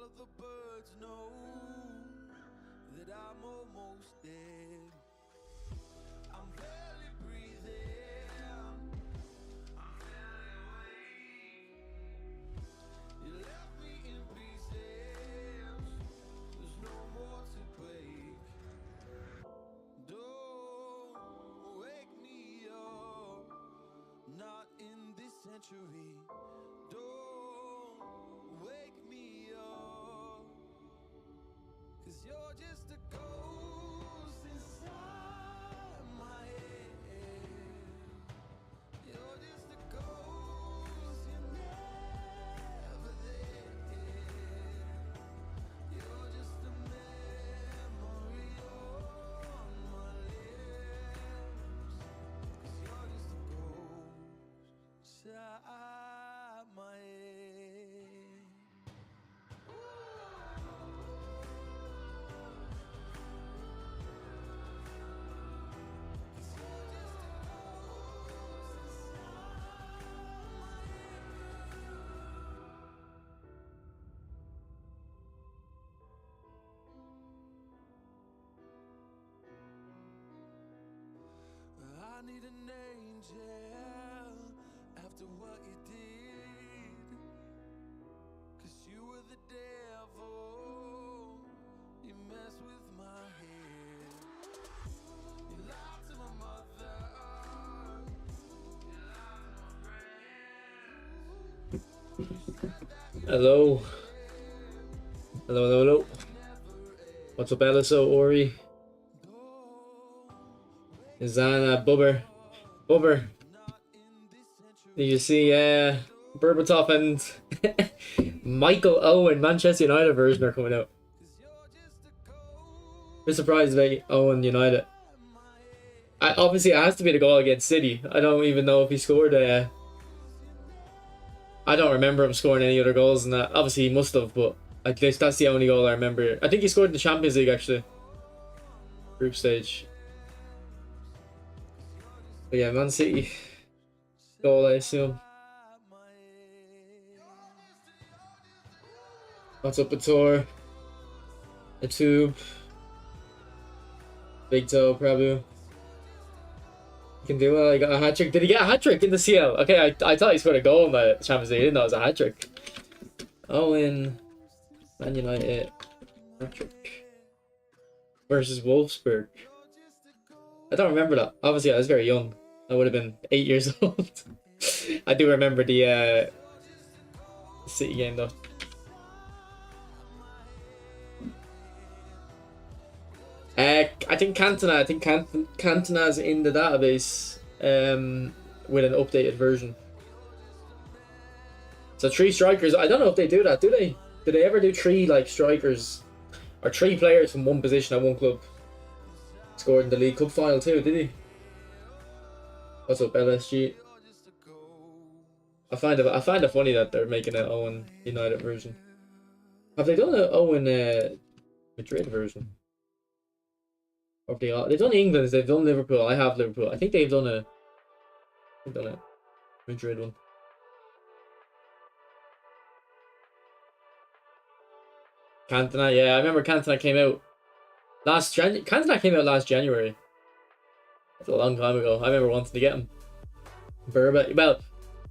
of the birds know that I'm almost dead. I'm barely breathing. I'm barely awake. You left me in pieces. There's no more to break. Don't wake me up. Not in this century. Don't wake me up. 'Cause you're just a ghost inside my head. You're just a ghost, you're never there. You're just a memory on my lips. 'Cause you're just a ghost inside my head. I need an angel after what you did. 'Cause you were the devil. You messed with my head. You lied to my mother. You lied to my friends. You said that Hello. Hello. What's up, Eliso, Ori? Zana, Bubber. Did you see Berbatov and Michael Owen Manchester United version are coming out? I'm surprised about Owen United. Obviously, it has to be the goal against City. I don't even know if he scored. I don't remember him scoring any other goals than that. Obviously, he must have, but I guess that's the only goal I remember. I think he scored in the Champions League, actually. Group stage. But yeah, Man City goal, I assume. What's up, Bator? A tube. Big toe, Prabhu. He can do well. He got a hat trick. Did he get a hat trick in the CL? Okay, I thought he scored a goal in the Champions League. I didn't know it was a hat trick. Owen, Man United, hat trick versus Wolfsburg. I don't remember that. Obviously, I was very young. I would have been 8 years old. I do remember the City game though. I think Cantona. Cantona's in the database with an updated version. So 3 strikers. I don't know if they do that. Do they? Do they ever do 3 like strikers or 3 players from one position at one club? Scored in the League Cup final too, did he? What's up, LSG? I find it funny that they're making an Owen United version. Have they done an Owen Madrid version? Or they've done England, they've done Liverpool. I have Liverpool. I think they've done a Madrid one. Cantona, yeah, I remember Cantona came out last January. That's a long time ago. I remember wanting to get him. Berba, well,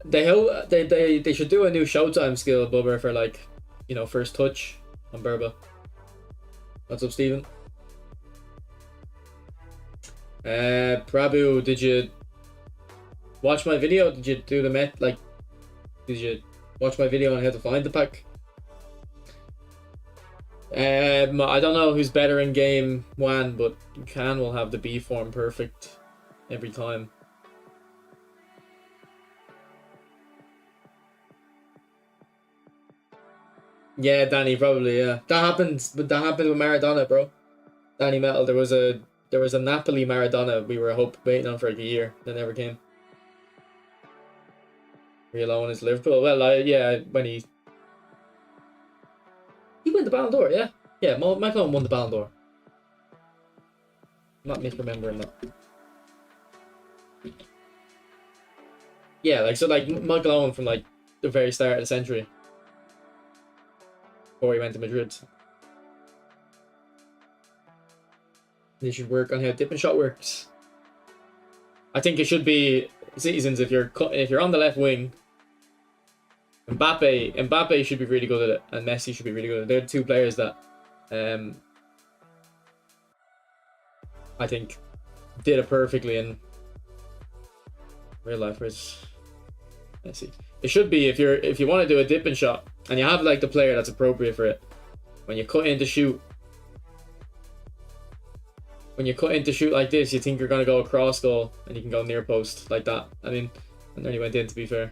they should do a new Showtime skill, Bubber, for like, you know, first touch on Berba. What's up, Steven? Prabhu, did you watch my video? Did you do the did you watch my video on how to find the pack? I don't know who's better in game 1, but Can will have the B form perfect every time. Yeah, Danny, probably, yeah. That happened with Maradona, bro. Danny Metal, there was a Napoli Maradona we were waiting on for like a year. That never came. Real Owen is Liverpool. Well, yeah, when he won the Ballon d'Or, yeah. Yeah, Michael Owen won the Ballon d'Or. I'm not misremembering that. Yeah, like, so like Michael Owen from like the very start of the century. before he went to Madrid. They should work on how dip and shot works. I think it should be citizens if you're on the left wing. Mbappe should be really good at it, and Messi should be really good at it. They're the two players that I think did it perfectly in real life. Where's Messi? It should be if you want to do a dip and shot and you have like the player that's appropriate for it. When you cut in to shoot like this, you think you're gonna go across goal and you can go near post like that. I mean, and then he went in, to be fair.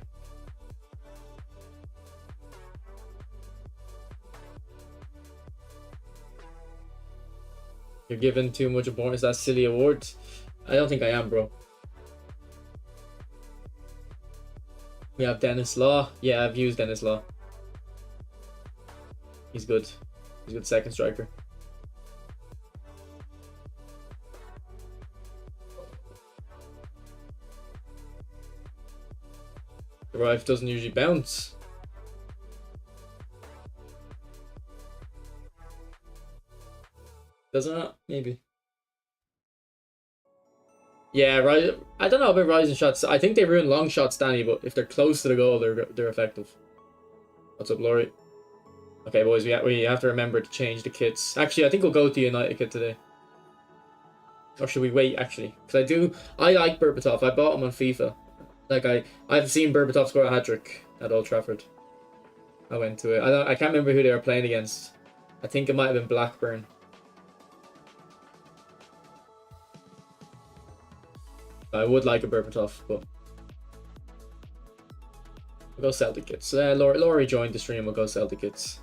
You're giving too much importance to that silly award. I don't think I am, bro. We have Dennis Law. Yeah, I've used Dennis Law. He's good. He's a good second striker. The Rife doesn't usually bounce. Doesn't it? Maybe. Yeah, right. I don't know about rising shots. I think they ruin long shots, Danny, but if they're close to the goal, they're effective. What's up, Laurie? Okay, boys, we have to remember to change the kits. Actually, I think we'll go to the United kit today. Or should we wait, actually? Because I like Berbatov. I bought him on FIFA. Like, I've seen Berbatov score a hat-trick at Old Trafford. I went to it. I can't remember who they were playing against. I think it might have been Blackburn. I would like a Berbatov, but we'll go Celtic kits. Laurie joined the stream. We'll go Celtic kits.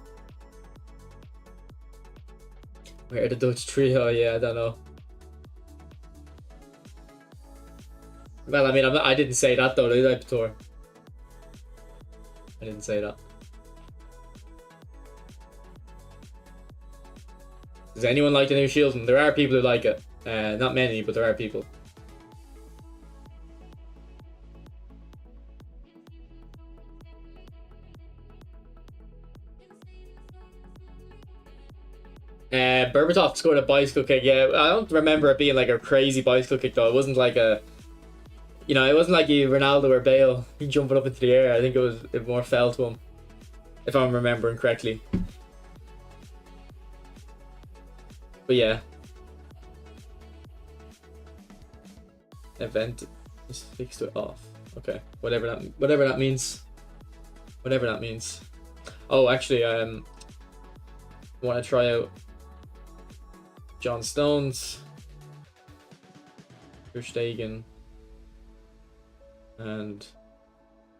Where the Dutch trio? Yeah, I don't know. Well, I mean, I didn't say that though, did I, Pator? I didn't say that. Does anyone like the new Shieldsman? There are people who like it. Not many, but there are people. Berbatov scored a bicycle kick. Yeah, I don't remember it being like a crazy bicycle kick though. It wasn't like a, it wasn't like Ronaldo or Bale jumping up into the air. I think it more fell to him, if I'm remembering correctly. But yeah, event is fixed it off. Okay, whatever that means. Whatever that means. Oh, actually, I want to try out John Stones, Ter Stegen, and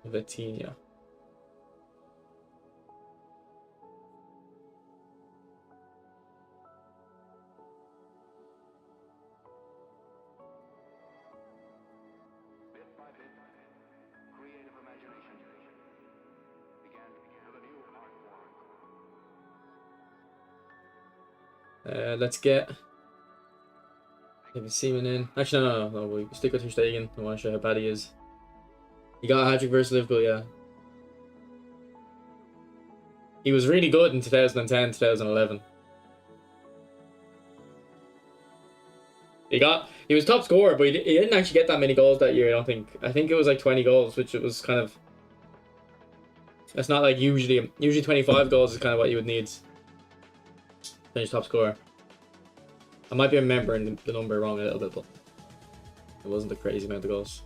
Vitinha. Let's get David Seaman in. Actually, no, we stick with Ter Stegen. I want to show how bad he is. He got a hat-trick versus Liverpool, yeah. He was really good in 2010, 2011. He was top scorer, but he didn't actually get that many goals that year, I don't think. I think it was like 20 goals, which it was kind of... It's not like usually 25 goals is kind of what you would need. Finish top scorer. I might be remembering the number wrong a little bit, but it wasn't a crazy amount of goals.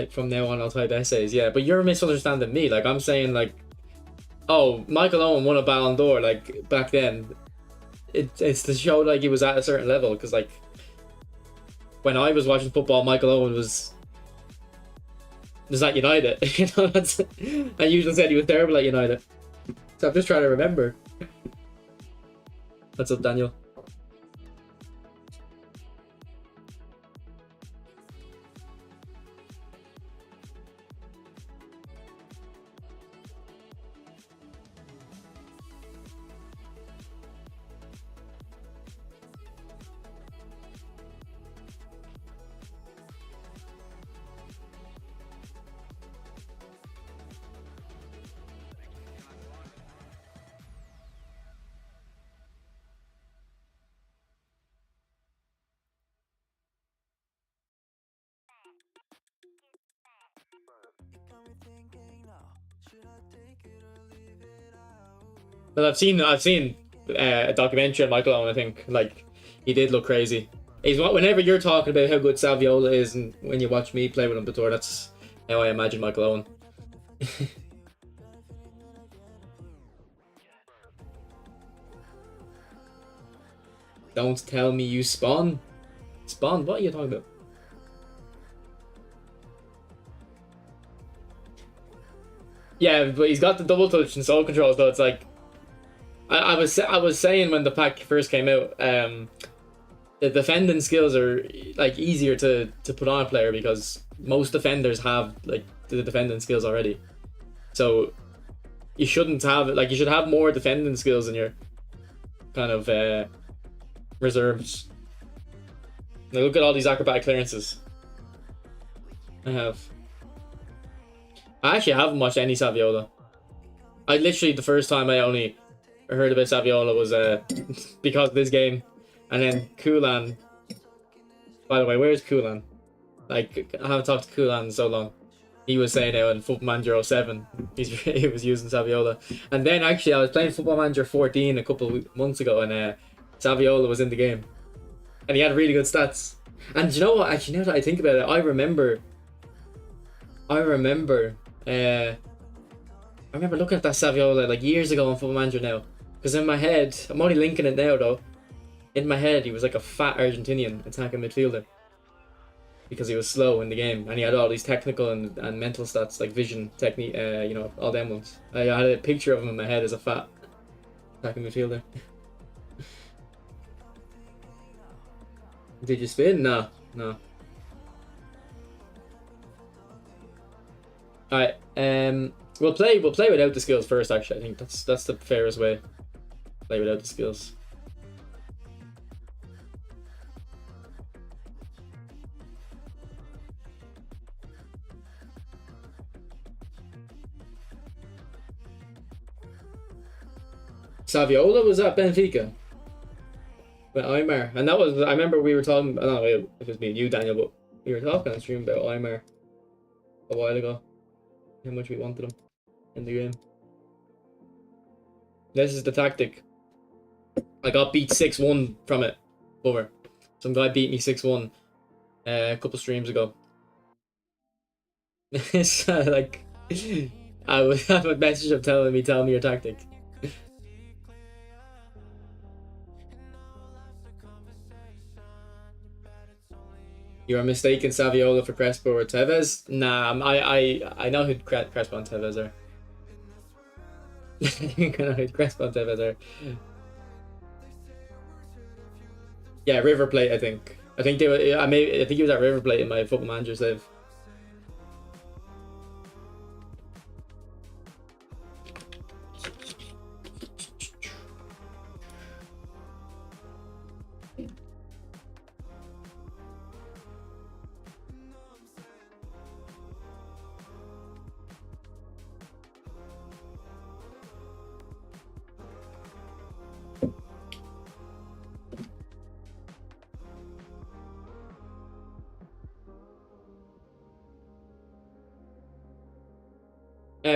From now on, I'll type essays. Yeah, but you're misunderstanding me. Like, I'm saying, like, oh, Michael Owen won a Ballon d'Or, like, back then. It's to show, like, he was at a certain level, because, like, when I was watching football, Michael Owen was at United. I usually said he was terrible at United. So I'm just trying to remember. What's up, Daniel? But I've seen a documentary on Michael Owen. I think like he did look crazy. He's whenever you're talking about how good Saviola is, and when you watch me play with him before, that's how I imagine Michael Owen. Don't tell me you spawn. Spawn? What are you talking about? Yeah, but he's got the double touch and soul control, so it's like I was saying when the pack first came out, the defending skills are like easier to put on a player because most defenders have like the defending skills already. So you shouldn't have like you should have more defending skills in your kind of reserves. Now look at all these acrobatic clearances. I actually haven't watched any Saviola. I literally the first time I only heard about Saviola was because of this game, and then Kulan. By the way, where's Kulan? Like I haven't talked to Kulan in so long. He was saying how in Football Manager 07 he was using Saviola, and then actually I was playing Football Manager 14 a couple of months ago, and Saviola was in the game, and he had really good stats. And you know what? Actually, now that I think about it, I remember looking at that Saviola like years ago on Football Manager now, because in my head, I'm only linking it now though. In my head, he was like a fat Argentinian attacking midfielder because he was slow in the game, and he had all these technical and mental stats like vision, technique, you know, all them ones. I had a picture of him in my head as a fat attacking midfielder. Did you spin? No. Alright, we'll play without the skills first. Actually, I think that's the fairest way. Play without the skills. Saviola was at Benfica with Aymar, and that was I remember we were talking. I don't know if it was me and you, Daniel, but we were talking on stream about Aymar a while ago. How much we wanted him in the game. This is the tactic. I got beat 6-1 from it. Over. Some guy beat me 6-1 a couple streams ago. It's like I would have a message of telling me your tactic. You are mistaken Saviola for Crespo or Tevez? Nah, I know who Crespo and Tevez are. I know who Crespo and Tevez are. Yeah, River Plate, I think. I think they were. I think he was at River Plate in my Football Manager save.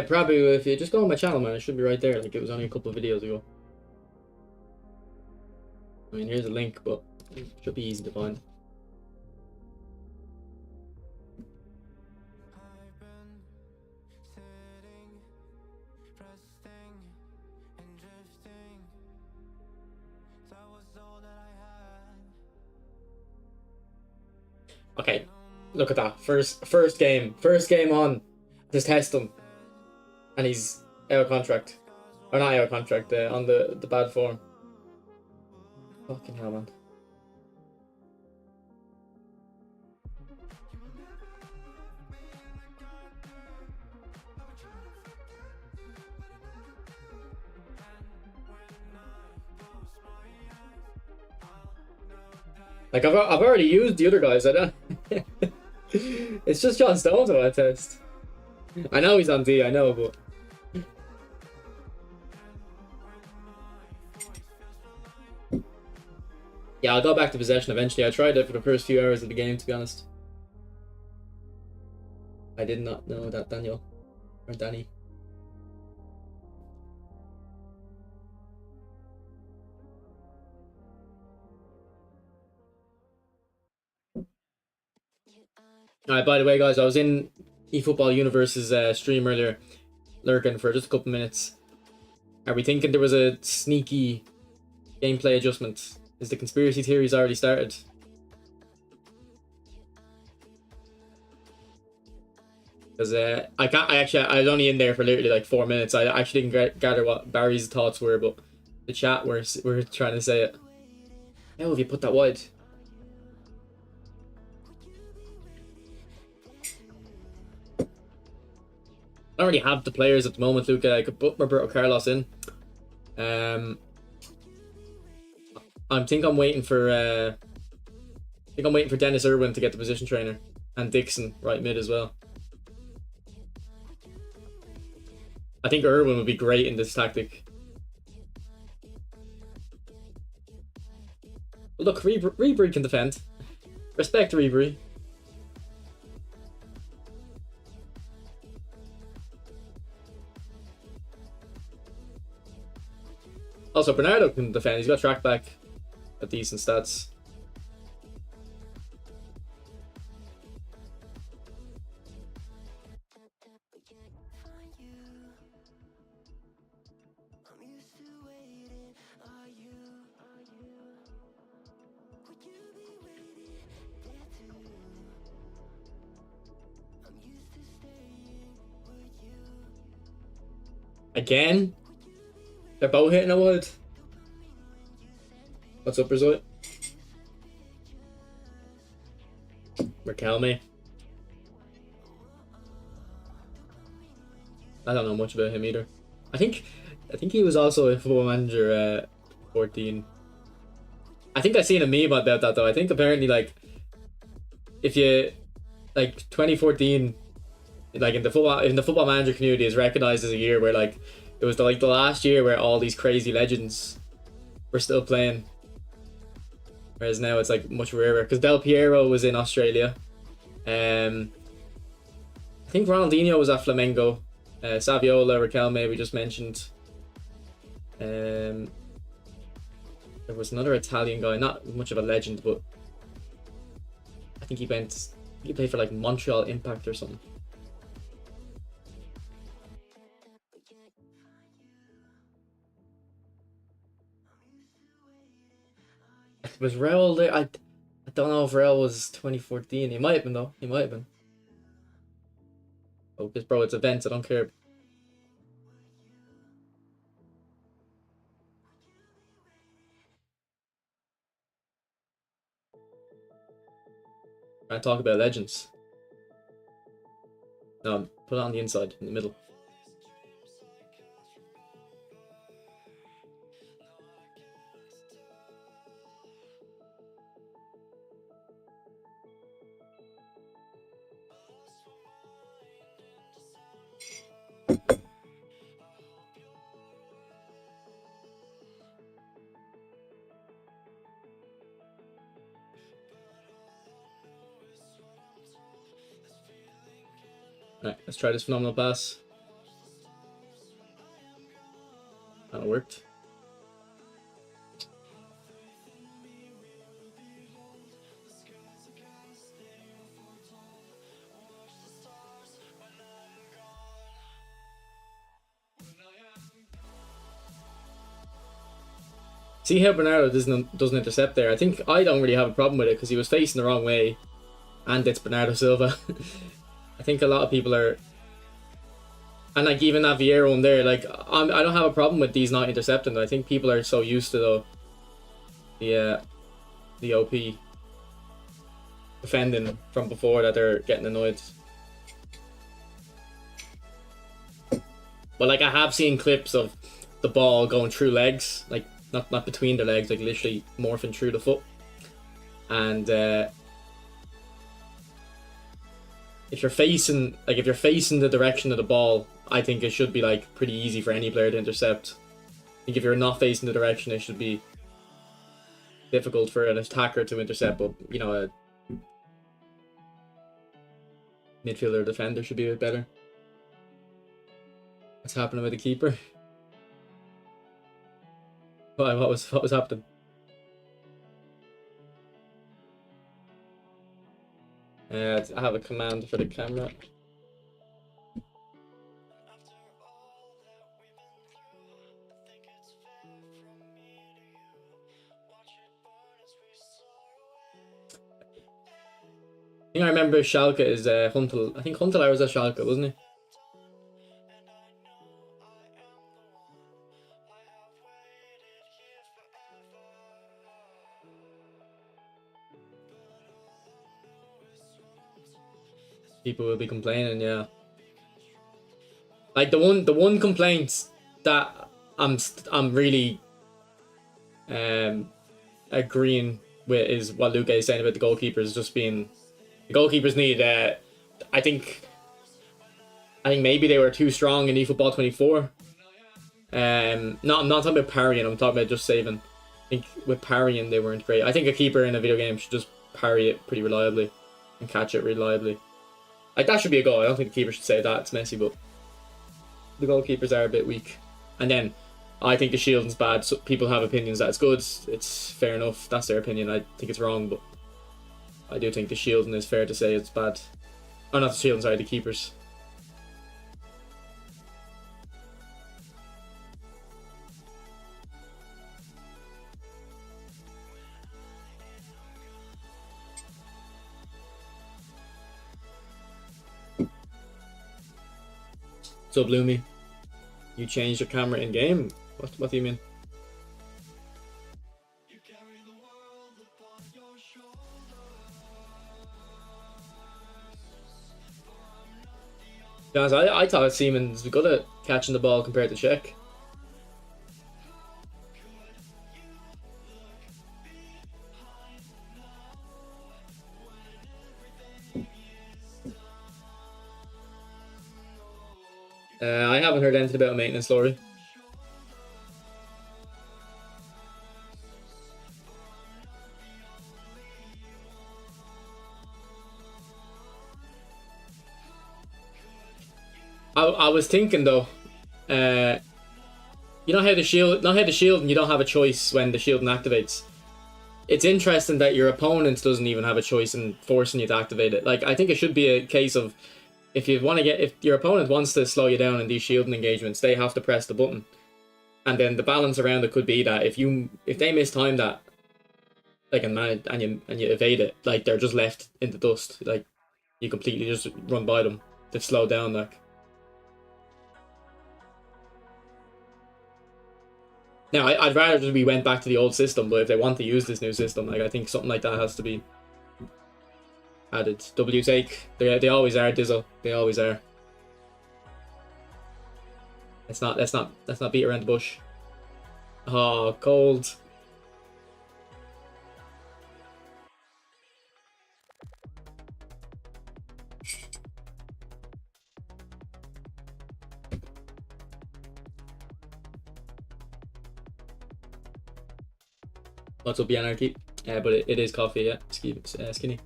Probably if you just go on my channel, man, it should be right there. Like it was only a couple of videos ago. I mean, here's a link, but it should be easy to find. Okay, look at that. First game on. Just test him. And he's out of contract. Or not out of contract, on the bad form. Fucking hell, man. Like I've already used the other guys. I don't. It's just John Stones I want to test. I know he's on D. I know, but. Yeah, I'll go back to possession eventually. I tried it for the first few hours of the game, to be honest. I did not know that, Daniel. Or Danny. Alright, by the way, guys, I was in eFootball Universe's stream earlier, lurking for just a couple minutes. Are we thinking there was a sneaky gameplay adjustment? Is the conspiracy theories already started? Because I was only in there for literally like 4 minutes. I actually didn't gather what Barry's thoughts were, but the chat were trying to say it. How have you put that wide? I don't really have the players at the moment, Luca. I could put Roberto Carlos in. I think I'm waiting for Dennis Irwin to get the position trainer, and Dixon right mid as well. I think Irwin would be great in this tactic. Look, Ribery can defend. Respect Ribery. Also, Bernardo can defend. He's got track back at decent stats. Again? They're both hitting a wood. What's up, Brazil? Riquelme. I don't know much about him either. I think he was also a Football Manager 14. I think I seen a meme about that though. I think apparently like if you like 2014 like in the Football Manager community is recognized as a year where like it was the last year where all these crazy legends were still playing. Whereas now it's like much rarer because Del Piero was in Australia. I think Ronaldinho was at Flamengo. Saviola, Riquelme, we just mentioned. There was another Italian guy, not much of a legend, but I think he played for like Montreal Impact or something. Was Raul there? I don't know if Raul was 2014. He might have been though. He might have been. Focus, bro. It's events. I don't care. I talk about legends. No, put it on the inside, in the middle. Alright, let's try this phenomenal pass. That worked. See how Bernardo doesn't intercept there. I think I don't really have a problem with it because he was facing the wrong way, and it's Bernardo Silva. I think a lot of people are, and like even that Vieira one there, like I don't have a problem with these not intercepting. I think people are so used to the OP defending from before that they're getting annoyed. But like I have seen clips of the ball going through legs, like not between the legs, like literally morphing through the foot, and if you're facing the direction of the ball, I think it should be like pretty easy for any player to intercept. I think if you're not facing the direction, it should be difficult for an attacker to intercept, but you know, a midfielder or defender should be a bit better. What's happening with the keeper? Why? What was happening? I have a command for the camera. I think I remember Schalke is Huntelaar. I think Huntelaar was at Schalke, wasn't he? People will be complaining, yeah. Like the one complaint that I'm really agreeing with is what Luke is saying about the goalkeepers just being. The goalkeepers need. I think maybe they were too strong in eFootball 24. I'm not talking about parrying. I'm talking about just saving. I think with parrying they weren't great. I think a keeper in a video game should just parry it pretty reliably and catch it reliably. Like that should be a goal. I don't think the keeper should save that. It's messy, but the goalkeepers are a bit weak. And then I think the shielding's bad. So people have opinions that it's good. It's fair enough. That's their opinion. I think it's wrong, but I do think the shielding is fair to say it's bad. Oh, not the shielding, sorry, the keepers. So Bloomy, you changed your camera in game? What do you mean? Guys, I thought Siemens was good at catching the ball compared to Czech. I haven't heard anything about maintenance, Laurie. I was thinking though, you know how the shield, and you don't have a choice when the shielding activates. It's interesting that your opponent doesn't even have a choice in forcing you to activate it. Like I think it should be a case of if your opponent wants to slow you down in these shielding engagements, they have to press the button, and then the balance around it could be that if they mistime that, like and you evade it, like they're just left in the dust, like you completely just run by them. They've slowed down, like. Now, I'd rather just we went back to the old system, but if they want to use this new system, like I think something like that has to be added. W take, they always are, Dizzle. They always are. Let's not beat around the bush. Oh, cold. What's up, Anarchy? But it is coffee, yeah. Skinny.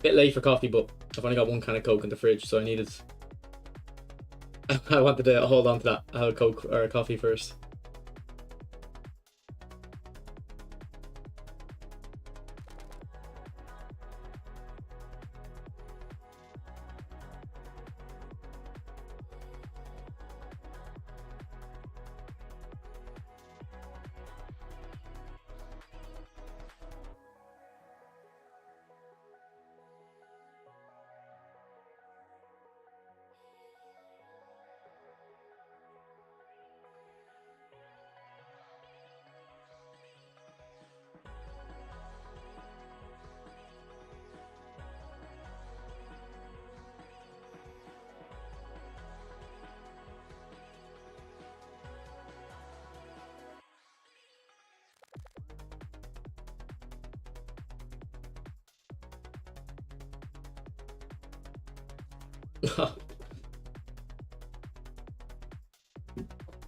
Bit late for coffee, but I've only got one can of Coke in the fridge, so I needed. I wanted to hold on to that. I have a Coke or a coffee first.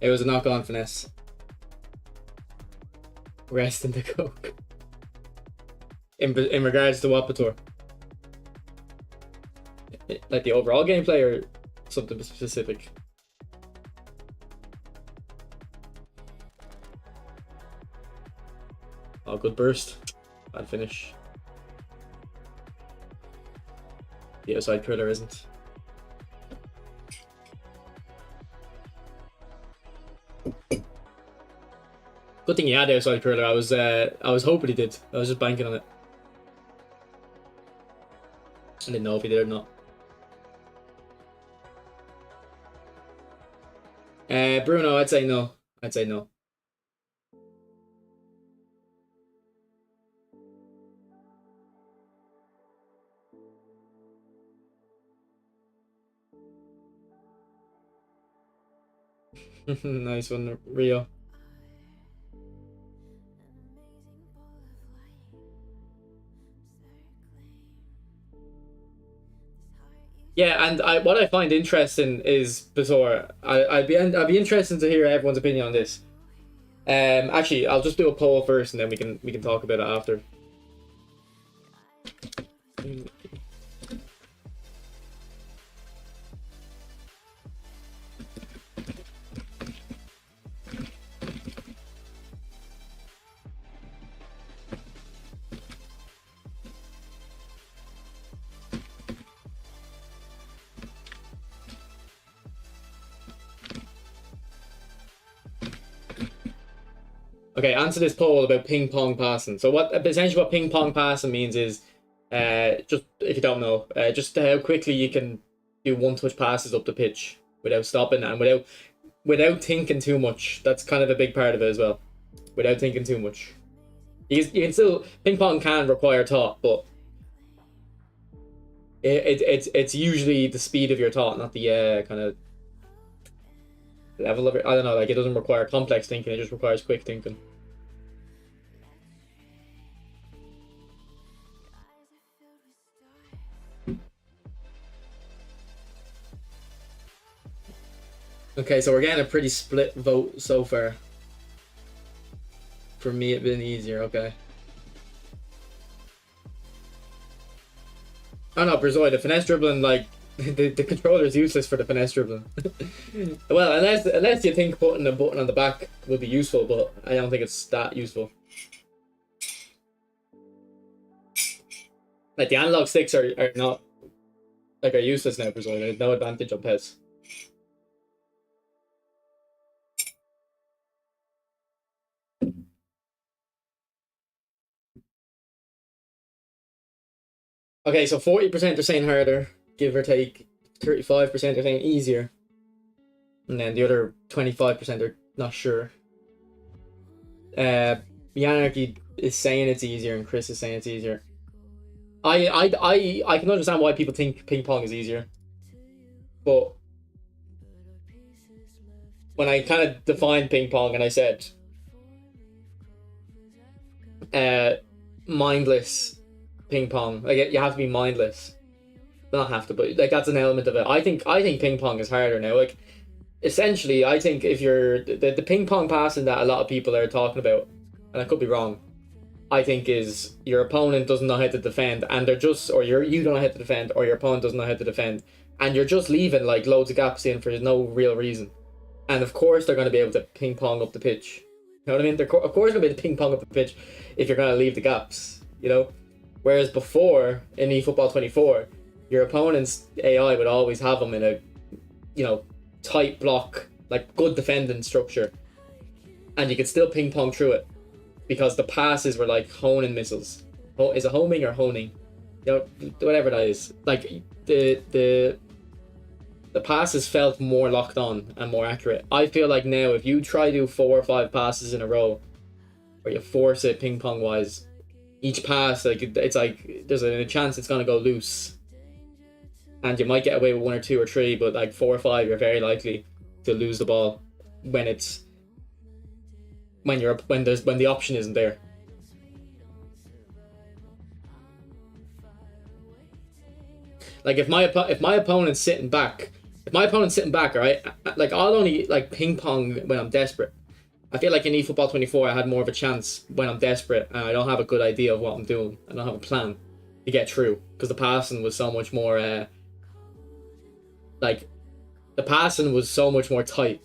It was a knock-on finesse. Rest in the Coke. In regards to Wapator. Like the overall gameplay or something specific? Oh, good burst. Bad finish. The outside curler isn't. Good thing he had the outside curler. I was hoping he did. I was just banking on it. I didn't know if he did or not. Bruno, I'd say no. I'd say no. Nice one, Rio. Yeah, and what I find interesting is Bazaar. I'd be interested to hear everyone's opinion on this. Actually, I'll just do a poll first, and then we can talk about it after. Okay, answer this poll about ping pong passing. So essentially what ping pong passing means is, just if you don't know, just how quickly you can do one touch passes up the pitch without stopping and without thinking too much. That's kind of a big part of it as well. Without thinking too much. You can still, ping pong can require thought, but it's usually the speed of your thought, not the kind of level of it. I don't know, like it doesn't require complex thinking, it just requires quick thinking. Okay, so we're getting a pretty split vote so far. For me, it's been easier, okay. Oh no, Brazoi, the finesse dribbling, like, the controller is useless for the finesse dribbling. Well, unless you think putting a button on the back would be useful, but I don't think it's that useful. Like, the analog sticks are not, like, are useless now, Brazoi. There's no advantage on PES. Okay, so 40% are saying harder, give or take. 35% are saying easier. And then the other 25% are not sure. Yanarchy is saying it's easier and Chris is saying it's easier. I can understand why people think ping pong is easier. But when I kind of defined ping pong and I said mindless ping pong, like you have to be mindless. Not have to, but like that's an element of it. I think ping pong is harder now. Like essentially, I think if you're the ping pong passing that a lot of people are talking about, and I could be wrong, I think is your opponent doesn't know how to defend, and they're just, or you don't know how to defend, or your opponent doesn't know how to defend, and you're just leaving like loads of gaps in for no real reason. And of course they're going to be able to ping pong up the pitch. You know what I mean? They're of course going to be able to ping pong up the pitch if you're going to leave the gaps. You know, whereas before in eFootball 24, your opponent's AI would always have them in a, you know, tight block, like good defending structure, and you could still ping pong through it because the passes were like honing missiles. Is it homing or honing? You know, whatever that is. Like the passes felt more locked on and more accurate. I feel like now if you try to do 4 or 5 passes in a row, where you force it ping pong wise, each pass it's like there's a chance it's gonna go loose. And you might get away with 1 or 2 or 3, but like 4 or 5, you're very likely to lose the ball when the option isn't there. Like if my opponent's sitting back, alright, like I'll only like ping pong when I'm desperate. I feel like in eFootball 24, I had more of a chance when I'm desperate and I don't have a good idea of what I'm doing. I don't have a plan to get through because the passing was so much more. Like, the passing was so much more tight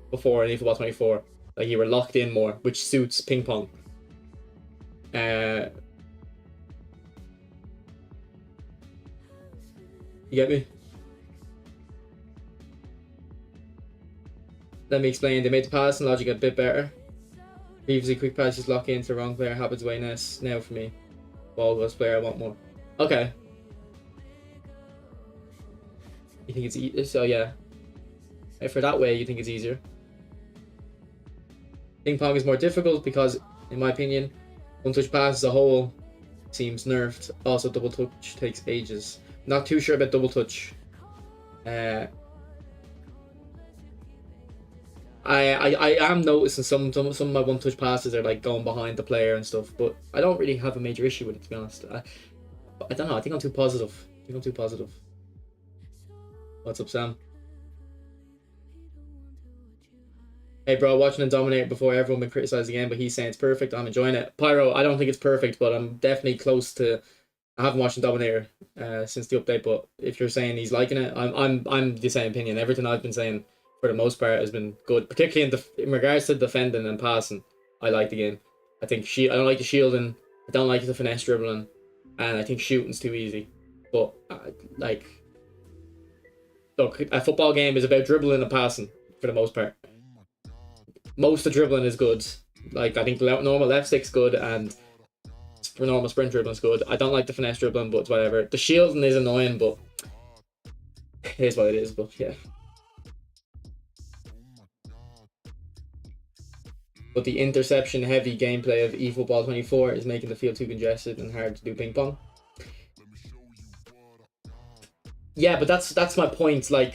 before in eFootball 24. Like, you were locked in more, which suits ping pong. You get me? Let me explain. They made the passing logic a bit better. Previously, quick passes lock into the wrong player happens way less now for me. Ball goes player, I want more. Okay. You think it's easier? So yeah. For that way, you think it's easier. Ping pong is more difficult because, in my opinion, one touch pass as a whole seems nerfed. Also, double touch takes ages. Not too sure about double touch. I am noticing some of my one touch passes are like going behind the player and stuff, but I don't really have a major issue with it, to be honest. I don't know. I think I'm too positive. What's up, Sam? Hey bro, watching and Dominator before everyone been criticized again, but he's saying it's perfect. I'm enjoying it. Pyro, I don't think it's perfect, but I'm definitely close to. I haven't watched Dominator since the update, but if you're saying he's liking it, I'm the same opinion. Everything I've been saying for the most part has been good, particularly in regards to defending and passing. I like the game. I don't like the shielding. I don't like the finesse dribbling, and I think shooting's too easy. But look, a football game is about dribbling and passing for the most part. Most of the dribbling is good. Like, I think normal left stick's good, and normal sprint dribbling's good. I don't like the finesse dribbling, but it's whatever. The shielding is annoying, but it is what it is. But yeah. But the interception heavy gameplay of eFootball 24 is making the field too congested and hard to do ping pong. Yeah, but that's my point. Like,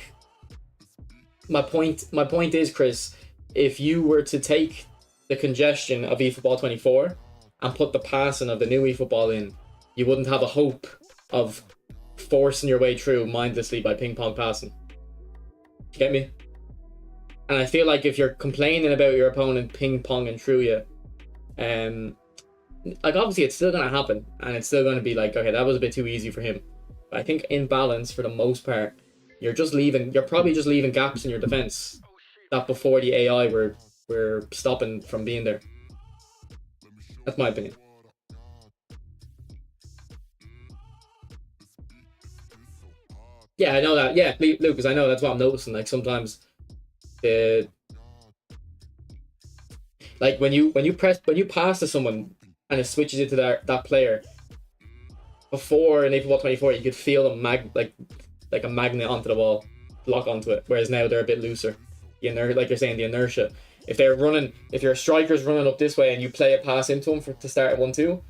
my point is, Chris, if you were to take the congestion of eFootball 24 and put the passing of the new eFootball in, you wouldn't have a hope of forcing your way through mindlessly by ping pong passing. Get me? And I feel like if you're complaining about your opponent ping ponging through you, like, obviously it's still gonna happen, and it's still gonna be like, okay, that was a bit too easy for him. But I think in balance, for the most part, you're probably just leaving gaps in your defense that before the AI were stopping from being there. That's my opinion. Yeah, I know that. Yeah, Lucas, I know that's what I'm noticing. Like, sometimes like when you pass to someone and it switches into that player, before in eFootball 24 you could feel them like a magnet onto the ball, lock onto it, whereas now they're a bit looser. Like you're saying, the inertia. If your striker's running up this way and you play a pass into him to start at 1-2,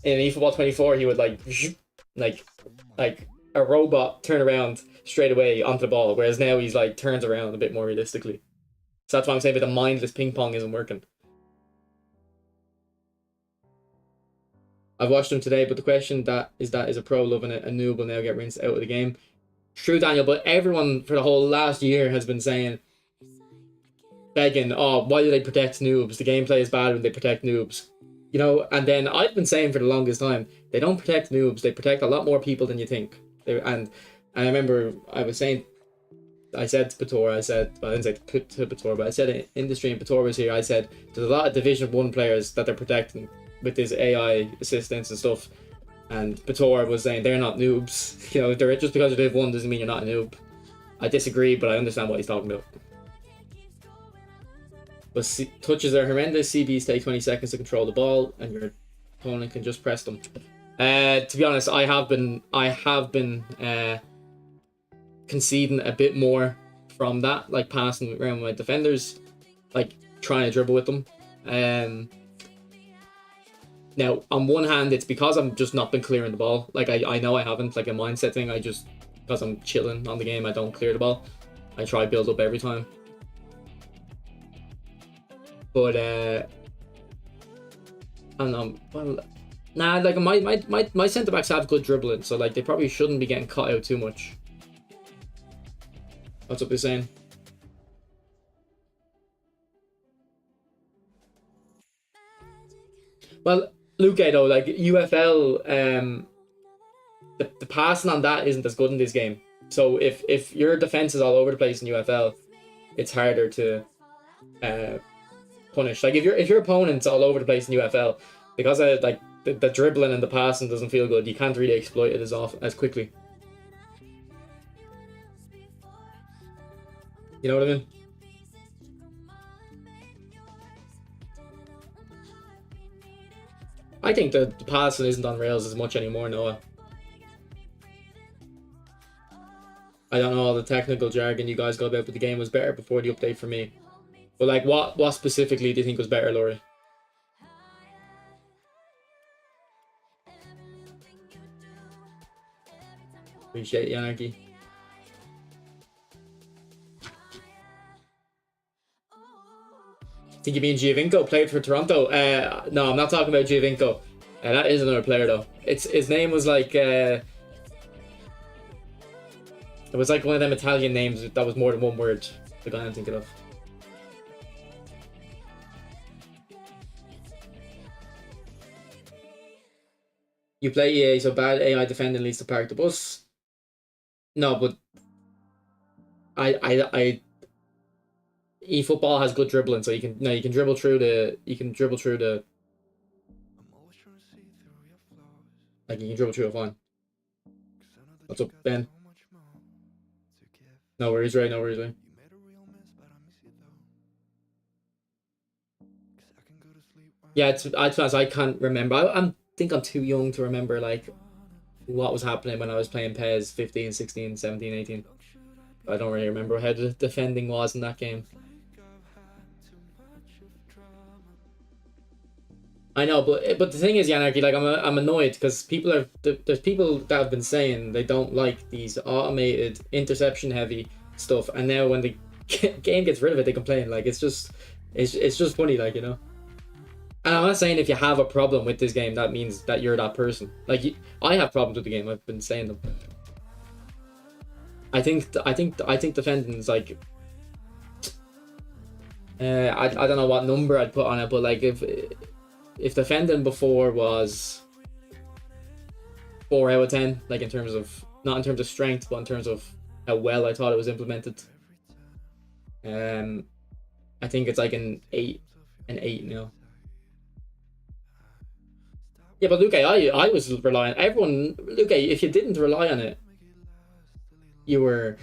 in eFootball 24 he would like a robot turn around straight away onto the ball, whereas now he's like turns around a bit more realistically. So that's why I'm saying that the mindless ping pong isn't working. I've watched him today, but the question is a pro loving it, a noob will now get rinsed out of the game. True, Daniel, but everyone for the whole last year has been saying, begging, oh, why do they protect noobs? The gameplay is bad when they protect noobs. You know, and then I've been saying for the longest time, they don't protect noobs, they protect a lot more people than you think. And I remember I said to Pator, I didn't say to Pator, but I said it in the stream, Pator was here, I said, there's a lot of Division 1 players that they're protecting with this AI assistance and stuff. And Pator was saying they're not noobs. You know, they're just because you're Div 1 doesn't mean you're not a noob. I disagree, but I understand what he's talking about. But touches are horrendous. CBs take 20 seconds to control the ball, and your opponent can just press them. To be honest, I have been conceding a bit more from that, like passing around my defenders, like trying to dribble with them. Now, on one hand, it's because I'm just not been clearing the ball. Like, I know I haven't, like a mindset thing. Because I'm chilling on the game, I don't clear the ball. I try build up every time. But, I don't know. Well, nah, like, my centre-backs have good dribbling, so, like, they probably shouldn't be getting cut out too much. What's up, you're saying? Well, Luke, though, like UFL, the passing on that isn't as good in this game. So if your defense is all over the place in UFL, it's harder to punish. Like if your opponent's all over the place in UFL, because like the dribbling and the passing doesn't feel good, you can't really exploit it as quickly. You know what I mean? I think the passing isn't on rails as much anymore, Noah. I don't know all the technical jargon you guys go about, but the game was better before the update for me. But like, what specifically do you think was better, Laurie? Appreciate the anarchy. Think you mean Giovinco played for Toronto? No, I'm not talking about Giovinco. That is another player though. His name was like it was like one of them Italian names that was more than one word. The guy I'm thinking of. You play EA, so bad AI defending leads to park the bus. No, but I eFootball has good dribbling, so you can dribble through the like you can dribble through it fine. What's up, Ben? No worries, Ray. No worries, Ray. Yeah, I can't remember. I think I'm too young to remember like what was happening when I was playing PES 15, 16, 17, 18. I don't really remember how the defending was in that game. I know, but the thing is, Yanarchy, like I'm annoyed because there's people that have been saying they don't like these automated interception heavy stuff, and now when the game gets rid of it, they complain. Like it's just funny, like, you know. And I'm not saying if you have a problem with this game, that means that you're that person. Like I have problems with the game. I've been saying them. I think defending's like. I don't know what number I'd put on it, but like if defending before was 4 out of 10, like in terms of not in terms of strength, but in terms of how well I thought it was implemented. I think it's like an 8 now. Yeah, but Luke, I was relying. Everyone, Luke, if you didn't rely on it, you were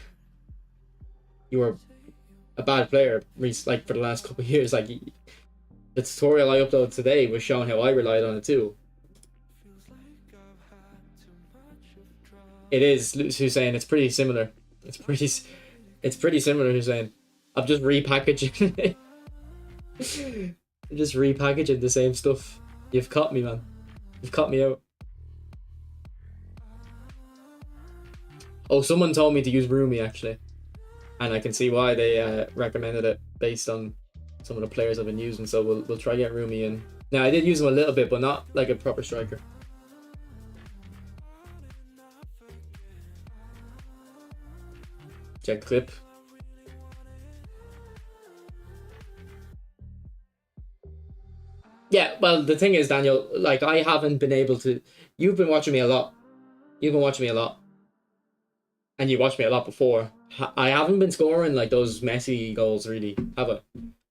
a bad player. Like for the last couple of years, like the tutorial I uploaded today was showing how I relied on it too. It is, Hussein. It's pretty similar. It's pretty similar, Hussein. I'm just repackaging it. I'm just repackaging the same stuff. You've caught me, man. You've caught me out. Oh, someone told me to use Rumi actually, and I can see why they recommended it based on some of the players I've been using. So we'll try get Rumi in. Now I did use him a little bit, but not like a proper striker. Check clip. Yeah, well, the thing is, Daniel, like I haven't been able to. You've been watching me a lot. You've been watching me a lot, and you watched me a lot before. I haven't been scoring like those messy goals, really, have I?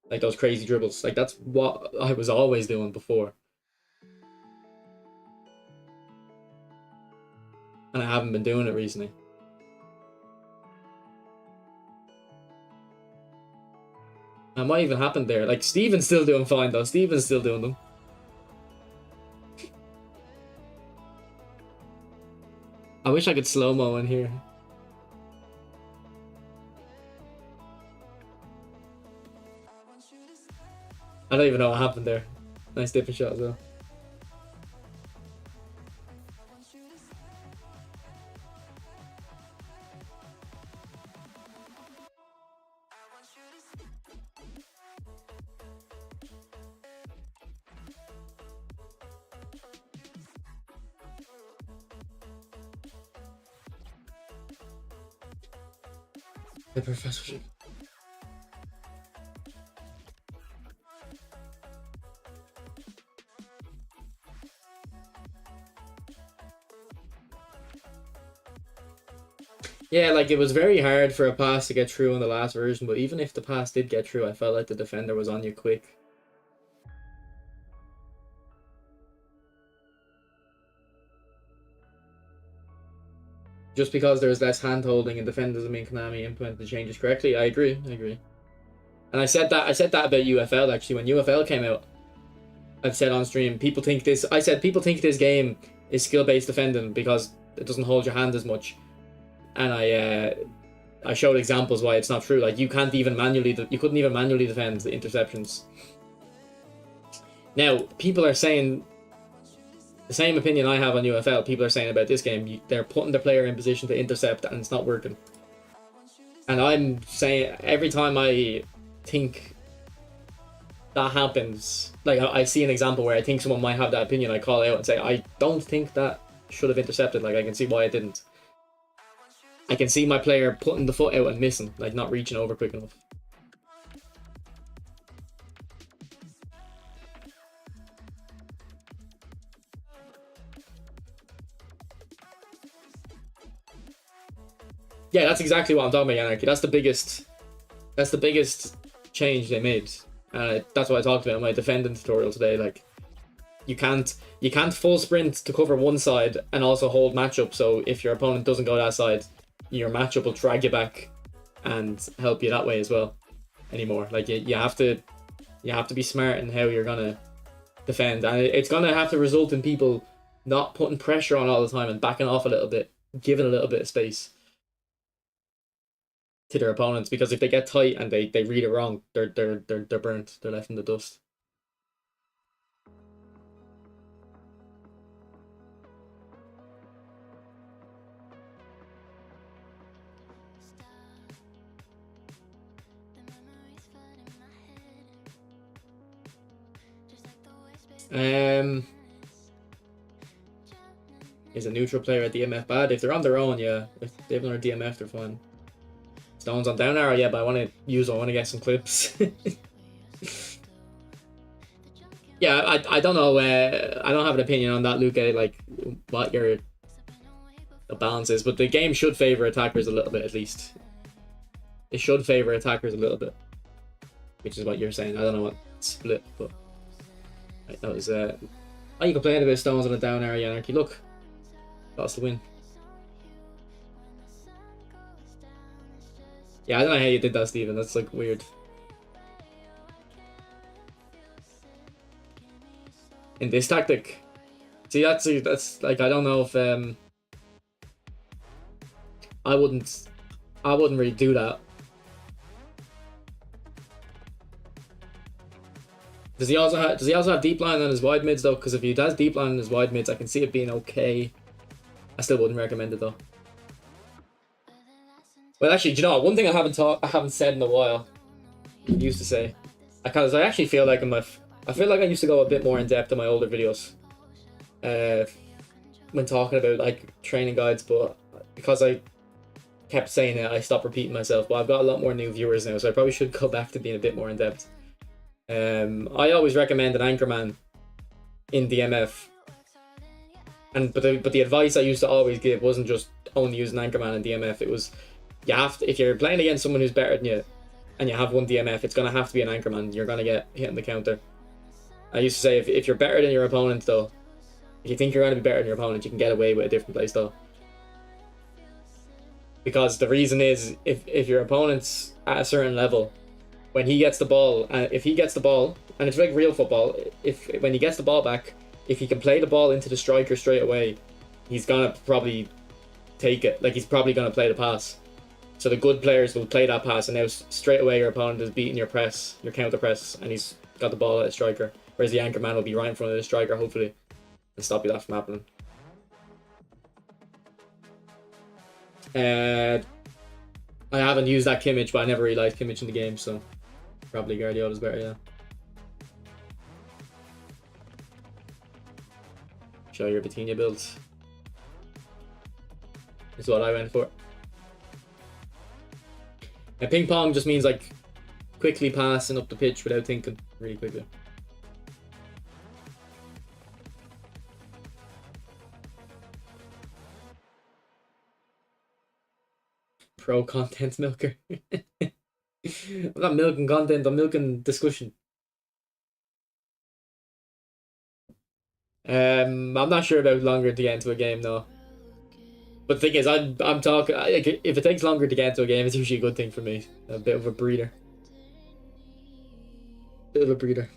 Like those crazy dribbles. Like that's what I was always doing before, and I haven't been doing it recently. And what even happened there? Like Steven's still doing fine though. Steven's still doing them. I wish I could slow-mo in here. I don't even know what happened there. Nice dipping shot as well. The professorship. Yeah, like it was very hard for a pass to get through in the last version, but even if the pass did get through, I felt like the defender was on you quick. just because there's less hand holding and defend doesn't mean Konami implemented the changes correctly. I agree. And I said that about UFL actually when UFL came out. I've said on stream, people think this game is skill based defending because it doesn't hold your hand as much. And I showed examples why it's not true. Like you couldn't even manually defend the interceptions. Now, people are saying the same opinion I have on UFL. People are saying about this game, they're putting the player in position to intercept and it's not working. And I'm saying every time I think that happens, like I see an example where I think someone might have that opinion, I call out and say, I don't think that should have intercepted. Like I can see why it didn't. I can see my player putting the foot out and missing, like not reaching over quick enough. Yeah, that's exactly what I'm talking about, Anarchy. That's the biggest change they made. That's what I talked about in my defending tutorial today. Like, you can't full sprint to cover one side and also hold matchup. So if your opponent doesn't go that side, your matchup will drag you back and help you that way as well. Anymore, like you have to be smart in how you're gonna defend, and it's gonna have to result in people not putting pressure on all the time and backing off a little bit, giving a little bit of space to their opponents, because if they get tight and they read it wrong, they're burnt. They're left in the dust. Is a neutral player at DMF bad? If they're on their own, yeah. If they've on their DMF, they're fine. Stones on down arrow, yeah, but I want to get some clips. Yeah, I don't know. I don't have an opinion on that, Luke. Like what the balance is, but the game should favor attackers a little bit, at least. It should favor attackers a little bit, which is what you're saying. I don't know what split, but right, that was oh, you complained about Stones on a down area, Anarchy. Look, that's the win. Yeah, I don't know how you did that, Steven. That's like weird. In this tactic, see, that's like, I don't know if I wouldn't really do that. Does he also have deep line on his wide mids though? Because if he does deep line on his wide mids, I can see it being okay. I still wouldn't recommend it though. Well, actually, do you know what? One thing I haven't said in a while. I used to say, I actually feel like I feel like I used to go a bit more in depth in my older videos, when talking about like training guides, but because I kept saying it, I stopped repeating myself. But I've got a lot more new viewers now, so I probably should go back to being a bit more in depth. I always recommend an Anchorman in DMF, but the advice I used to always give wasn't just only use an Anchorman in DMF. It was, if you're playing against someone who's better than you and you have one DMF, it's gonna have to be an Anchorman. You're gonna get hit in the counter. I used to say, if you're better than your opponent though, if you think you're gonna be better than your opponent, you can get away with a different playstyle. Because the reason is, if your opponent's at a certain level, when he gets the ball, and it's like real football, when he gets the ball back, if he can play the ball into the striker straight away, he's gonna probably take it. Like, he's probably gonna play the pass. So the good players will play that pass, and now straight away your opponent is beating your counter press, and he's got the ball at a striker. Whereas the Anchorman will be right in front of the striker, hopefully, and stop that from happening. I haven't used that Kimmich, but I never really liked Kimmich in the game, so probably Guardiola's better, yeah. Show your Vitinha builds. That's what I went for. And ping pong just means like quickly passing up the pitch without thinking, really quickly. Pro content milker. I'm not milking content, I'm milking discussion. I'm not sure about longer to get into a game though. But the thing is, I'm talking like if it takes longer to get into a game, it's usually a good thing for me. A bit of a breather. Bit of a breather.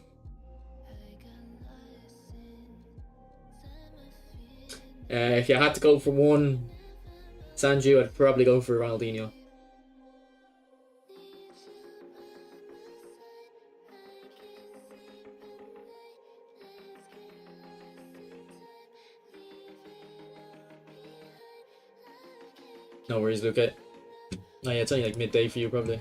If you had to go for one, Sanju, I'd probably go for Ronaldinho. No worries, Luca. Oh yeah, it's only like midday for you, probably.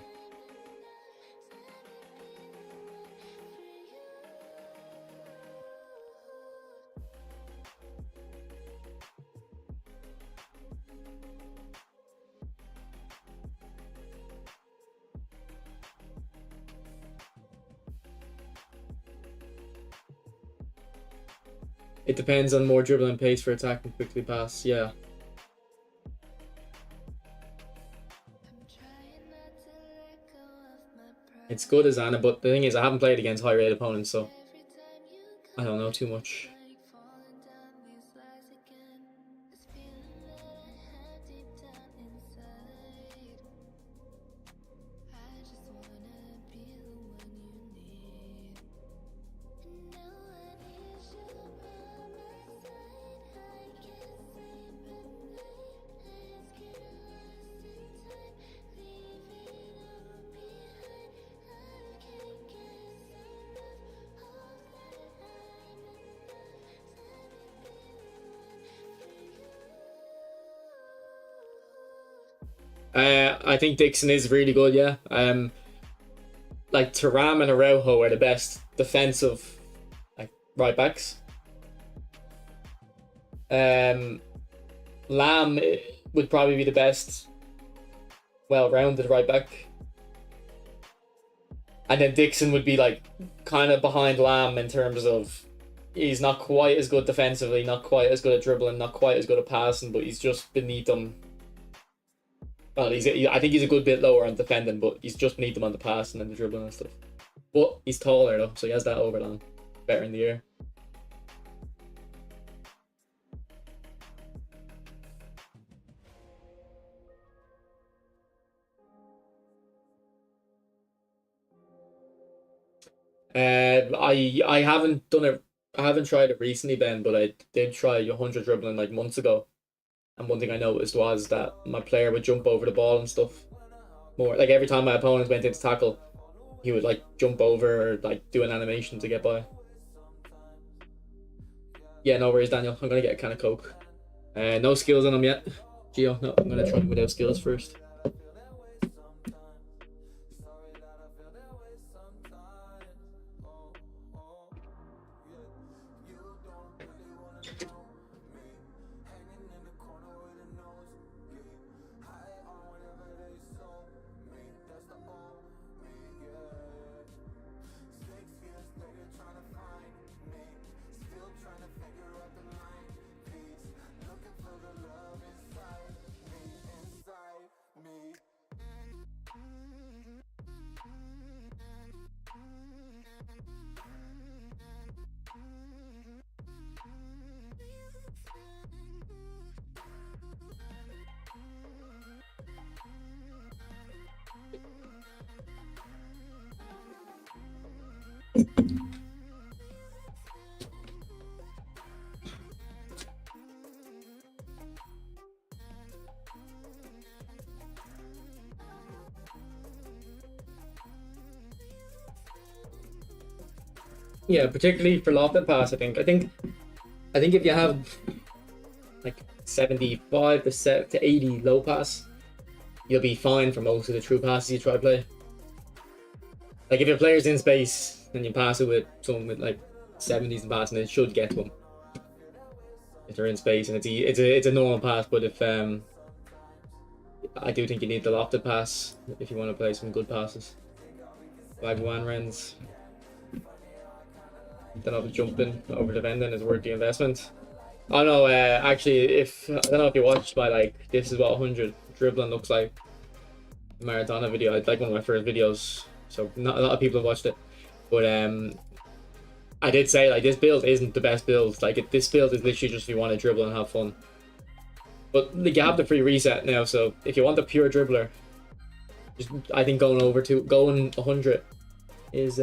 It depends on more dribbling pace for attack and quickly pass, yeah. It's good as Anna, but the thing is I haven't played against high rate opponents, so I don't know too much. I think Dixon is really good, yeah. Like Thuram and Araujo are the best defensive like right backs. Lamb would probably be the best well-rounded right back. And then Dixon would be like kind of behind Lamb in terms of he's not quite as good defensively, not quite as good at dribbling, not quite as good at passing, but he's just beneath them. Well, I think he's a good bit lower on defending, but he's just beneath them on the passing and the dribbling and stuff. But he's taller though, so he has that overlap. Better in the air. I haven't done it. I haven't tried it recently, Ben, but I did try 100 dribbling like months ago. And one thing I noticed was that my player would jump over the ball and stuff more. Like every time my opponent went into tackle, he would like jump over or like do an animation to get by. Yeah, no worries, Daniel. I'm gonna get a can of Coke. No skills on him yet. Gio, no, I'm gonna try him without skills first. Yeah, particularly for lofted pass, I think if you have like 75 to 80 low pass, you'll be fine for most of the true passes you try to play. Like if your player's in space and you pass it with someone with like 70s and passing, it should get to them. If they're in space and it's a normal pass, but if I do think you need the lofted pass if you want to play some good passes. Wagwan Rens. Don't know if jumping over defending is worth the investment. Oh no, actually, I don't know if you watched my like this is what 100 dribbling looks like Maradona video. It's like one of my first videos, so not a lot of people have watched it. But I did say like this build isn't the best build. Like this build is literally just if you want to dribble and have fun. But like, you have the free reset now, so if you want the pure dribbler, just, I think going 100 is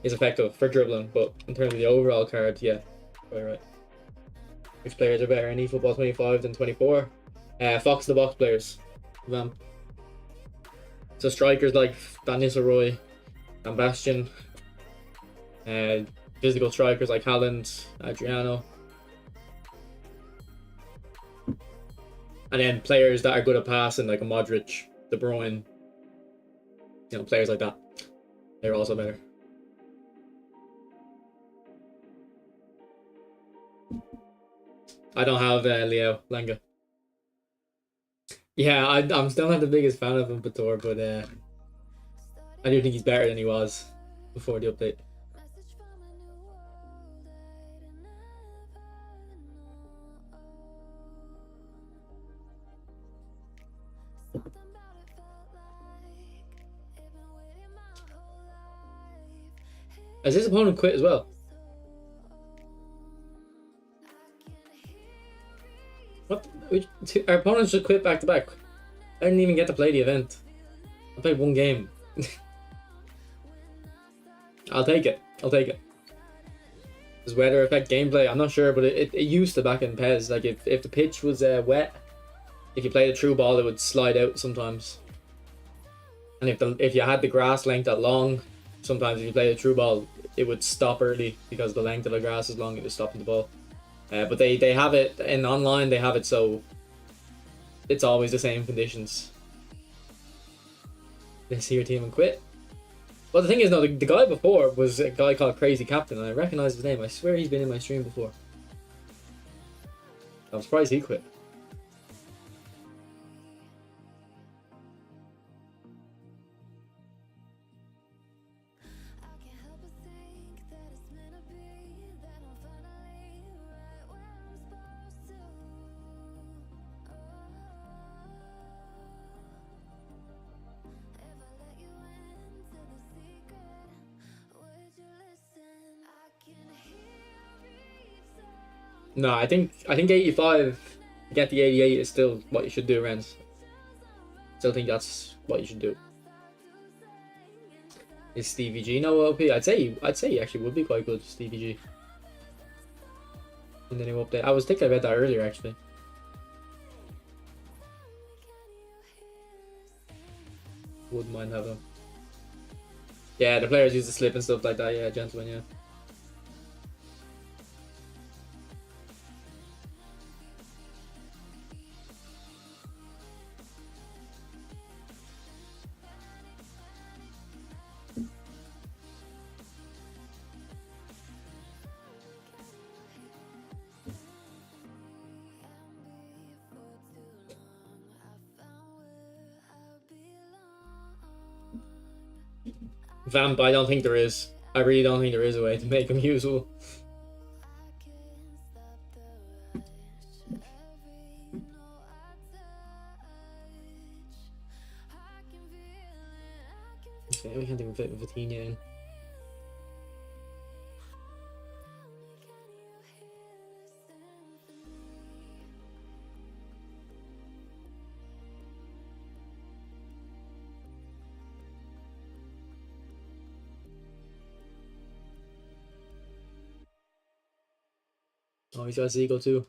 effective for dribbling. But in terms of the overall card, yeah, quite right. Which players are better in eFootball 25 than 24? Fox the box players. Vamp. So strikers like Van Nistelrooy and Bastion. Physical strikers like Haaland, Adriano. And then players that are good at passing like a Modric, De Bruyne. You know, players like that. They're also better. I don't have Leo Langa. Yeah, I'm still not the biggest fan of him, Bator, but I do think he's better than he was before the update. Has his opponent quit as well? What? Our opponents should quit back to back. I didn't even get to play the event. I played one game. I'll take it. I'll take it. Does weather affect gameplay? I'm not sure, but it used to back in PES. Like if the pitch was wet, if you played a true ball, it would slide out sometimes. And if you had the grass length that long, sometimes if you played a true ball, it would stop early because the length of the grass is long. It was stopping the ball. But they have it in online. They have it so it's always the same conditions. They see your team and quit. Well, the thing is, no, the guy before was a guy called Crazy Captain, and I recognize his name. I swear he's been in my stream before. I'm surprised he quit. No, I think 85 to get the 88 is still what you should do, Rens. Still think that's what you should do. Is Stevie G no OP? I'd say he actually would be quite good, Stevie G. In the new update. I was thinking about that earlier actually. Wouldn't mind having him. Yeah, the players use the slip and stuff like that, yeah, gentlemen, yeah. Vamp, I don't think there is. I really don't think there is a way to make him usable. Okay, we can't even fit Vitinha in. Oh, he's got Seagull too.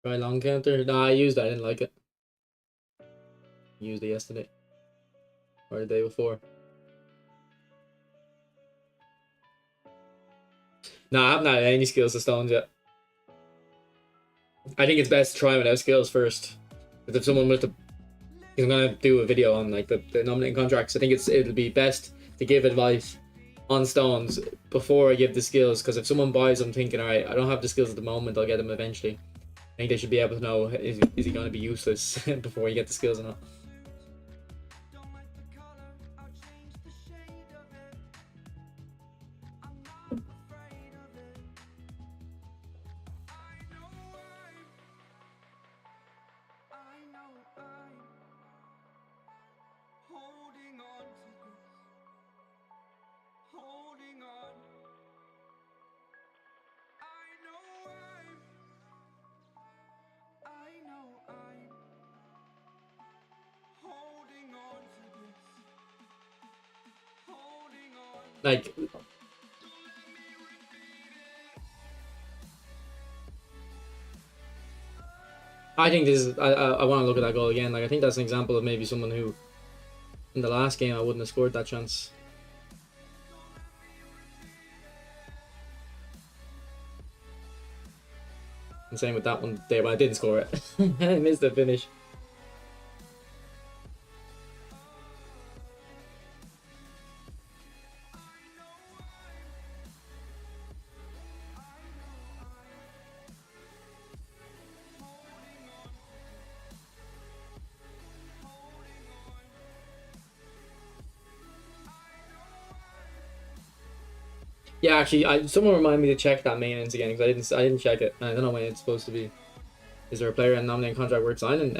Try long counter. Nah, I used that. I didn't like it. Used it yesterday. Or the day before. Nah, I haven't had any skills to stones yet. I think it's best to try without skills first. But if someone with the... I'm gonna do a video on like the nominating contracts. I think it'll be best to give advice on stones before I give the skills, because if someone buys them thinking, alright, I don't have the skills at the moment, I'll get them eventually. I think they should be able to know, is he going to be useless before you get the skills or not. Like, I think this is. I want to look at that goal again. Like, I think that's an example of maybe someone who, in the last game, I wouldn't have scored that chance. And same with that one there, but I didn't score it. I missed the finish. Yeah, actually, someone remind me to check that maintenance again because I didn't check it. I don't know when it's supposed to be. Is there a player and nominating contract worth signing?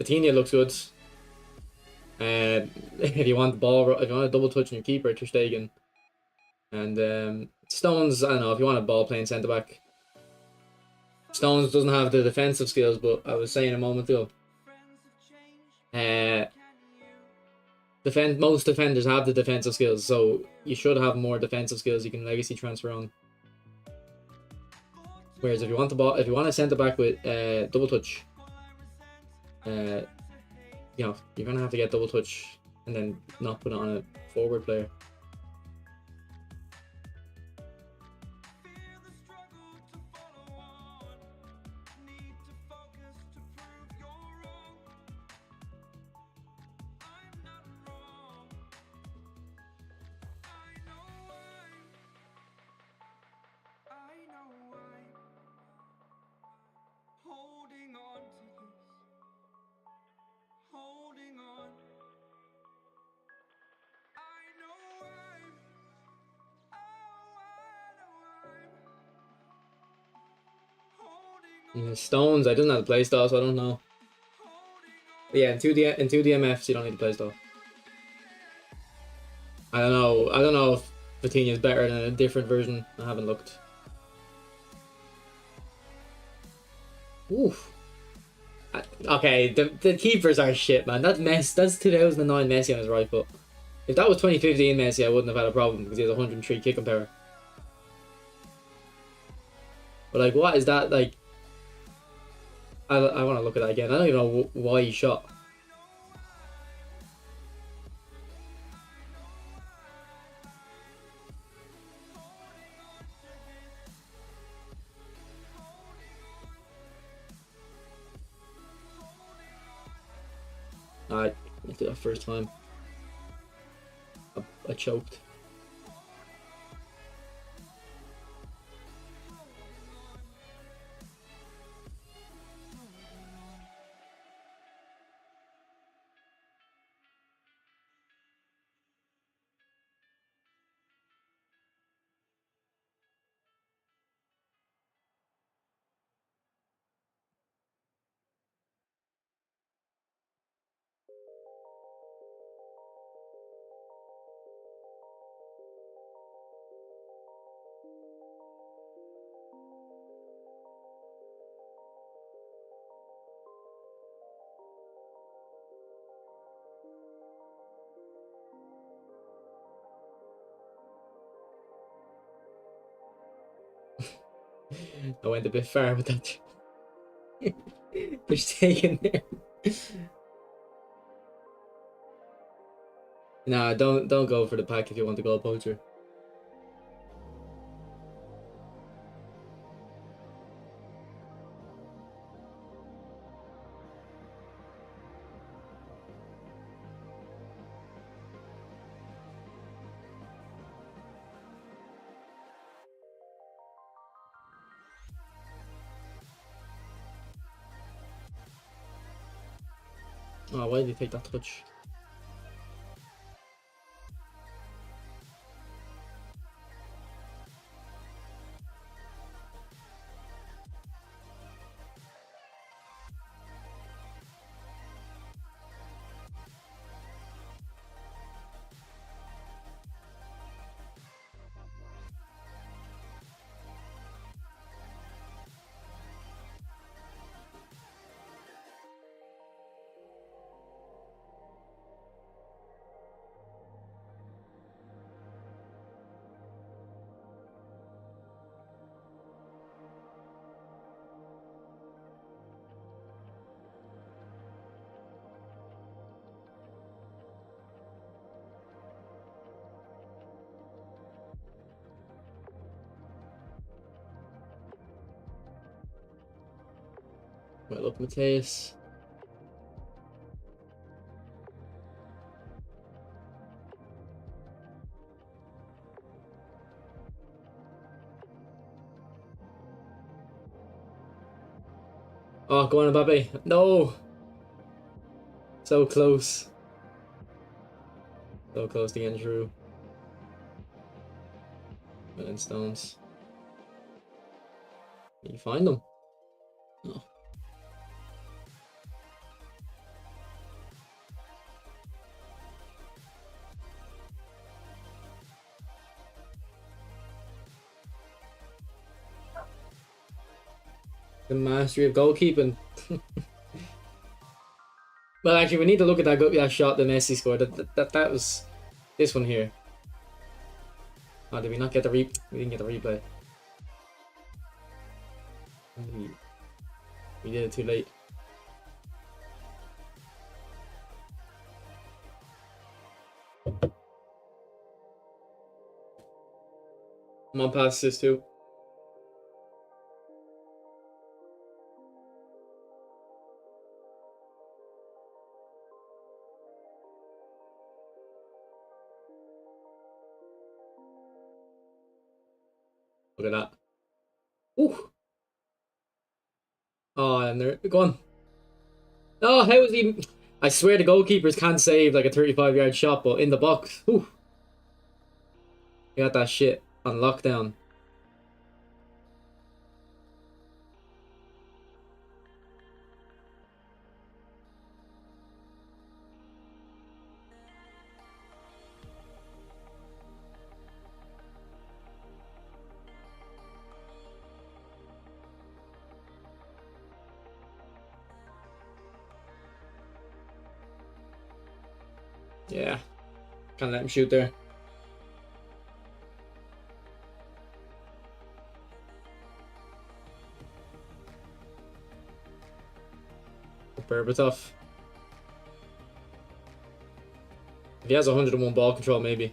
Vitinha looks good. If you want the ball, if you want a double touch on your keeper, Ter Stegen. And Stones, I don't know if you want a ball playing centre back. Stones doesn't have the defensive skills, but I was saying a moment ago. Most defenders have the defensive skills, so you should have more defensive skills you can legacy transfer on. Whereas if you want the ball, if you want a centre back with double touch, you know you're gonna have to get double touch and then not put it on a forward player. Stones, I doesn't have the playstyle, so I don't know. But yeah, in 2DMFs you don't need the playstyle. I don't know if Vitinha is better than a different version. I haven't looked. Oof. Okay, the keepers are shit, man. That's 2009 Messi on his right foot. If that was 2015 Messi, I wouldn't have had a problem because he has 103 kicking power. But like, what is that like? I want to look at that again. I don't even know why he shot. I did that first time. I choked. I went a bit far with that. There's taken there. Nah, don't go for the pack if you want the goal poacher. Oh, why did he take that touch? Well up, Mateus. Oh, go on, Mbappe. No! So close. So close to getting through. Million stones. You find them? Oh. The mastery of goalkeeping. Well, actually, we need to look at that shot that Messi scored. That was this one here. Oh, did we not get the We didn't get the replay. We did it too late. I'm on past this too. Look at that. Ooh. Oh, and they're gone. Oh, how is he? I swear the goalkeepers can't save like a 35-yard shot, but in the box. Ooh. You got that shit on lockdown. Yeah. Can't let him shoot there. Berbatov. If he has 101 ball control, maybe.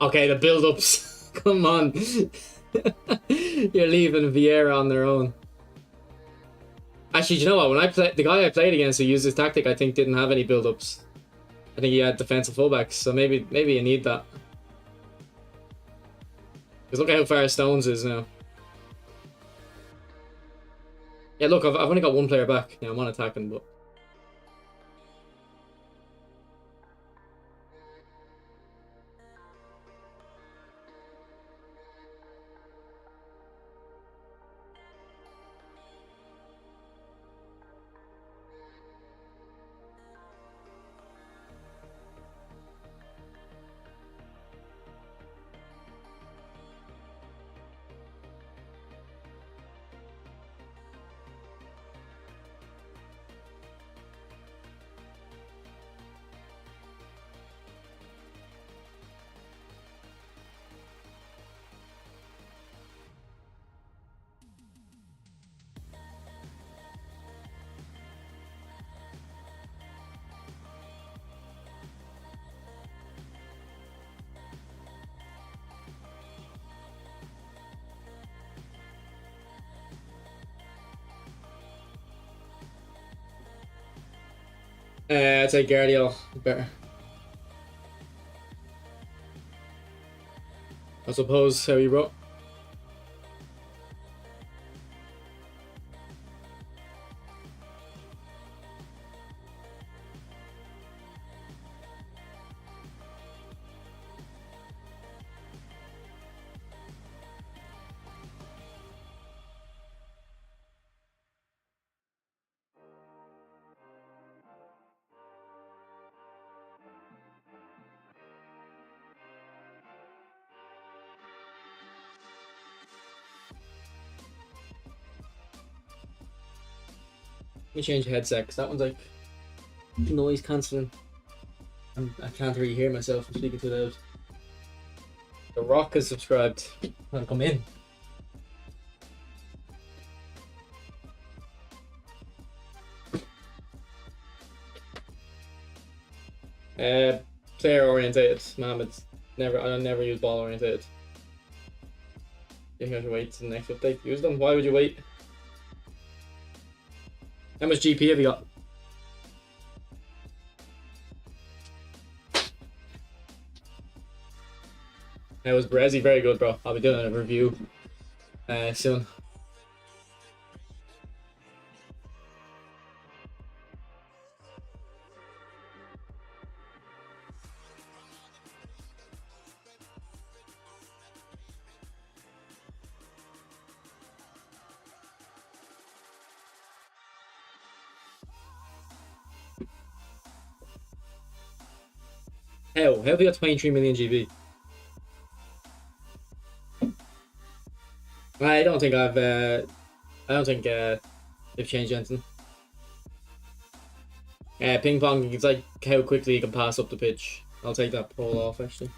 Okay, the build-ups. Come on. You're leaving Vieira on their own. Actually, do you know what? When I played, the guy I played against who used this tactic, I think didn't have any build-ups. I think he had defensive fullbacks, so maybe you need that. Because look at how far Stones is now. Yeah, look, I've only got one player back. Yeah, I'm on attacking, but... I'd say Guardiola better. I suppose how you wrote. me change the headset because that one's like noise cancelling. I can't really hear myself. I'm speaking too loud. The Rock is subscribed. I'll come in. Player orientated. Mohammed. Never. I never use ball orientated. You think I should wait to the next update? Use them. Why would you wait? How much GP have you got? That was Brezzy, very good, bro. I'll be doing a review soon. How have you got 23 million GB? I don't think they've changed anything. Ping pong, it's like how quickly you can pass up the pitch. I'll take that poll off actually.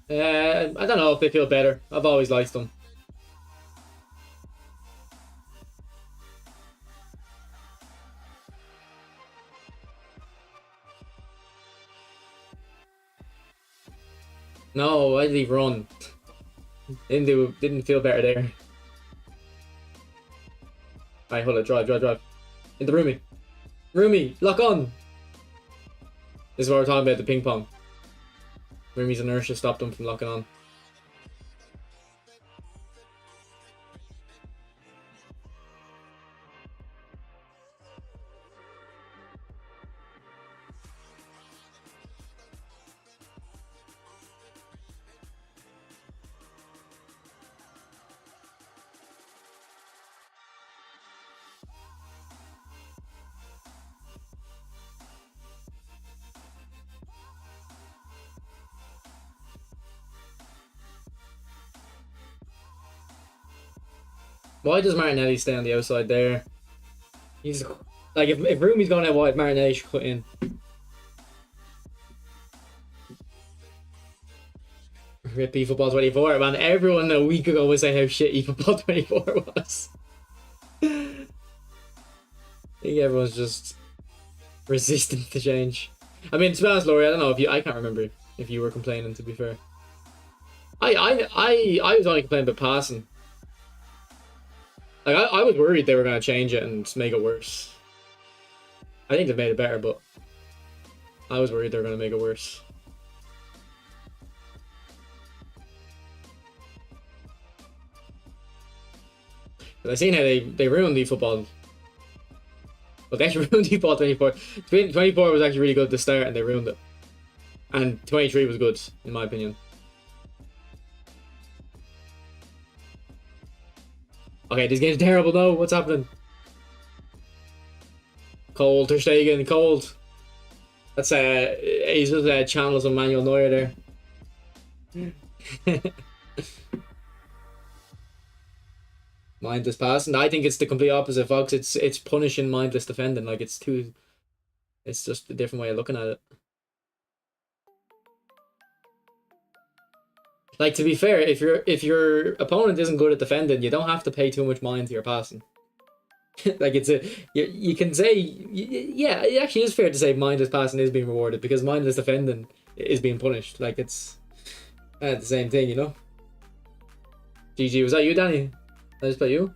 I don't know if they feel better. I've always liked them. No, why did he run? Didn't feel better there. Alright, hold it, drive. Into Rumi. Rumi, lock on! This is what we're talking about, the ping pong. Rumi's inertia stopped him from locking on. Why does Martinelli stay on the outside there? He's like, if Rumi's going out wide, Martinelli should cut in. Rip eFootball 24, man. Everyone a week ago was saying how shit eFootball 24 was. I think everyone's just resistant to change. I mean, to be honest, Laurie, I don't know if you. I can't remember if you were complaining. To be fair, I was only complaining about passing. Like, I was worried they were going to change it and make it worse. I think they've made it better, but I was worried they were going to make it worse. But I seen how they ruined eFootball. Well, they actually ruined eFootball 24. 24 was actually really good at the start and they ruined it. And 23 was good, in my opinion. Okay, this game's terrible though. What's happening? Cold, Ter Stegen, cold. That's he's just channels of Manuel Neuer there. Mindless passing. I think it's the complete opposite, Fox. It's punishing mindless defending. Like it's just a different way of looking at it. Like, to be fair, if your opponent isn't good at defending, you don't have to pay too much mind to your passing. Like, you can say, yeah, it actually is fair to say mindless passing is being rewarded because mindless defending is being punished. Like, it's the same thing, you know. GG, was that you, Danny? Did I just play you?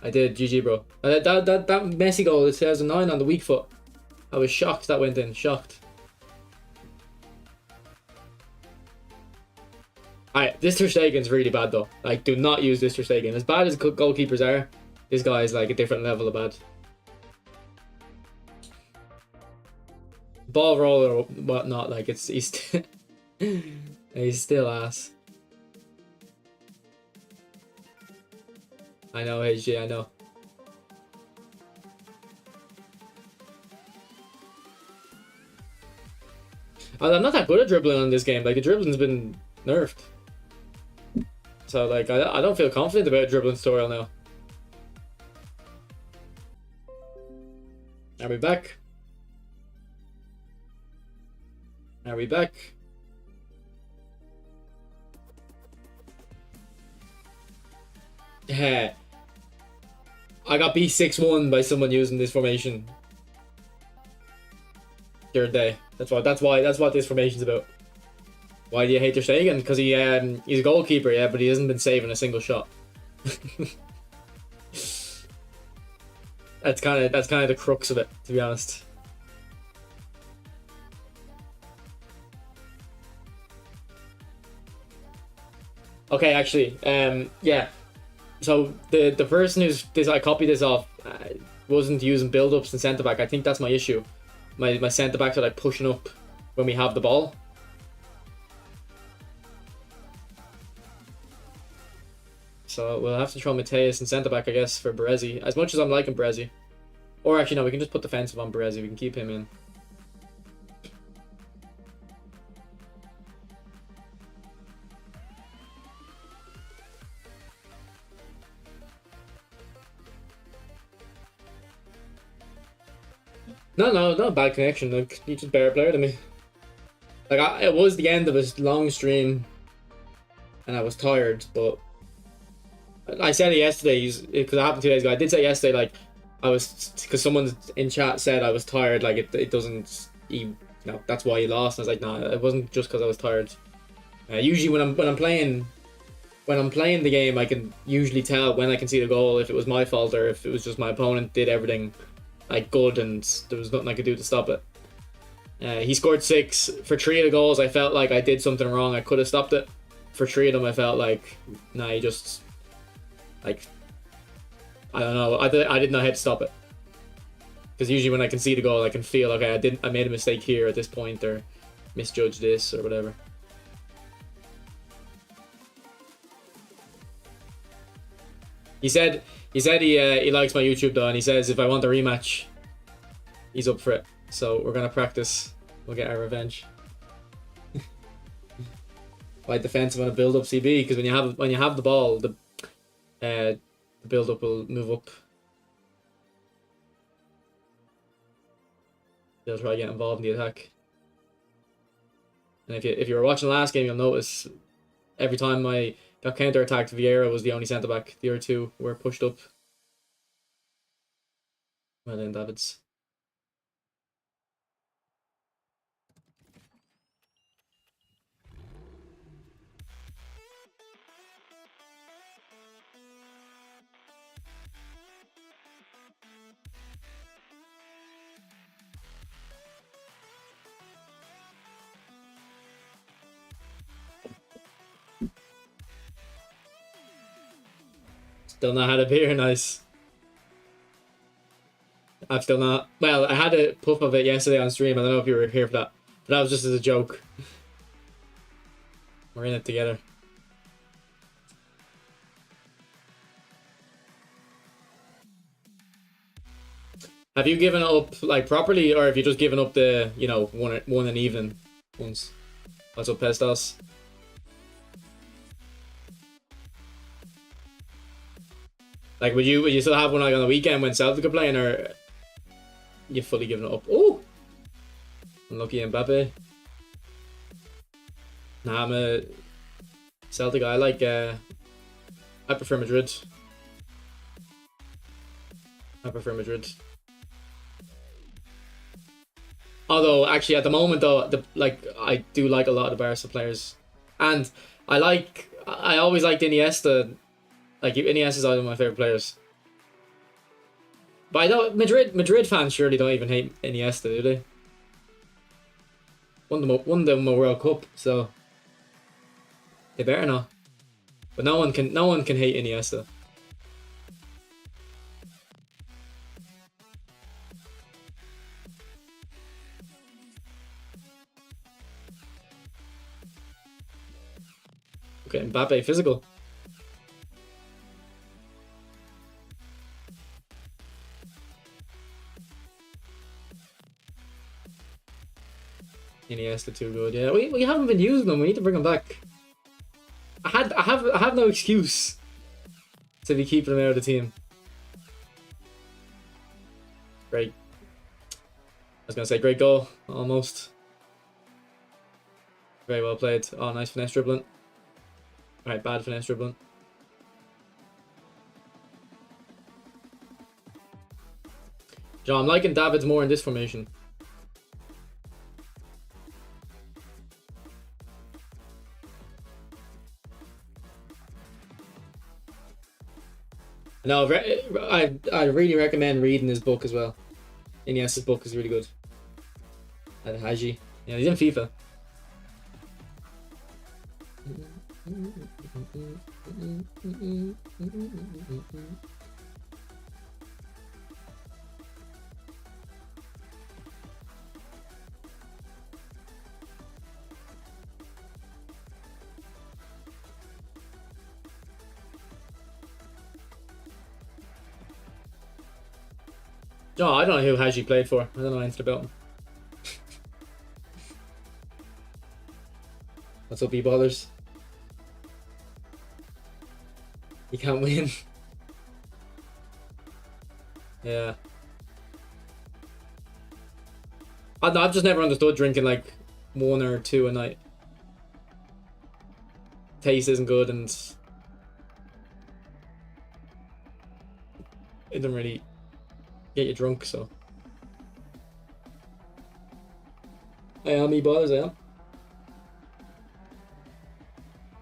I did. GG, bro. That Messi goal, it says a 9 on the weak foot. I was shocked that went in. Shocked. Alright, this Ter Stegen's really bad though. Like, do not use this Ter Stegen. As bad as goalkeepers are, this guy is like a different level of bad. Ball roller or whatnot, like he's still ass. I know, HG, I know. I'm not that good at dribbling on this game. Like, the dribbling's been nerfed. So, like, I don't feel confident about dribbling tutorial now. Are we back? Are we back? Yeah. I got B6-1 by someone using this formation. Third day. That's what this formation's about. Why do you hate Ter Stegen? Because he's a goalkeeper, yeah, but he hasn't been saving a single shot. That's kind of the crux of it, to be honest. Okay, actually, yeah. So the person who's I copied this off wasn't using build-ups and centre back. I think that's my issue. My centre backs are like pushing up when we have the ball. So we'll have to throw Mateus and centre back, I guess, for Baresi. As much as I'm liking Baresi. Or actually, no, we can just put defensive on Baresi. We can keep him in. No, not bad connection. Like, he's just a better player than me. Like, it was the end of a long stream, and I was tired, but I said it yesterday, because it happened 2 days ago. I did say yesterday, like, because someone in chat said I was tired, like, it doesn't, that's why he lost. And I was like, nah, it wasn't just because I was tired. Usually when I'm playing the game, I can usually tell when I can see the goal, if it was my fault or if it was just my opponent did everything like good and there was nothing I could do to stop it. He scored 6. For 3 of the goals, I felt like I did something wrong. I could have stopped it. For 3 of them, I felt like, nah, he just, like, I don't know. I didn't know how to stop it. Because usually when I can see the goal, I can feel, okay, I made a mistake here at this point, or misjudged this, or whatever. He said he likes my YouTube though, and he says if I want a rematch, he's up for it. So we're gonna practice. We'll get our revenge. By defensive on a build-up CB, because when you have the ball, the build-up will move up. They'll try to get involved in the attack. And if you were watching the last game, you'll notice every time I got counter-attacked, Vieira was the only centre-back. The other two were pushed up. Well done, Davids. Still not had a beer, nice. I've still not. Well, I had a puff of it yesterday on stream. I don't know if you were here for that. But that was just as a joke. We're in it together. Have you given up, like, properly, or have you just given up the, one and even ones? What's up, Pestos? Like, would you still have one like on the weekend when Celtic are playing, or you fully given it up? Oh, unlucky Mbappe. Nah, I'm a Celtic guy. I prefer Madrid. Although, actually, at the moment though, I do like a lot of the Barca players, and I always liked Iniesta. Like, Iniesta is one of my favorite players. But I don't. Madrid fans surely don't even hate Iniesta, do they? Won them a World Cup, so they better not. But no one can hate Iniesta. Okay, Mbappe physical. Iniesta too good. Yeah, we haven't been using them. We need to bring them back. I have no excuse to be keeping them out of the team. Great. I was gonna say great goal, almost. Very well played. Oh, nice finesse dribbling. Alright, bad finesse dribbling. John, I'm liking Davids more in this formation. No, I really recommend reading his book as well. Iniesta's book is really good. And Haji. Yeah, he's in FIFA. No, I don't know who Haji played for. I don't know anything about him. What's up, B-ballers? You can't win. Yeah. I've just never understood drinking like 1 or 2 a night. Taste isn't good and it doesn't really get you drunk, so. I am E-ballers, I am.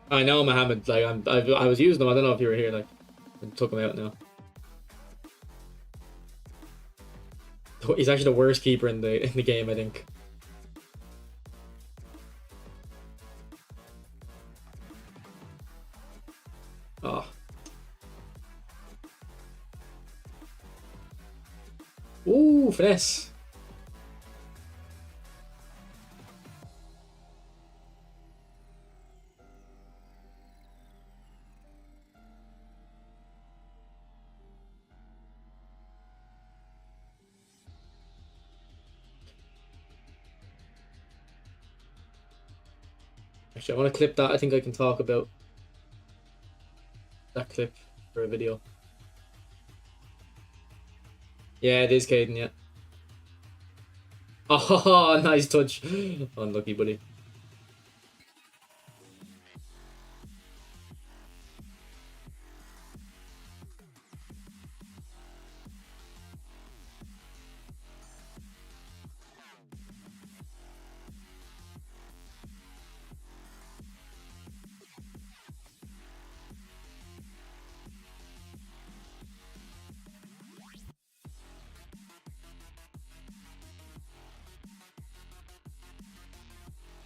I know Mohammed, like I was using them, I don't know if you were here, like I took him out now. He's actually the worst keeper in the game, I think. Oh. Ooh, finesse. Actually, I want to clip that. I think I can talk about that clip for a video. Yeah, it is Caden, yeah. Oh, nice touch. Unlucky, buddy.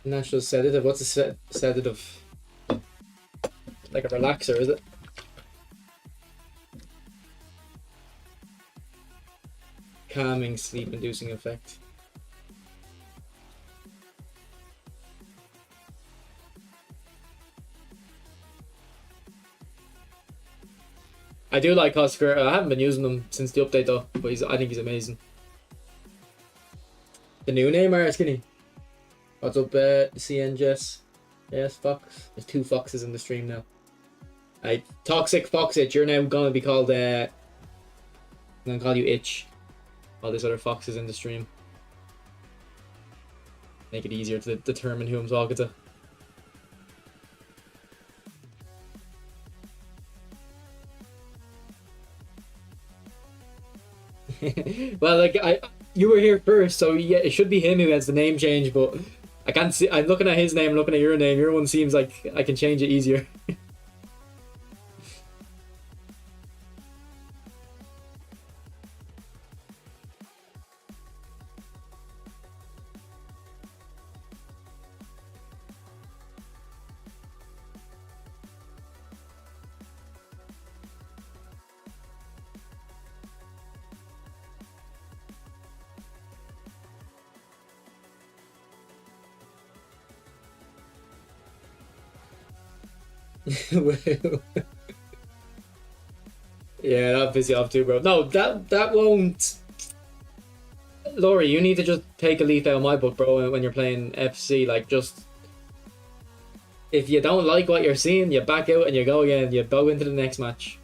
Natural sedative. What's a sedative? Like a relaxer, is it? Calming, sleep-inducing effect. I do like Oscar. I haven't been using them since the update though, but I think he's amazing. The new Neymar, skinny. What's up, CN Jess? Yes, Fox. There's 2 foxes in the stream now. Right, Toxic Foxit, you're now gonna be called I'm gonna call you Itch. All these other foxes in the stream. Make it easier to determine who I'm talking to. Well, like you were here first, so yeah, it should be him who has the name change, but I can't see. I'm looking at his name, looking at your name. Your one seems like I can change it easier. Yeah, that'll piss you off too, bro. No, that won't. Laurie, you need to just take a leaf out of my book, bro, when you're playing FC. Like, just... If you don't like what you're seeing, you back out and you go again. You go into the next match.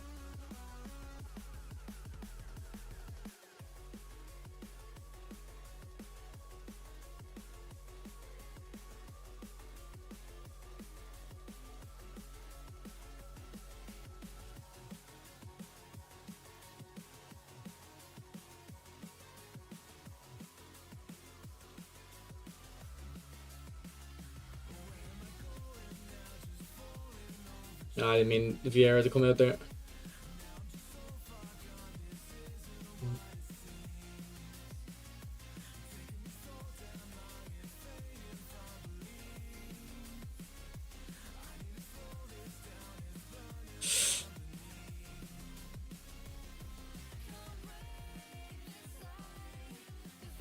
I didn't mean Vieira to come out there.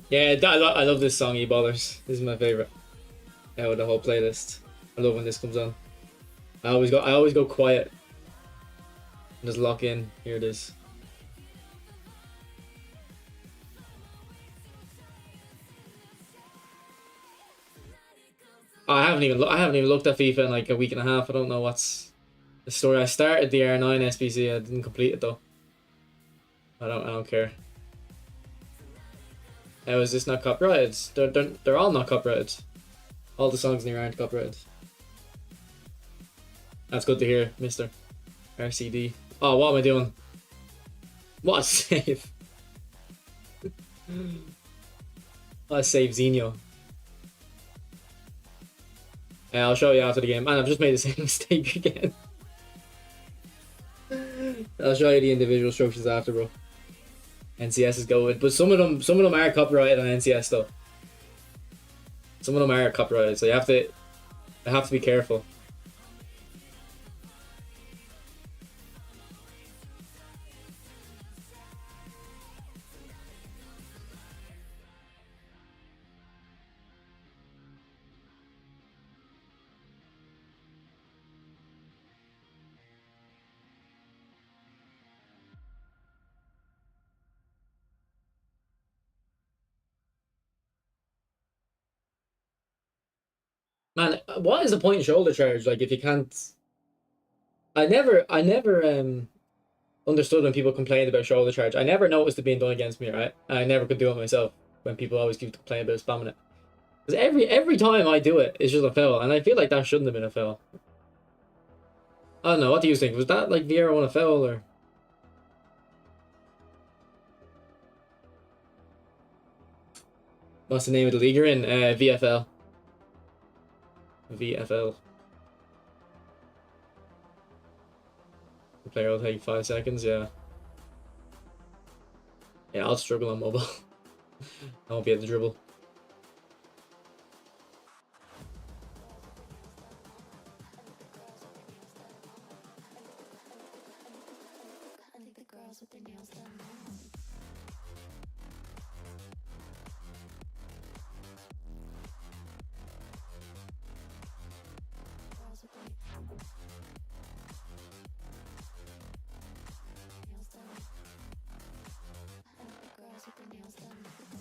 Yeah, I love this song, E-Ballers. This is my favorite out of the whole playlist. I love when this comes on. I always go quiet. Just lock in. Here it is. I haven't even looked at FIFA in like a week and a half. I don't know what's the story. I started the R9 SBC. I didn't complete it though. I don't care. How is this not copyrighted? They're all not copyrighted. All the songs in here aren't copyrighted. That's good to hear, Mr. RCD. Oh, what am I doing? What a save. What a save, Zinho. Yeah, I'll show you after the game. Man, I've just made the same mistake again. I'll show you the individual instructions after, bro. NCS is going, but some of them are copyrighted on NCS though. Some of them are copyrighted, so you have to be careful. Man, what is the point in shoulder charge? Like, if you can't... I never understood when people complained about shoulder charge. I never noticed it being done against me, right? I never could do it myself when people always keep complaining about spamming it. Because every time I do it, it's just a foul. And I feel like that shouldn't have been a foul. I don't know, what do you think? Was that like Vieira on a foul, or...? What's the name of the league you're in? VFL. VFL. The player will take 5 seconds, yeah. Yeah, I'll struggle on mobile. I won't be able to dribble.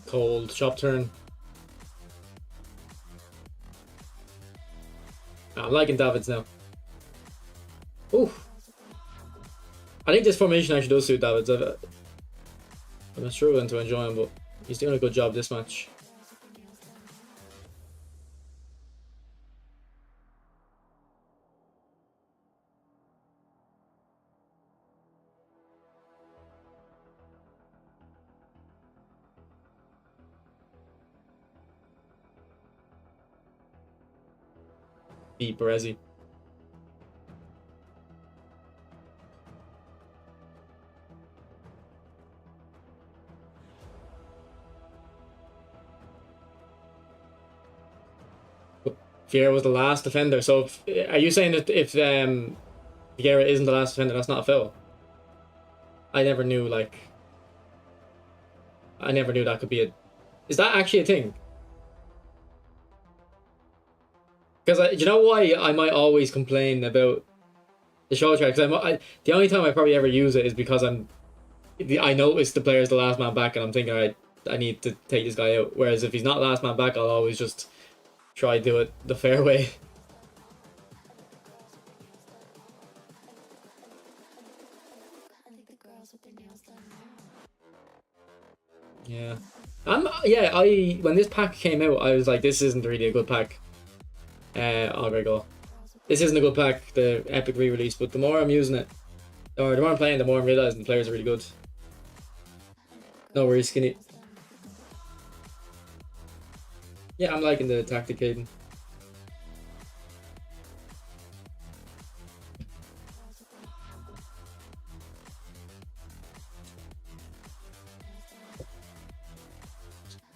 Cold shop turn. I'm liking Davids now. Ooh. I think this formation actually does suit Davids. I'm struggling to enjoy him, but he's doing a good job this match. Beat Baresi. Vieira was the last defender, so are you saying that if Vieira isn't the last defender, that's not a foul? I never knew, like... I never knew that could be a... Is that actually a thing? Because you know why I might always complain about the shoulder track? Because the only time I probably ever use it is because I notice the player's the last man back, and I'm thinking, alright, I need to take this guy out. Whereas if he's not last man back, I'll always just try to do it the fair way. Yeah. When this pack came out, I was like, this isn't really a good pack. Augury Goal. This isn't a good pack, the Epic re-release, but the more I'm using it, or the more I'm playing, the more I'm realizing the players are really good. No worries, Skinny. Yeah, I'm liking the tactic, Caden.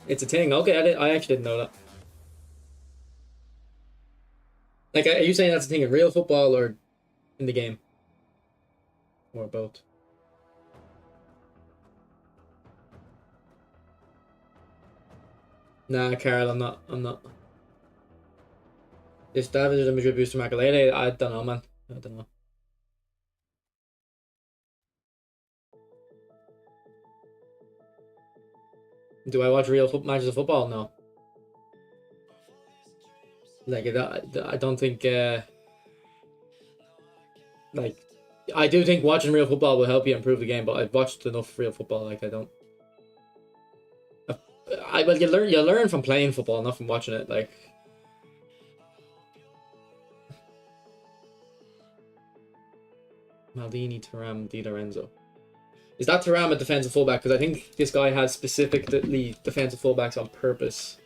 It's a thing. Okay, I actually didn't know that. Like, are you saying that's a thing in real football or in the game? Or both? Nah, Carl, I'm not. If David is a Madrid booster Makalele, I don't know, man. I don't know. Do I watch real matches of football? No. Like, I don't think, like, I do think watching real football will help you improve the game, but I've watched enough real football, like, I don't. Well, you learn from playing football, not from watching it, like. Maldini, Thuram, Di Lorenzo. Is that Thuram a defensive fullback? Because I think this guy has specifically defensive fullbacks on purpose.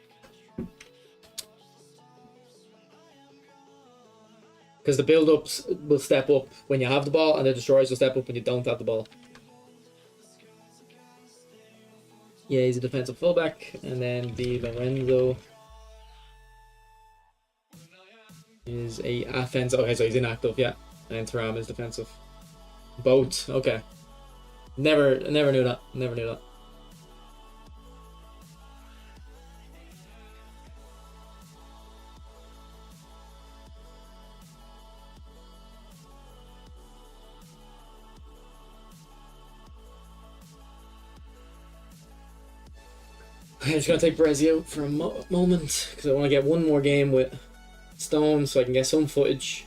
Because the build-ups will step up when you have the ball, and the destroyers will step up when you don't have the ball. Yeah, he's a defensive fullback, and then Di Lorenzo is a offensive. Okay, so he's inactive, yeah. And Thuram is defensive. Both. Okay. Never knew that. Never knew that. I'm just gonna take Brezzi out for a moment because I want to get one more game with Stone so I can get some footage.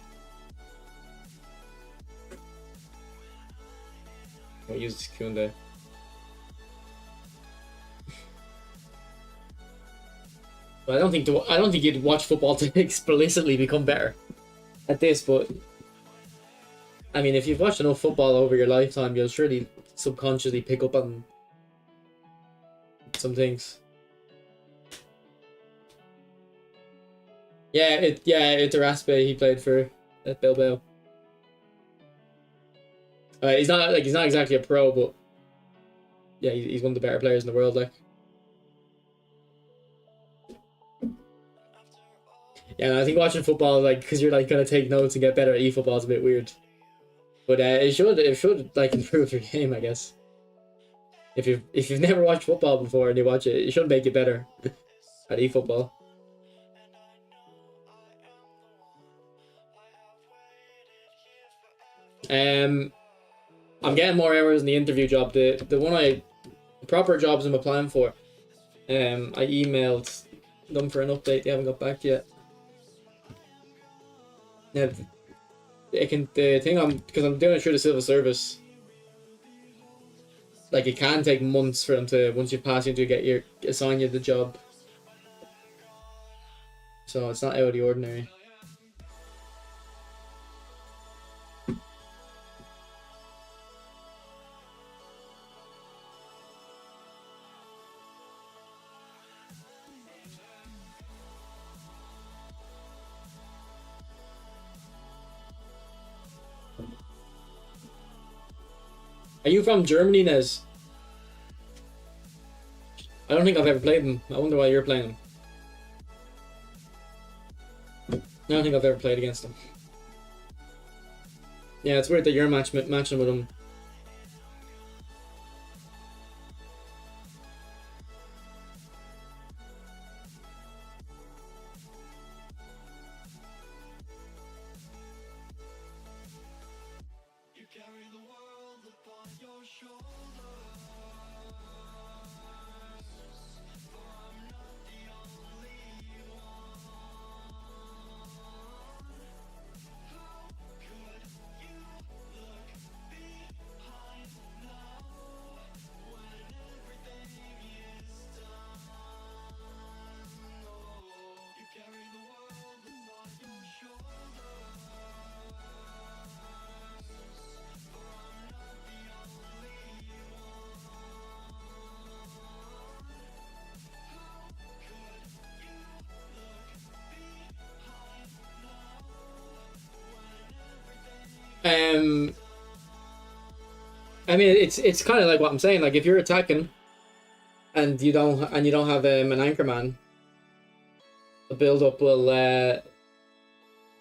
I'll use Kunde. But I don't think you'd watch football to explicitly become better at this. But I mean, if you've watched enough football over your lifetime, you'll surely subconsciously pick up on some things. Yeah, it's Raspe. He played for Bilbao. He's not exactly a pro, but yeah, he's one of the better players in the world. Like, yeah, I think watching football, like, because you're like gonna take notes and get better at eFootball is a bit weird. But it should like improve your game, I guess. If you've never watched football before and you watch it, it should make you better at eFootball. I'm getting more hours in the interview job. The proper jobs I'm applying for. I emailed them for an update. They haven't got back yet. Now, because I'm doing it through the civil service. Like, it can take months for them to, once you pass into assign you the job. So it's not out of the ordinary. Are you from Germany, Nez? I don't think I've ever played them. I wonder why you're playing them. I don't think I've ever played against them. Yeah, it's weird that you're matching with them. I mean, it's kind of like what I'm saying. Like if you're attacking, and you don't have an anchor man, the build up will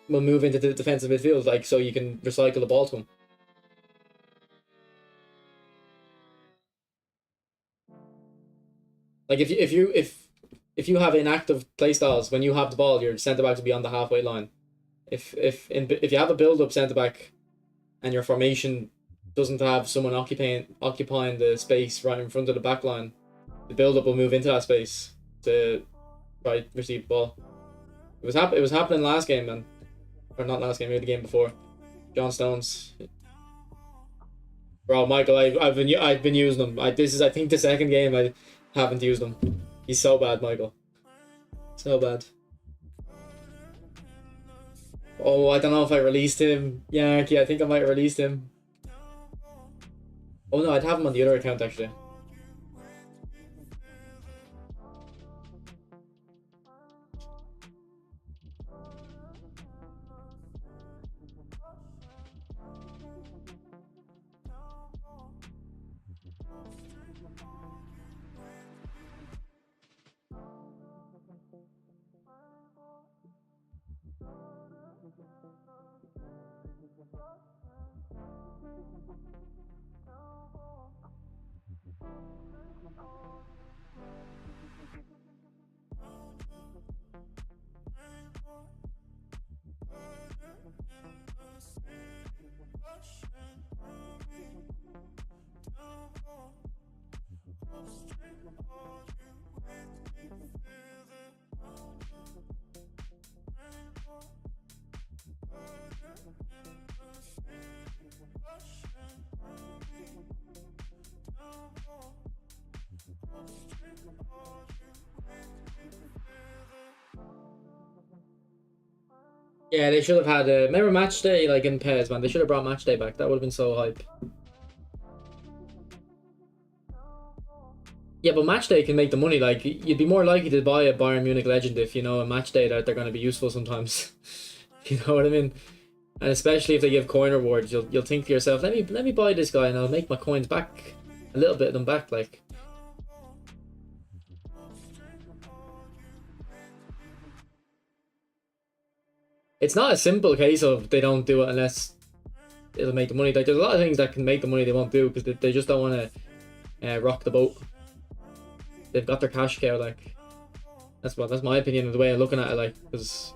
move into the defensive midfield, like so you can recycle the ball to him. Like if you have inactive playstyles, when you have the ball, your centre back will be on the halfway line. If you have a build up centre back, and your formation doesn't have someone occupying the space right in front of the back line, the build up will move into that space to receive the ball. It was happening last game, man. Or not last game, maybe the game before. John Stones. Bro, Michael, I've been using him. This is I think the second game I haven't used him. He's so bad, Michael. So bad. Oh, I don't know if I released him. Yankee, I think I might have released him. Oh no, I'd have him on the other account actually. Yeah, they should have had remember match day like in PES, man. They should have brought match day back. That would have been so hype. Yeah, but match day can make the money. Like you'd be more likely to buy a Bayern Munich legend if you know a match day that they're going to be useful sometimes. You know what I mean? And especially if they give coin rewards, you'll think to yourself, let me buy this guy and I'll make my coins back, a little bit of them back, like. It's not a simple case of they don't do it unless it'll make the money. Like there's a lot of things that can make the money they won't do because they just don't want to rock the boat. They've got their cash cow, like. That's my opinion of the way I'm looking at it, like, because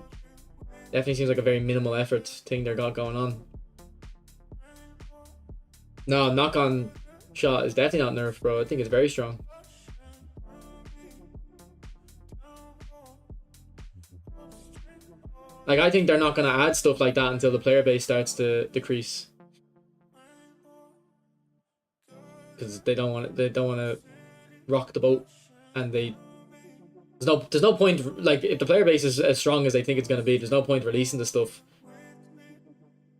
definitely seems like a very minimal effort thing they've got going on. No, knock-on shot is definitely not nerfed, bro. I think it's very strong. Like, I think they're not going to add stuff like that until the player base starts to decrease. Because they don't want to rock the boat, and there's no point, like, if the player base is as strong as they think it's going to be, there's no point releasing the stuff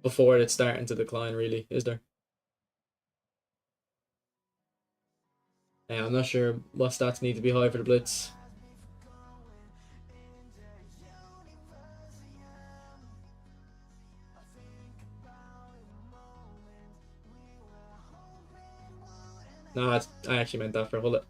before it's starting to decline, really, is there? Yeah, I'm not sure what stats need to be high for the Blitz. No, I actually meant that for Hullet.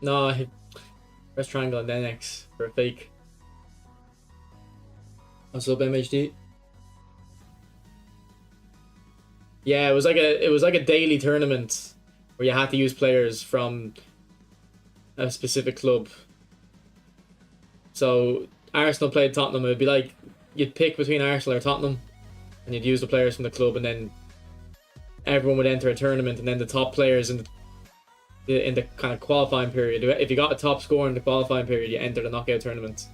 No, I press triangle and then X for a fake. What's up, MHD? Yeah, it was like a daily tournament where you had to use players from a specific club. So Arsenal played Tottenham. It would be like you'd pick between Arsenal or Tottenham, and you'd use the players from the club, and then everyone would enter a tournament, and then the top players in the kind of qualifying period. If you got a top score in the qualifying period, you enter the knockout tournament,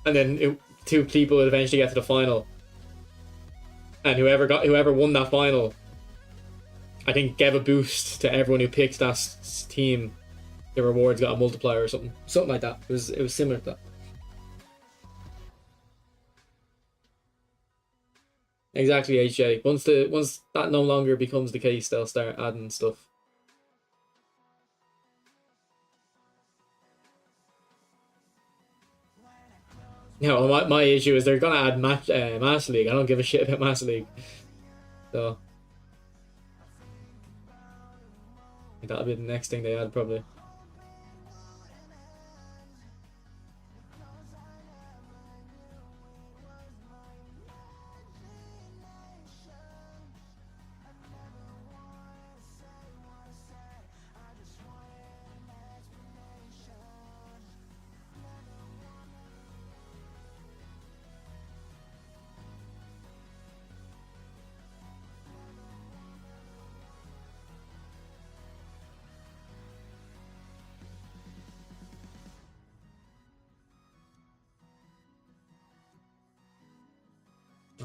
and then two people would eventually get to the final. And whoever won that final, I think, gave a boost to everyone who picked that team. The rewards got a multiplier or something like that. It was similar to that. Exactly, HJ. Once that no longer becomes the case, they'll start adding stuff. No, my issue is they're gonna add Master League. I don't give a shit about Master League. So that'll be the next thing they add probably.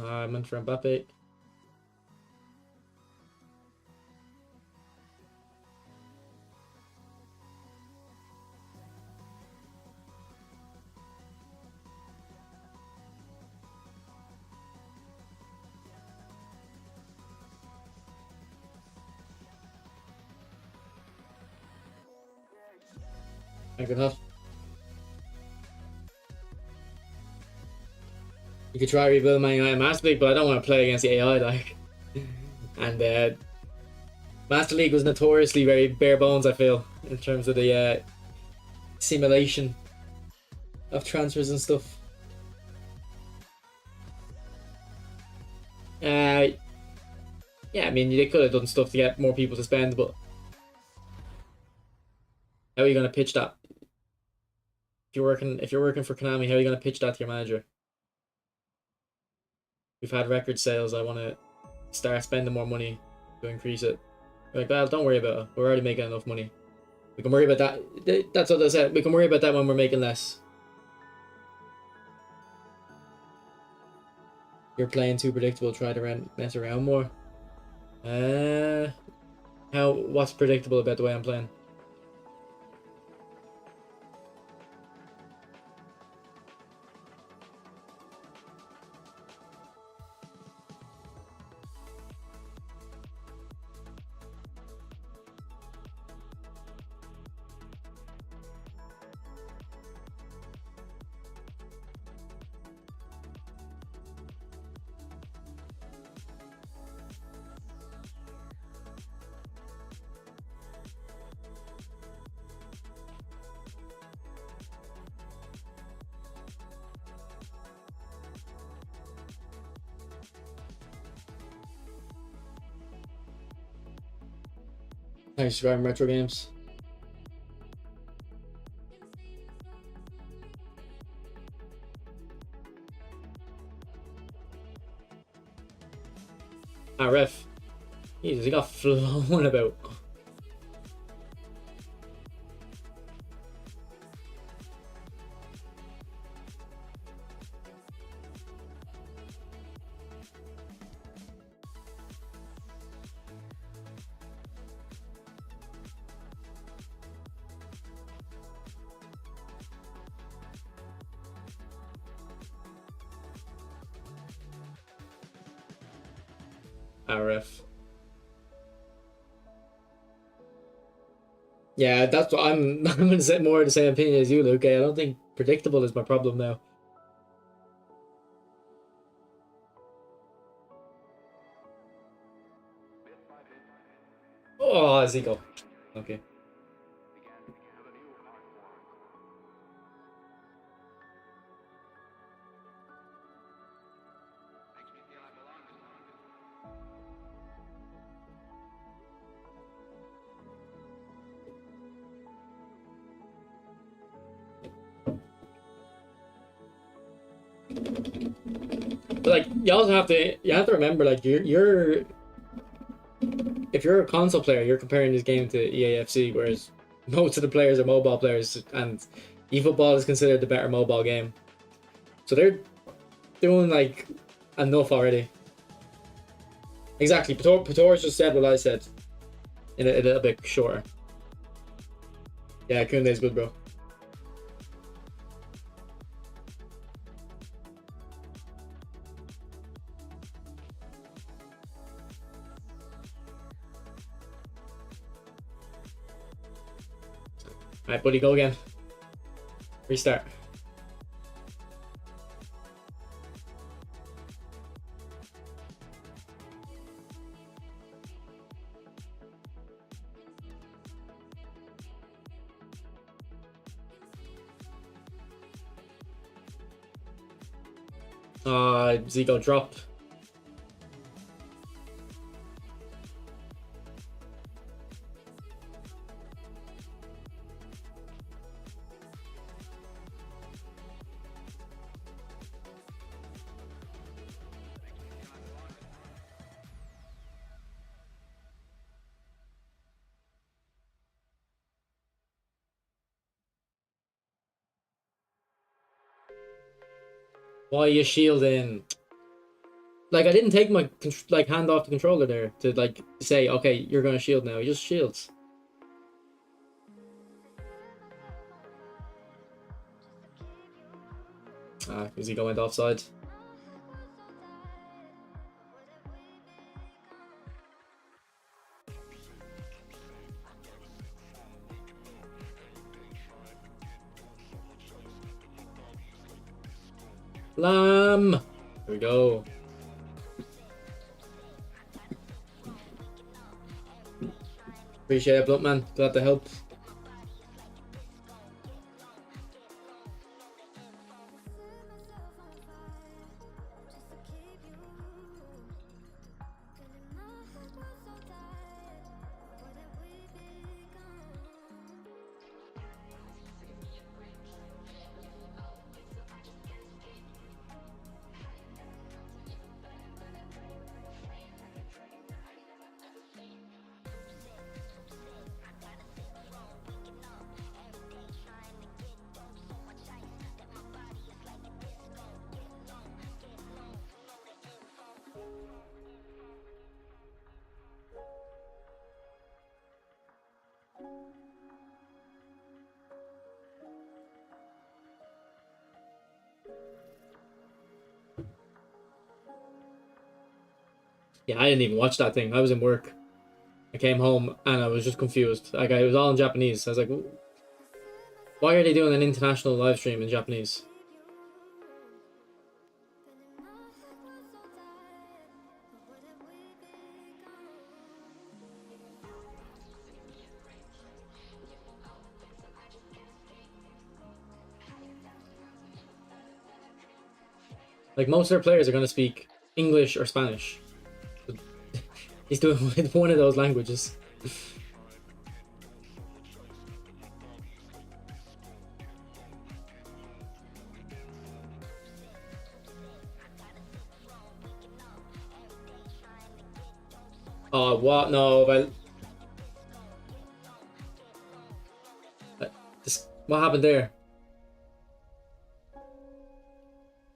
I meant for Mbappe. I could have. You could try rebuilding Man United Master League, but I don't want to play against the AI like. And Master League was notoriously very bare bones, I feel, in terms of the simulation of transfers and stuff. Yeah, I mean they could have done stuff to get more people to spend, but how are you gonna pitch that? If you're working for Konami, how are you gonna pitch that to your manager? We've had record sales. I want to start spending more money to increase it. Like, well, don't worry about it. We're already making enough money. We can worry about that. That's what I said. We can worry about that when we're making less. You're playing too predictable. Try to mess around more. What's predictable about the way I'm playing? Thanks for subscribing, Retro Games. Ref. Jesus, he got flown about. Ref. Yeah, that's what I'm gonna say more of the same opinion as you, Luke. I don't think predictable is my problem now. Oh, Zico. Okay. But like you also have to remember, like you're if you're a console player, you're comparing this game to EAFC, whereas most of the players are mobile players, and eFootball is considered the better mobile game. So they're doing like enough already. Exactly. Pator's just said what I said in a little bit shorter. Yeah, Koundé's good, bro. Alright, buddy, go again. Restart. Zico dropped. Why are you shielding? Like, I didn't take my hand off the controller there to like say, okay, you're gonna shield now. He just shields. Is he going offside? Lamb! Here we go. Appreciate it, Blunt man. Glad to help. Yeah, I didn't even watch that thing. I was in work. I came home and I was just confused. Like, it was all in Japanese. I was like, why are they doing an international live stream in Japanese? Like, most of their players are going to speak English or Spanish. He's doing with one of those languages. Oh, what? No, but what happened there?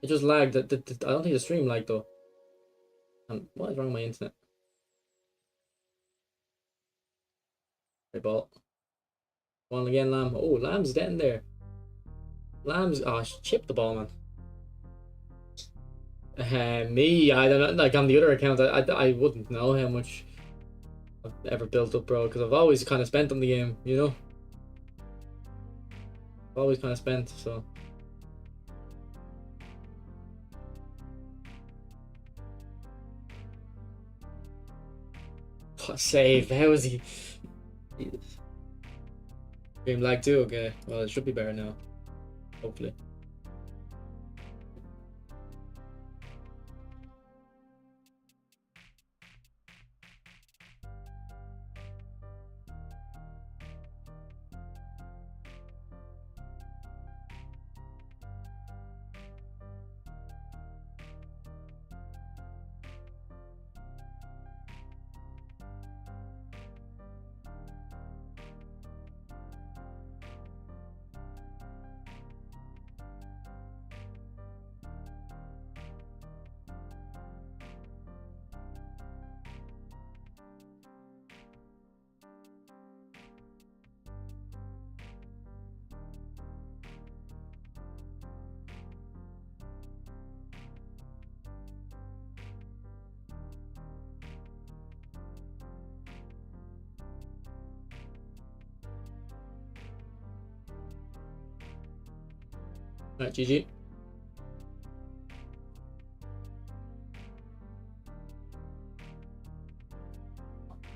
It just lagged. I don't think the stream lagged though. What is wrong with my internet? Right ball. One again, Lamb. Oh, Lamb's getting there. Lamb's chipped the ball, man. Me, I don't know. Like on the other account, I wouldn't know how much I've ever built up, bro, because I've always kind of spent on the game, you know. I've always kind of spent, so. What save? How is he? Jesus. Game lag too. Okay. Well, it should be better now. Hopefully. Alright, GG.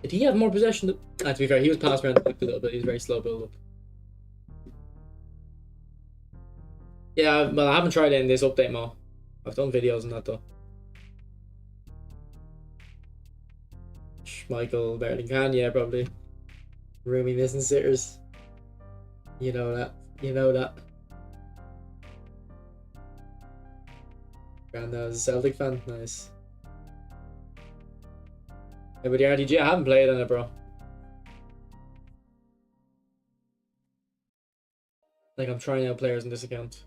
Did he have more possession? To be fair, he was passed around the back a little bit. He's very slow build up. Yeah, well, I haven't tried it in this update more. I've done videos on that though. Schmeichel better than Can, yeah, probably. Roomy missing sitters. You know that. You know that. Granddad's a Celtic fan. Nice. Hey, but the RTG, I haven't played on it, bro. Like, I'm trying out players in this account.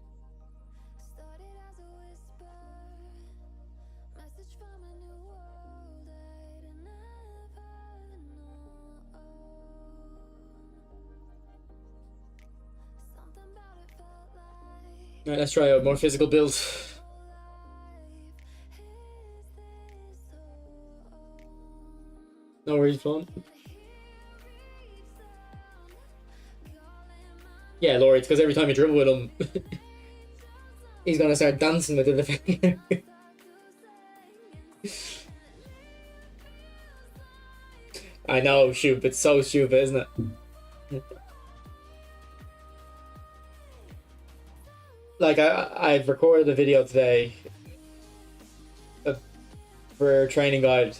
Alright, let's try out more physical builds. No worries, phone. Yeah, Laurie, it's because every time you dribble with him, he's gonna start dancing with the defender. I know, shoot, it's so stupid, isn't it? Like, I've recorded a video today for training guide,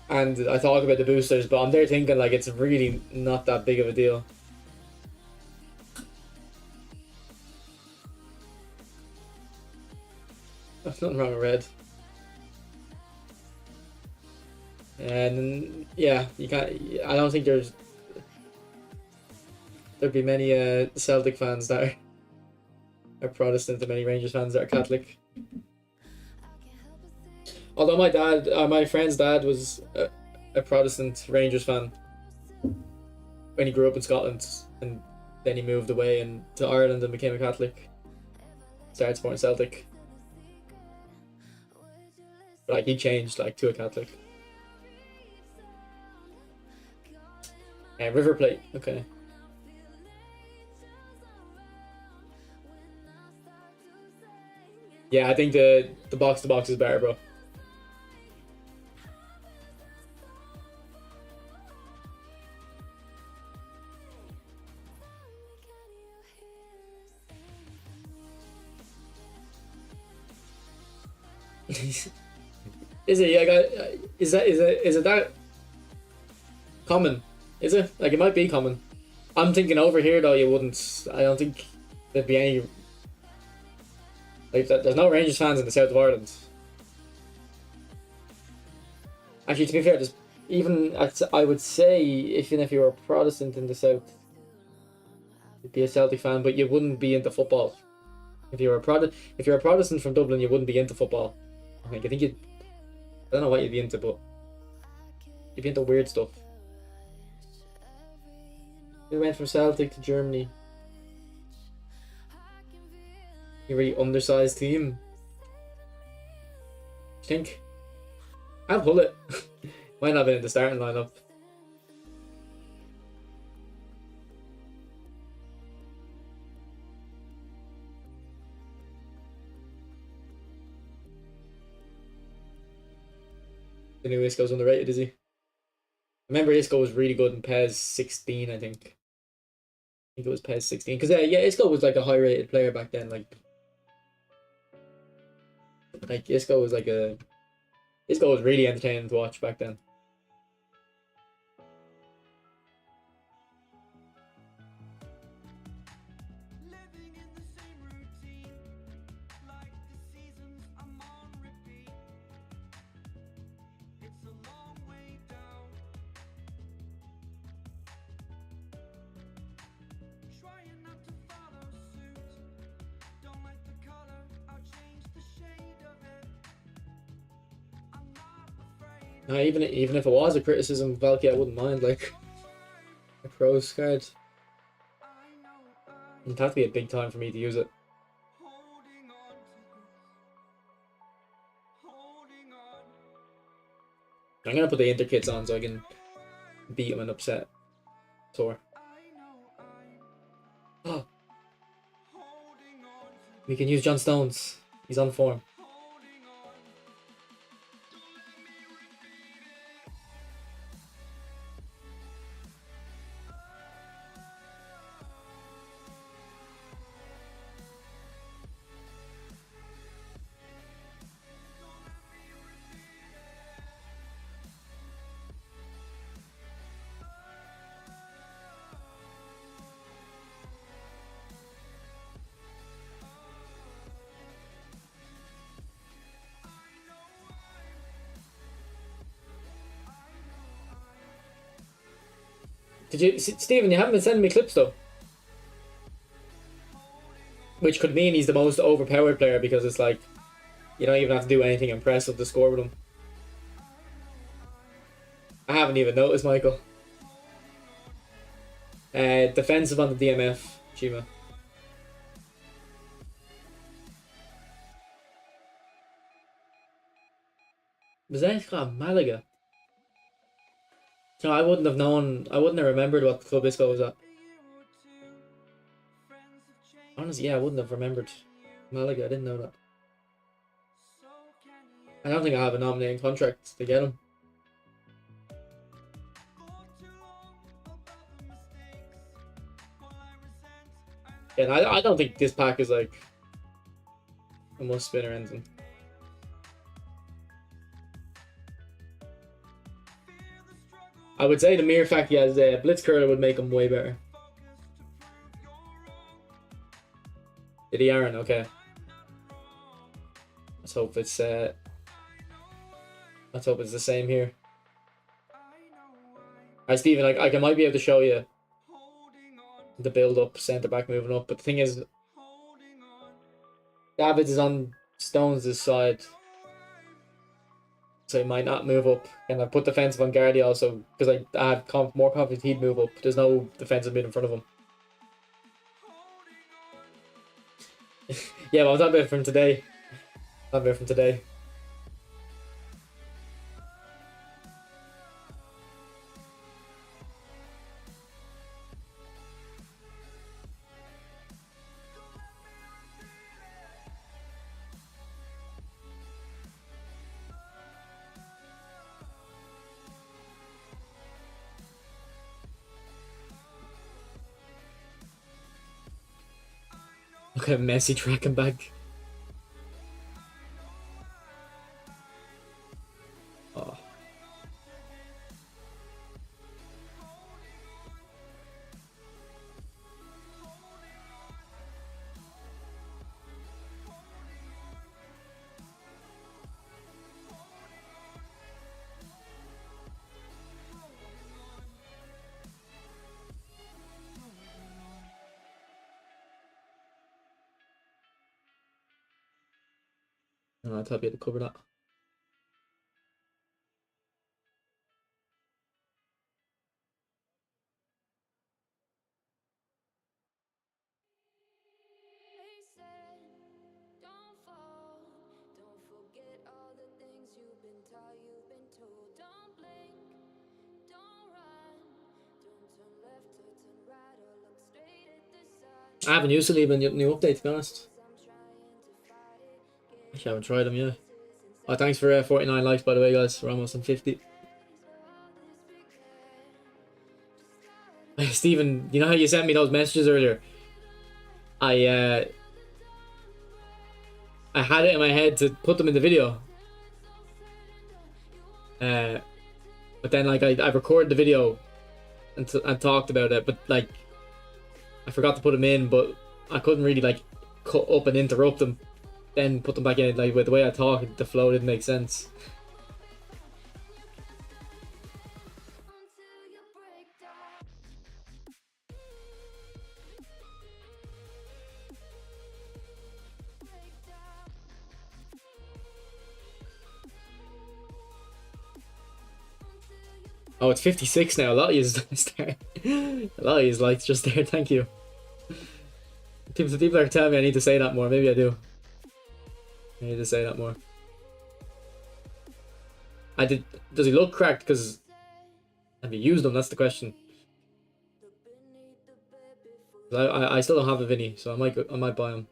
and I talk about the boosters, but I'm there thinking, like, it's really not that big of a deal. There's nothing wrong with red. And yeah, you can't. I don't think there'd be many Celtic fans that are Protestant and many Rangers fans that are Catholic. Although my dad, my friend's dad was a Protestant Rangers fan when he grew up in Scotland, and then he moved away and to Ireland and became a Catholic. Started supporting Celtic. But, like, he changed like to a Catholic. Yeah, River Plate. Okay. Yeah, I think the box to box is better, bro. Is it? Yeah, is it that common? Is it? Like, it might be common. I'm thinking over here though, you wouldn't. I don't think there'd be any. Like, there's no Rangers fans in the south of Ireland. Actually, to be fair, there's even, I would say, even if you were a Protestant in the south, you'd be a Celtic fan, but you wouldn't be into football. If you're a Protestant from Dublin, you wouldn't be into football. I think you'd. I don't know what you'd be into, but you'd be into weird stuff. We went from Celtic to Germany. A really undersized team. I think. I'll pull it. Might not have been in the starting lineup. The new Isco's underrated, is he? I remember Isco was really good in PES 16, I think. I think it was PES 16. Because, yeah, Isco was like a high rated player back then. Like Isco was Isco was really entertaining to watch back then. Even if it was a criticism of Valky, I wouldn't mind, like, a pros card. It'd have to be a big time for me to use it. I'm gonna put the Inter kits on so I can beat him and upset Thor. Oh. We can use John Stones. He's on form. Did you, Stephen? You haven't been sending me clips though, which could mean he's the most overpowered player because it's like you don't even have to do anything impressive to score with him. I haven't even noticed, Michael. Defensive on the DMF, Chima. Bezeska, Malaga. No, I wouldn't have known. I wouldn't have remembered what Club Isco was at. Honestly, yeah, I wouldn't have remembered Malaga. I didn't know that. I don't think I have a nominating contract to get him. Yeah, and I don't think this pack is like a must spin or anything. I would say the mere fact he has a Blitz Curler would make him way better. Did he, Aaron? Okay. Let's hope it's the same here. Alright, Stephen, like I might be able to show you the build up, centre back moving up, but the thing is, Davids is on Stones' side, so he might not move up. And I put defensive on Gardy also because I have more confidence he'd move up. There's no defensive mid in front of him. Yeah, but I'm talking about from today. Look at Messi tracking back. Oh. No, I thought we had to cover that. I haven't used to leave a new update, to be honest. I haven't tried them yet. Oh, thanks for 49 likes, by the way, guys. We're almost on 50. Stephen, you know how you sent me those messages earlier? I had it in my head to put them in the video. But then like I recorded the video and talked about it, but like I forgot to put them in, but I couldn't really like cut up and interrupt them, then put them back in. Like with the way I talk, the flow didn't make sense. Oh, it's 56 now. A lot of you just there. A lot of you likes just there. Thank you. People are telling me I need to say that more. Maybe I do. I need to say that more. I did. Does he look cracked? Because have you used them? That's the question. I still don't have a Vinny, so I might buy him.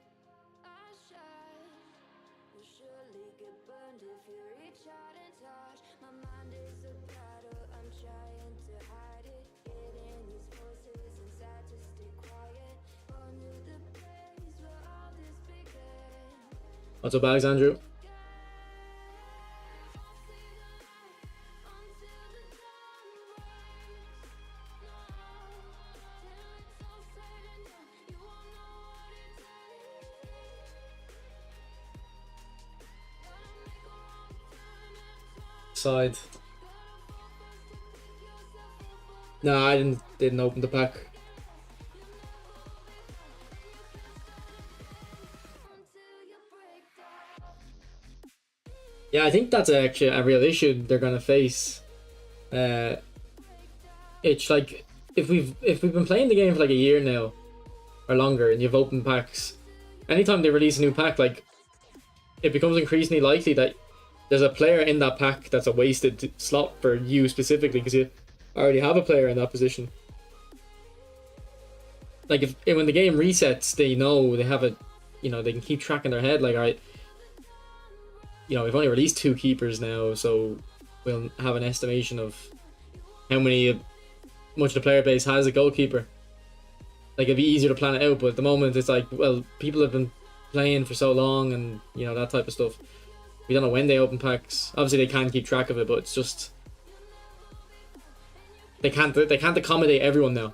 What's up, Alexandru? Side. No, I didn't open the pack. Yeah, I think that's actually a real issue they're gonna face. It's like if we've been playing the game for like a year now or longer, and you've opened packs, anytime they release a new pack, like it becomes increasingly likely that there's a player in that pack that's a wasted slot for you specifically because you already have a player in that position. Like if when the game resets, they know they have a, you know, they can keep track in their head. Like, all right, you know, we've only released 2 keepers now, so we'll have an estimation of how much the player base has a goalkeeper. Like, it'd be easier to plan it out, but at the moment it's like, well, people have been playing for so long, and you know, that type of stuff. We don't know when they open packs. Obviously, they can keep track of it, but it's just they can't accommodate everyone now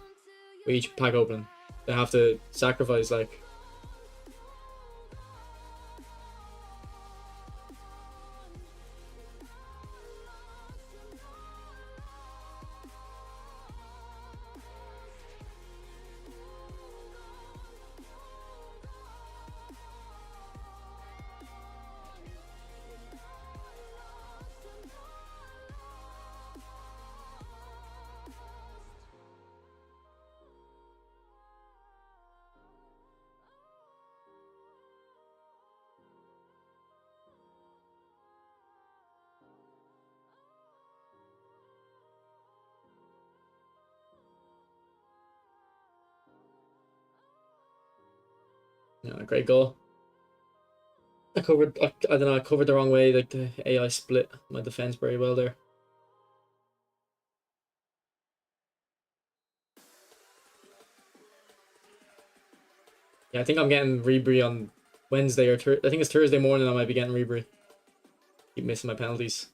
with each pack opening. They have to sacrifice, like. Yeah, great goal. I don't know, I covered the wrong way, like the AI split my defense very well there. Yeah, I think I'm getting Ribery on Wednesday or I think it's Thursday morning I might be getting Ribery. Keep missing my penalties.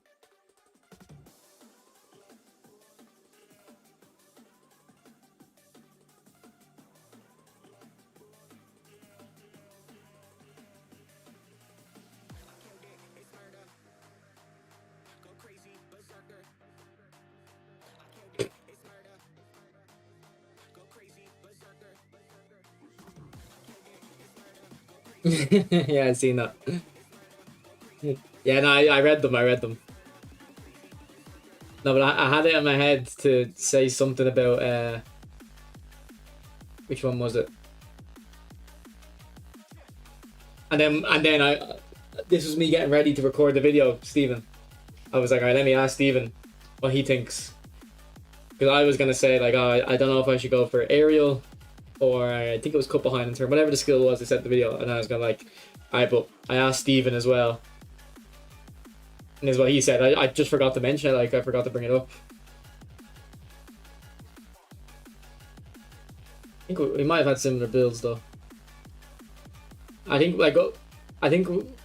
Yeah, I seen that. Yeah, no, I read them. No, but I had it in my head to say something about which one was it? And then this was me getting ready to record the video, Stephen. I was like, all right, let me ask Stephen what he thinks, because I was gonna say like, oh, I don't know if I should go for aerial, or I think it was cut behind and turn, whatever the skill was. I said in the video, and I was gonna like, all right, but I asked Stephen as well. And is what he said. I just forgot to mention it, like I forgot to bring it up. I think we might have had similar builds though. I think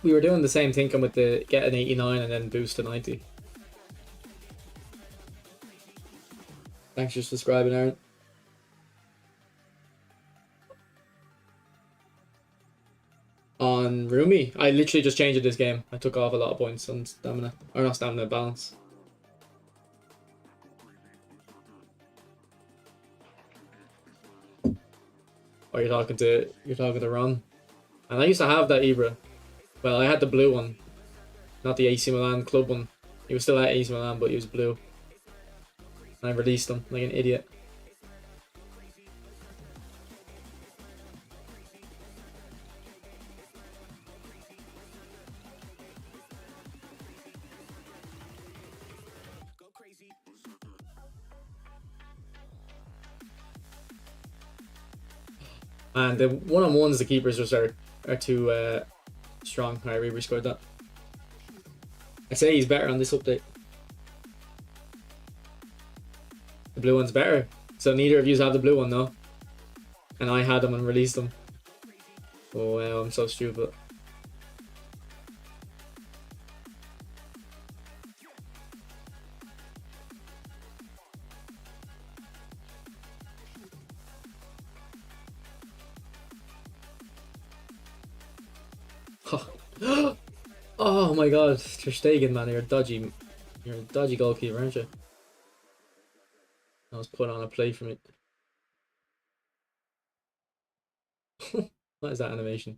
we were doing the same thinking with the get an 89 and then boost to 90. Thanks for subscribing, Aaron. On Rumi, I literally just changed it this game. I took off a lot of points on stamina, or not stamina, balance. Or you're talking to Ron. And I used to have that Ibra. Well, I had the blue one, not the AC Milan club one. He was still at AC Milan, but he was blue. And I released him like an idiot. And the one-on-ones, the keepers just are too strong. Alright, we scored that. I say he's better on this update. The blue one's better. So neither of you have the blue one, no? And I had them and released them. Oh wow, I'm so stupid. Oh my god, Ter Stegen, man, you're dodgy. You're a dodgy goalkeeper, aren't you? I was put on a play from it. What is that animation?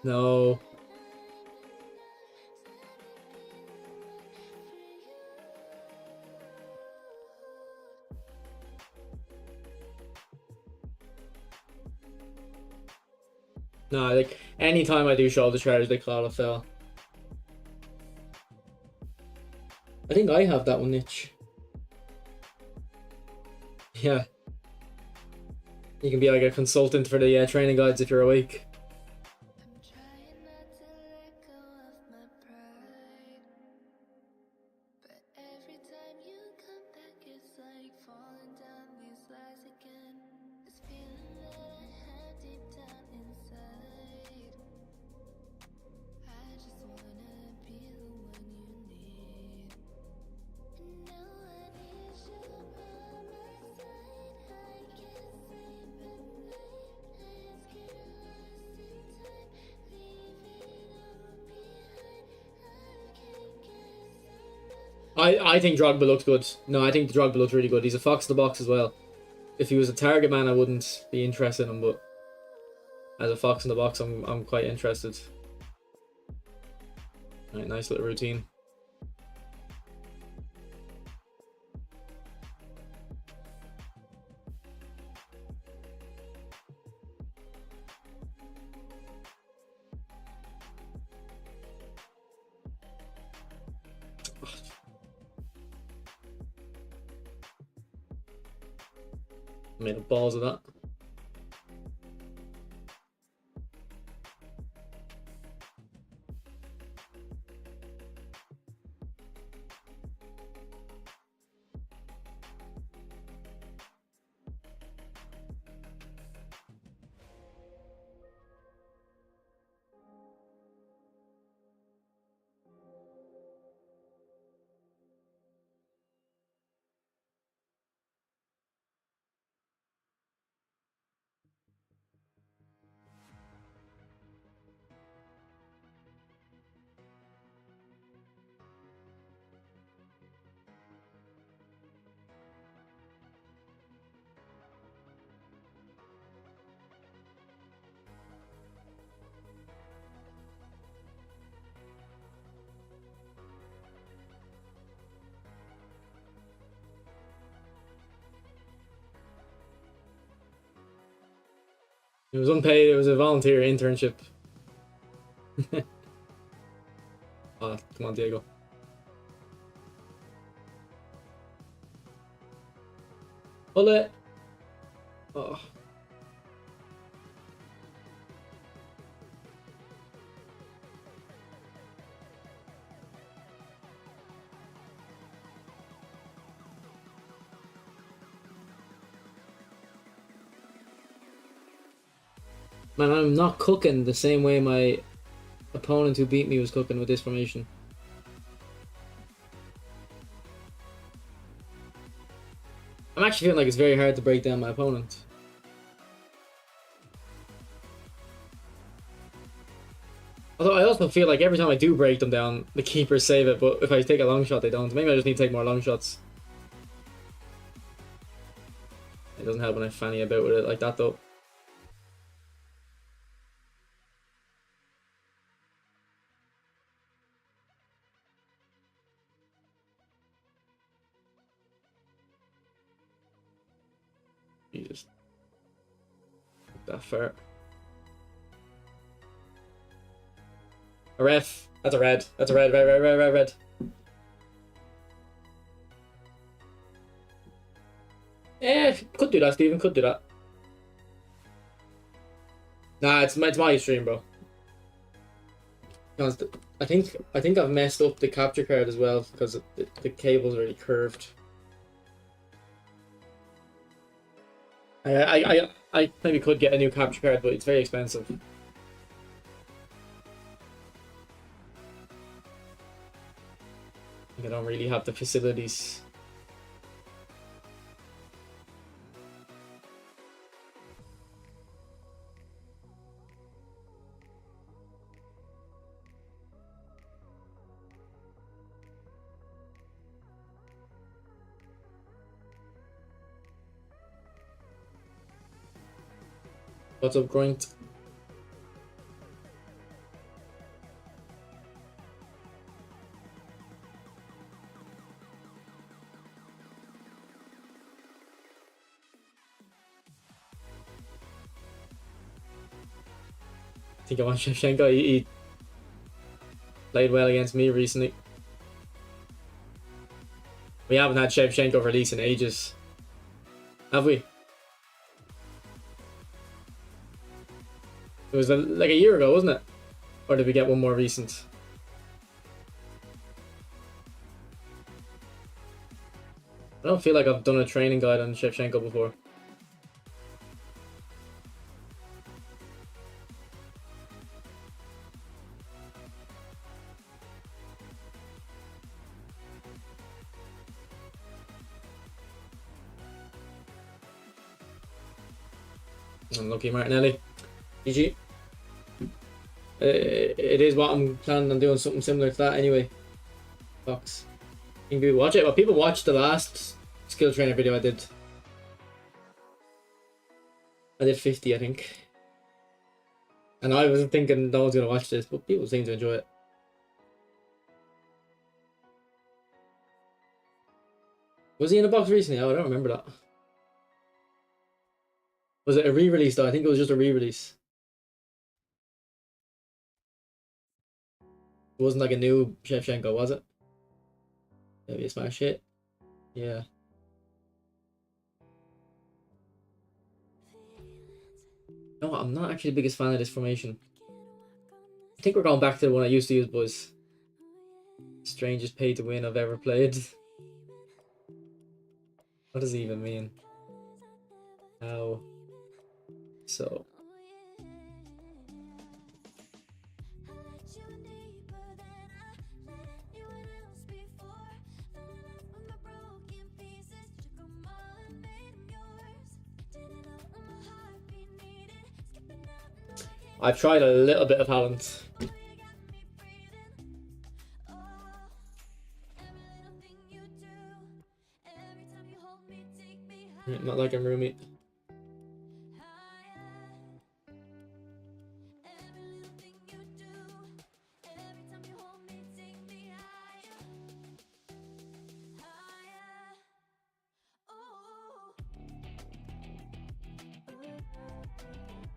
No. No, like anytime I do shoulder charge, they call a foul. I think I have that one, Niche. Yeah. You can be like a consultant for the training guides if you're awake. I think Drogba looks good. No, I think Drogba looks really good. He's a fox in the box as well. If he was a target man, I wouldn't be interested in him, but as a fox in the box, I'm quite interested. Right, nice little routine. Made up balls of that. It was unpaid, it was a volunteer internship. Oh, come on, Diego. Ole! Oh. Man, I'm not cooking the same way my opponent who beat me was cooking with this formation. I'm actually feeling like it's very hard to break down my opponent. Although I also feel like every time I do break them down, the keepers save it, but if I take a long shot, they don't. Maybe I just need to take more long shots. It doesn't help when I fanny about with it like that, though. Jesus. That fair. A ref. That's a red. That's a red. Red. Eh, could do that, Steven. Could do that. Nah, it's my stream, bro. I think I've messed up the capture card as well because the cable's already curved. I maybe could get a new capture card, but it's very expensive. I don't really have the facilities. What's up, Groint? I think I want Shevchenko. He played well against me recently. We haven't had Shevchenko release in ages, have we? It was like a year ago, wasn't it? Or did we get one more recent? I don't feel like I've done a training guide on Shevchenko before. Unlucky Martinelli. GG. It is what I'm planning on doing, something similar to that anyway. Fox. You can watch it, but people watched the last skill trainer video I did. I did 50, I think. And I wasn't thinking no one's gonna watch this, but people seem to enjoy it. Was he in a box recently? Oh, I don't remember that. Was it a re-release though? I think it was just a re-release. It wasn't like a new Shevchenko, was it? Maybe a smash hit. Yeah. No, I'm not actually the biggest fan of this formation. I think we're going back to the one I used to use, boys. Strangest pay to win I've ever played. What does it even mean? How? So. I've tried a little bit of Haaland. Not like him, Rumi.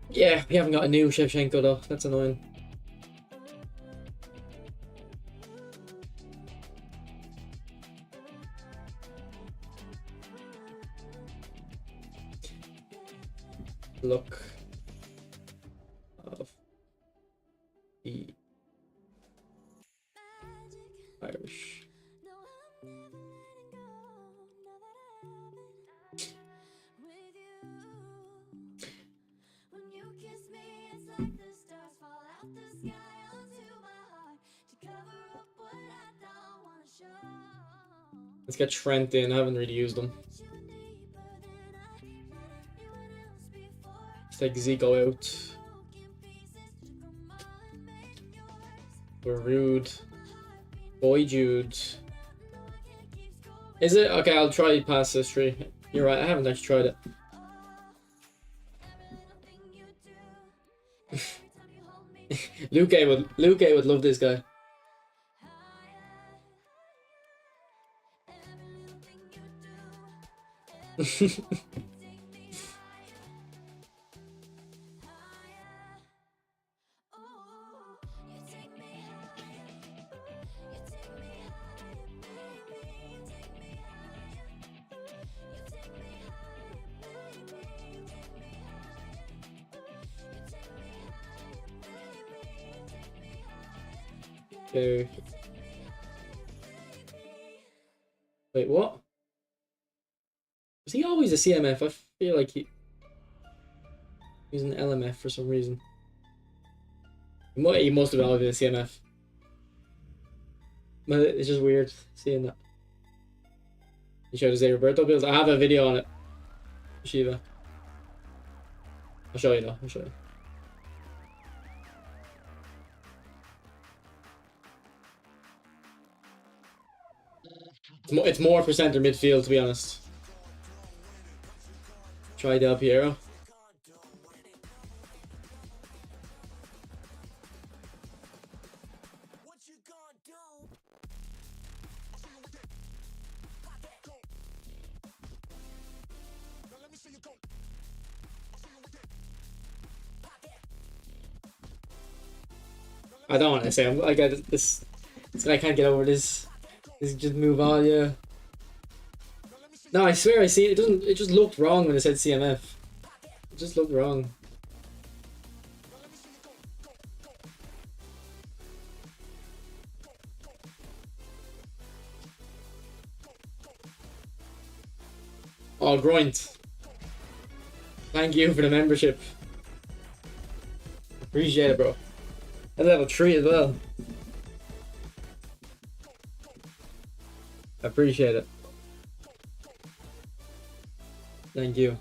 Yeah, we haven't got a new Shevchenko though. That's annoying. Look of the Irish. Let's get Trent in. I haven't really used them. Let's take Zico out. We're rude. Boy Jude. Is it? Okay, I'll try pass history. You're right, I haven't actually tried it. Luke would love this guy. Okay. Wait, what? Was he always a CMF? I feel like he's an LMF for some reason. He must have always been a CMF. But it's just weird seeing that. He showed his A Roberto build. I have a video on it. Shiva. I'll show you though. I'll show you. It's more for center midfield, to be honest. Try Del Piero. I don't want to say I got this. I can't get over this. Just move on, yeah. No, I swear I see it. It just looked wrong when it said CMF. It just looked wrong. Oh, Groint. Thank you for the membership. Appreciate it, bro. At level 3 as well. I appreciate it. Thank you.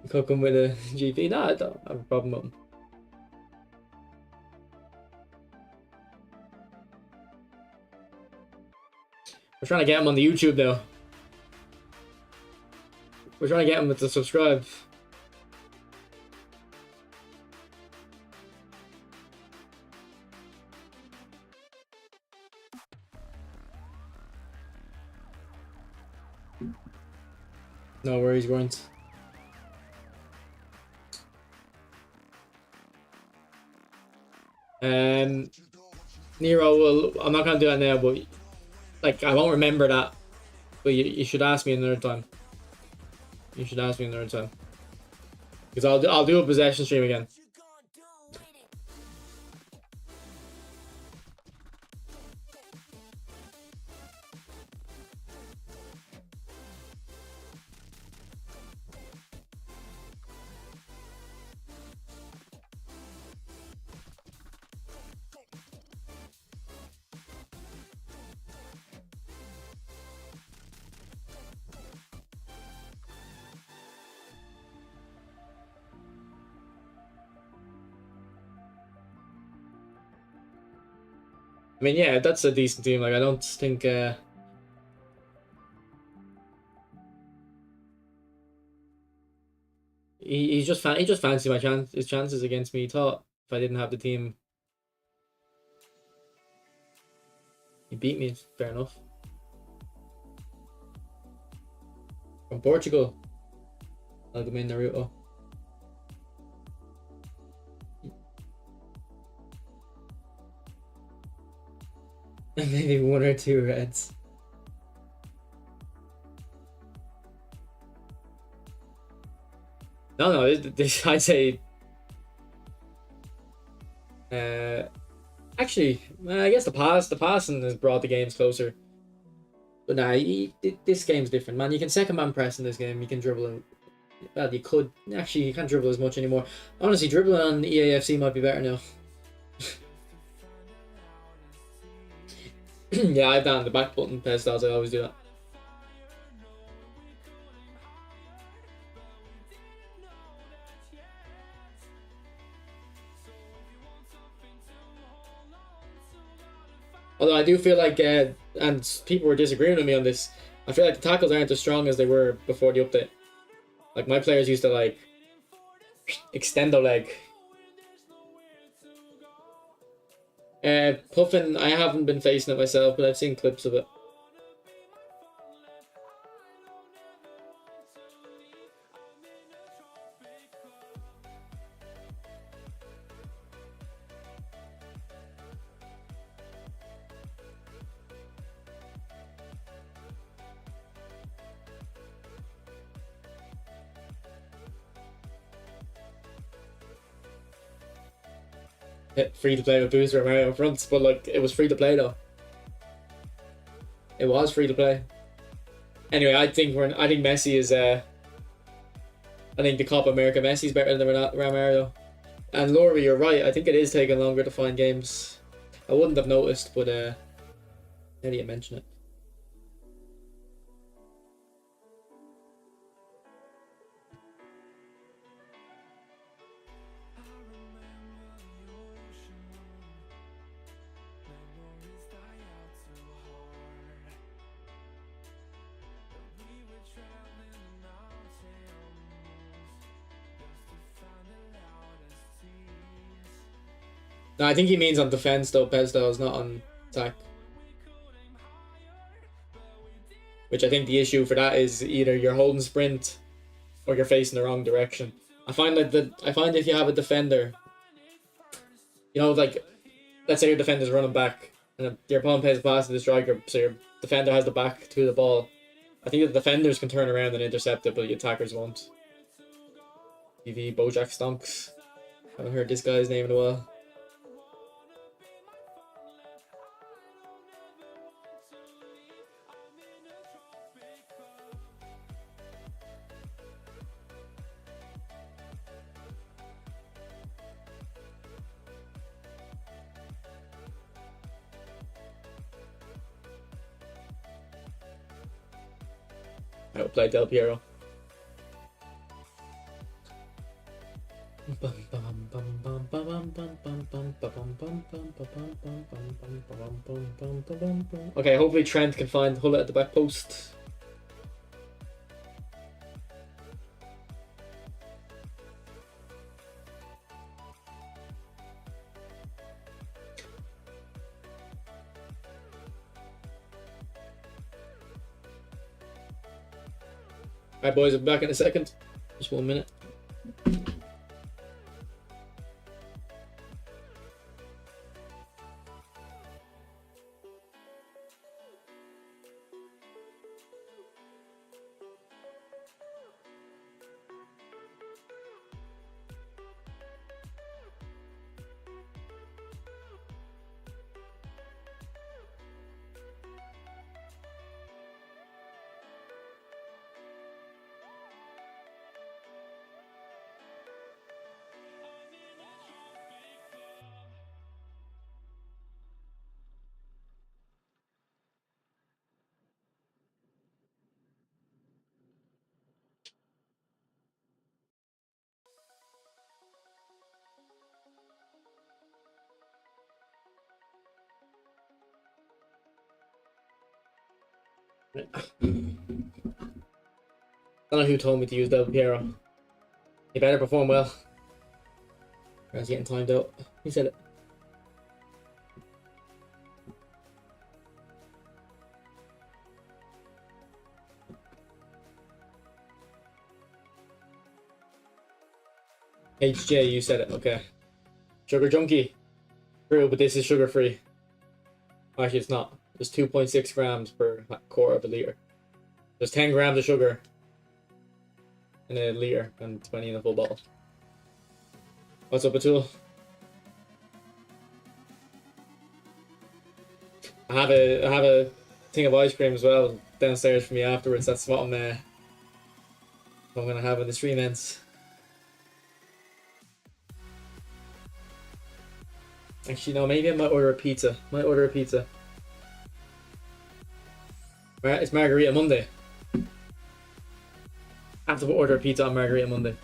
Cook him with a GP? No, I don't have a problem with him. We're trying to get him on the YouTube though. We're trying to get him to subscribe. No worries, Grunt. Nero will. I'm not gonna do that now, but like I won't remember that. But you should ask me another time. You should ask me another time. Because I'll do a possession stream again. I mean, yeah, that's a decent team. Like, I don't think. He just fancied his chances against me. He thought if I didn't have the team, he beat me. Fair enough. From Portugal, Algemeen Naruto. Maybe 1 or 2 reds. No, this I'd say. Actually, I guess the passing has brought the games closer. But nah, this game's different, man. You can second man press in this game. You can dribble and well, you could actually you can't dribble as much anymore. Honestly, dribbling on EAFC might be better now. Yeah, I've down the back button pair styles. I always do that. Although I do feel like, and people were disagreeing with me on this, I feel like the tackles aren't as strong as they were before the update. Like, my players used to, like, extend the leg. Puffin, I haven't been facing it myself, but I've seen clips of it. free to play with Booster and Mario fronts, but like it was free to play though. It was free to play. Anyway, I think Messi is I think the Copa America Messi is better than Mario. And Laurie, you're right. I think it is taking longer to find games. I wouldn't have noticed, but now that you mention it. No, I think he means on defense though, Pez though, is not on attack. Which I think the issue for that is either you're holding sprint or you're facing the wrong direction. I find if you have a defender, you know, like let's say your defender's running back and your opponent plays a pass to the striker, so your defender has the back to the ball. I think the defenders can turn around and intercept it, but the attackers won't. TV Bojack Stonks. I haven't heard this guy's name in a while. I will play Del Piero. Okay, hopefully Trent can find Hulla at the back post. Alright boys, I'm back in a second. Just 1 minute. Don't know who told me to use Del Piero. He better perform well. Or else getting timed out. He said it. HJ, you said it. Okay. Sugar junkie. True, but this is sugar free. Actually, it's not. There's 2.6 grams per quarter of a liter. There's 10 grams of sugar in a liter and 20 in a full bottle. What's up, Atul? I have a thing of ice cream as well downstairs for me afterwards. That's what I'm gonna have in the stream ends. Actually, no, maybe I might order a pizza. It's Margarita Monday. I have to order a pizza on Margarita Monday.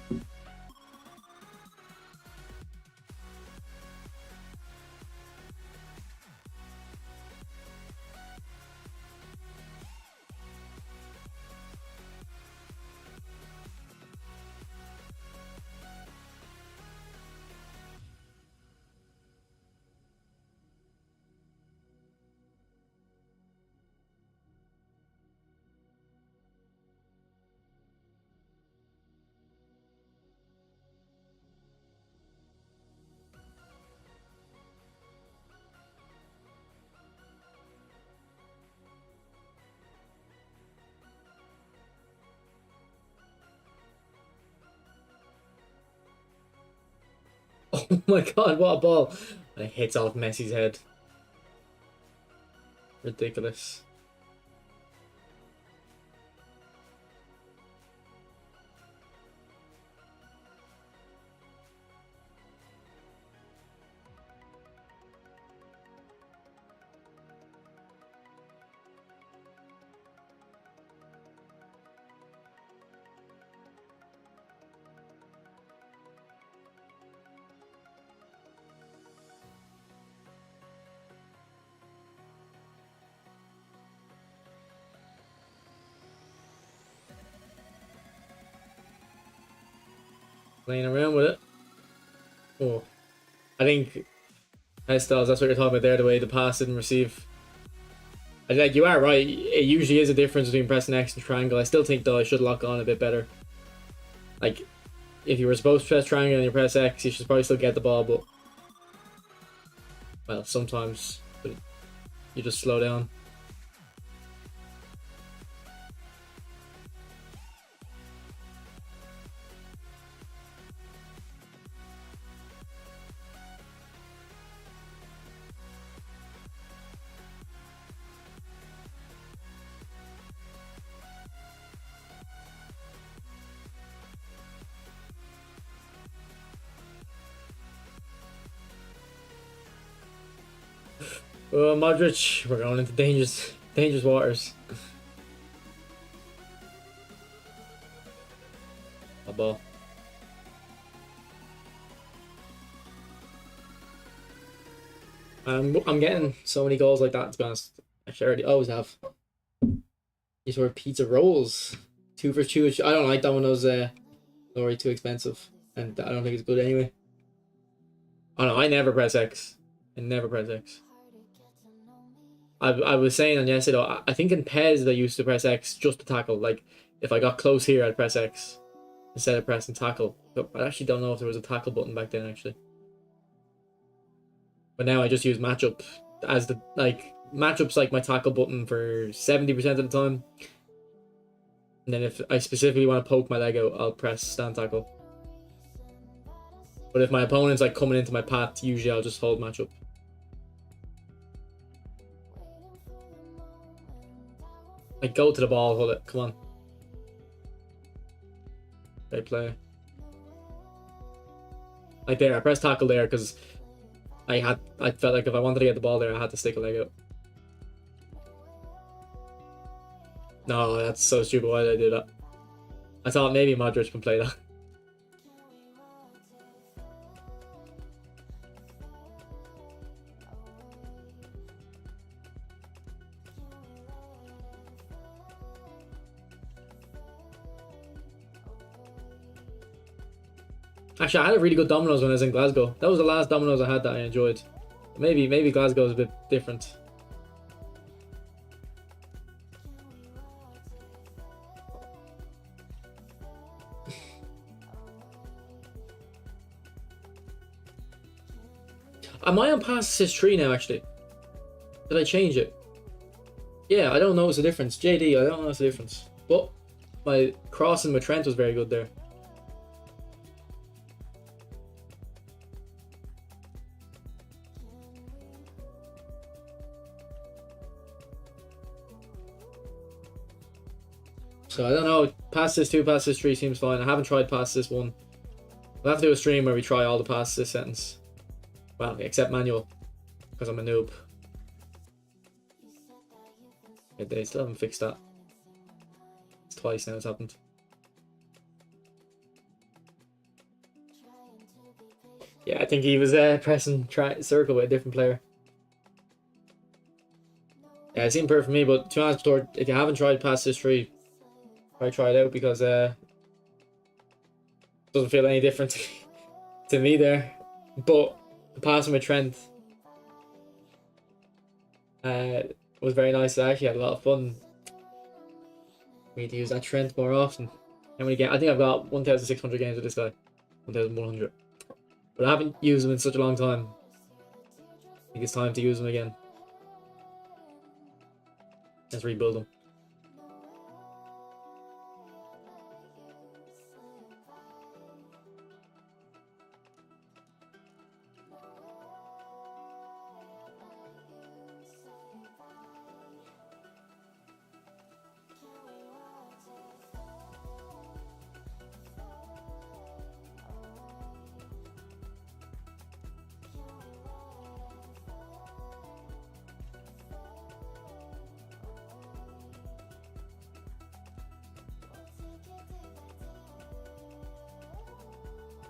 Oh my god, what a ball. And it hits off Messi's head. Ridiculous. Playing around with it. Oh, I think styles. That's what you're talking about there. The way the pass didn't receive. I like you are right. It usually is a difference between pressing X and triangle. I still think though I should lock on a bit better. Like, if you were supposed to press triangle and you press X, you should probably still get the ball, but well, sometimes you just slow down. Oh, Modric, we're going into dangerous waters. A ball. I'm getting so many goals like that, to be honest. Actually, I already always have. These were pizza rolls. 2 for 2. I don't like Domino's. Already too expensive, and I don't think it's good anyway. Oh no, I never press X. I never press X. I was saying on yesterday, I think in PES they used to press X just to tackle. Like, if I got close here, I'd press X instead of pressing tackle. But I actually don't know if there was a tackle button back then, actually. But now I just use matchup as the, like, matchup's like my tackle button for 70% of the time. And then if I specifically want to poke my leg out, I'll press stand tackle. But if my opponent's like coming into my path, usually I'll just hold matchup. Like, go to the ball, hold it. Come on. Great play. Like there, I pressed tackle there because I felt like if I wanted to get the ball there, I had to stick a leg out. No, that's so stupid. Why did I do that? I thought maybe Modric can play that. Actually, I had a really good Domino's when I was in Glasgow. That was the last Domino's I had that I enjoyed. Maybe Glasgow is a bit different. Am I on pass assist 3 now, actually? Did I change it? Yeah, I don't notice the difference. JD, I don't notice the difference. But my crossing with Trent was very good there. So I don't know, pass this 2, pass this 3 seems fine. I haven't tried pass this 1. We'll have to do a stream where we try all the pass this sentence. Well, except manual, because I'm a noob. Yeah, they still haven't fixed that. It's twice now it's happened. Yeah, I think he was pressing circle with a different player. Yeah, it seemed perfect for me, but to be honest, if you haven't tried pass this 3, try it out, because it doesn't feel any different to me there. But the passing with Trent was very nice. I actually had a lot of fun. We need to use that Trent more often. How many games? I think I've got 1,600 games with this guy. 1,100. But I haven't used him in such a long time. I think it's time to use him again. Let's rebuild him.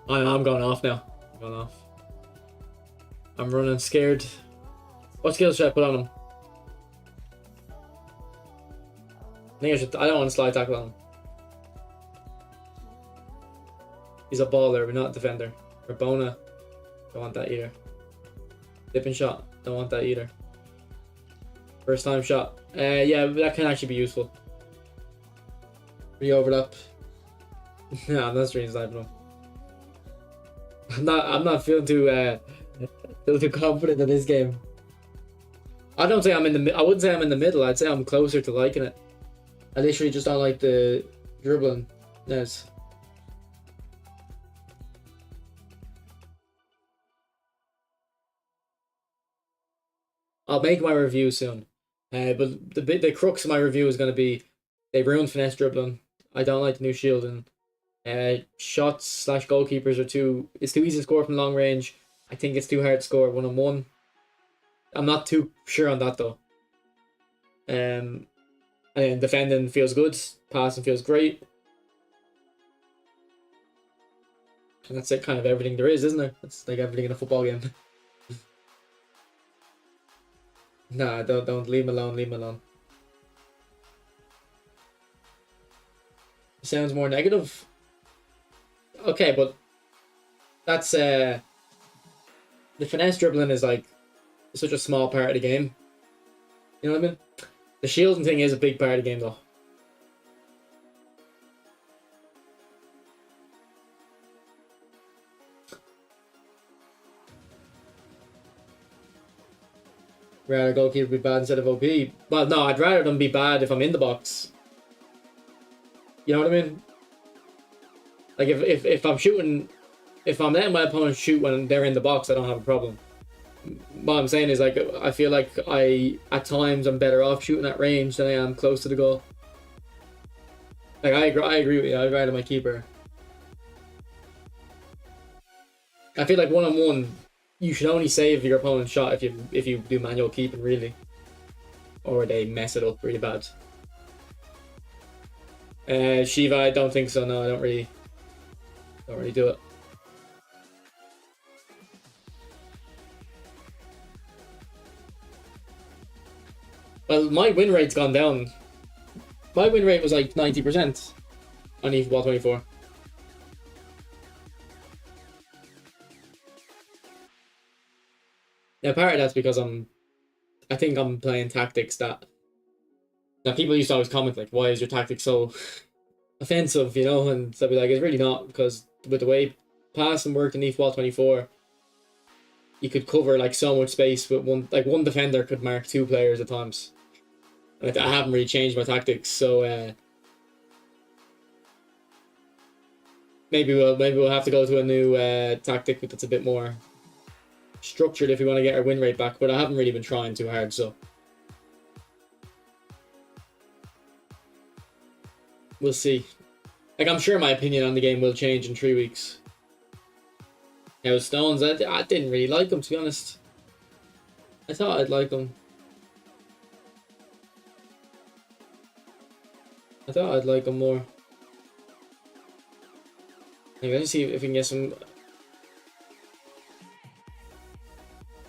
I'm going off now. I'm going off. I'm running scared. What skills should I put on him? I think I should. I don't want to slide tackle on him. He's a baller, but not a defender. Rabona, don't want that either. Dipping shot, don't want that either. First time shot. Yeah, that can actually be useful. Re-overlap. Nah, I'm not stream sniping him. I'm not feeling too confident in this game. I don't say I'm in the. I wouldn't say I'm in the middle. I'd say I'm closer to liking it. I literally just don't like the dribbling. Yes. I'll make my review soon. But the crux of my review is going to be they ruined finesse dribbling. I don't like the new shielding. Shots / goalkeepers are too. It's too easy to score from long range. I think it's too hard to score 1-on-1. I'm not too sure on that though. And defending feels good. Passing feels great. And that's it, kind of everything there is, isn't there? That's like everything in a football game. Nah, don't leave him alone. Leave him alone. Sounds more negative. Okay, but that's the finesse dribbling is like such a small part of the game. You know what I mean? The shielding thing is a big part of the game though. Rather goalkeeper be bad instead of OP. Well, no, I'd rather them be bad if I'm in the box. You know what I mean? Like if I'm shooting, if I'm letting my opponent shoot when they're in the box, I don't have a problem. What I'm saying is like I feel like at times I'm better off shooting at range than I am close to the goal. Like I agree with you. I'd rather my keeper. I feel like 1-on-1. You should only save your opponent's shot if you do manual keeping, really, or they mess it up really bad. Shiva, I don't think so. No, I don't really do it. Well, my win rate's gone down. My win rate was like 90% on eFootball 24. Yeah, part of that's because I think I'm playing tactics that people used to always comment like, why is your tactic so offensive, you know? And so I'd be like, it's really not, because with the way passing worked in eFootball 24, you could cover like so much space with one defender could mark 2 players at times. And I haven't really changed my tactics, so maybe we'll have to go to a new tactic that's a bit more structured if we want to get our win rate back, but I haven't really been trying too hard, so we'll see. Like, I'm sure my opinion on the game will change in 3 weeks. Now, Stones, I didn't really like him, to be honest. I thought I'd like him. I thought I'd like him more. Anyway, let's see if we can get some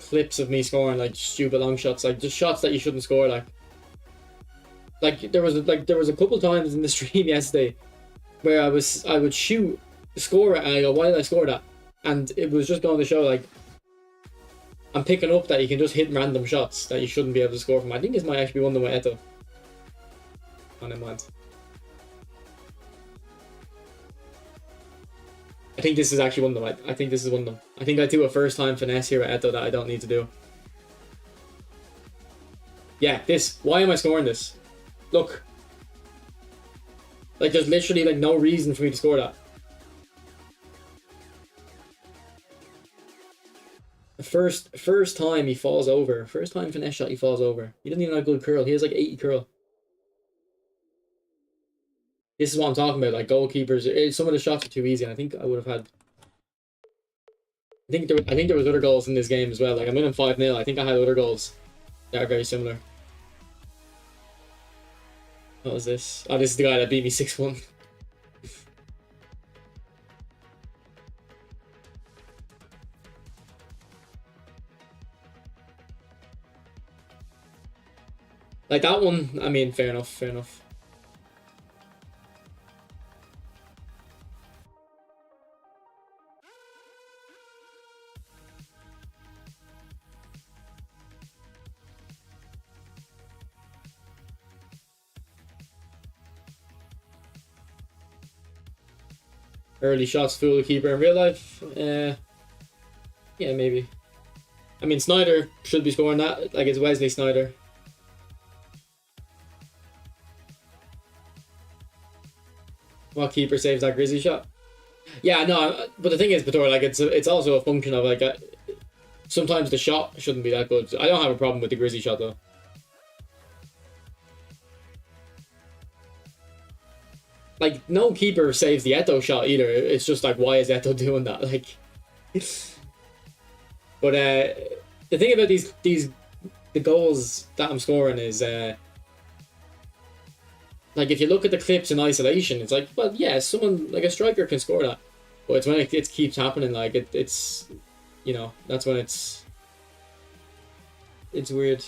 clips of me scoring like stupid long shots, like just shots that you shouldn't score. Like there was a couple times in the stream yesterday where I would score it, and I go, why did I score that? And it was just going to show like I'm picking up that you can just hit random shots that you shouldn't be able to score from. I think this might actually be one of them with Eto. On in mind. I think this is actually one of them. I think this is one of them. I think I do a first time finesse here at Eto that I don't need to do. Yeah, this. Why am I scoring this? Look. Like, there's literally like no reason for me to score that. The first time he falls over. First time finesse shot he falls over. He doesn't even have good curl. He has like 80 curl. This is what I'm talking about, like goalkeepers. Some of the shots are too easy, and I think I would have had. I think there was other goals in this game as well. Like I'm winning 5-0. I think I had other goals that are very similar. What was this? Oh, this is the guy that beat me 6-1. Like that one, I mean, fair enough, fair enough. Early shots fool the keeper in real life. Yeah, maybe. I mean, Snyder should be scoring that. Like, it's Wesley Snyder. What keeper saves that Grizzly shot? Yeah, no, but the thing is, Bator, like, it's also a function of, like, sometimes the shot shouldn't be that good. I don't have a problem with the Grizzly shot, though. Like, no keeper saves the Eto shot either. It's just like, why is Eto doing that? Like, but the thing about the goals that I'm scoring is like, if you look at the clips in isolation, it's like, well, yeah, someone like a striker can score that, but it's when it keeps happening. Like it's you know, that's when it's weird.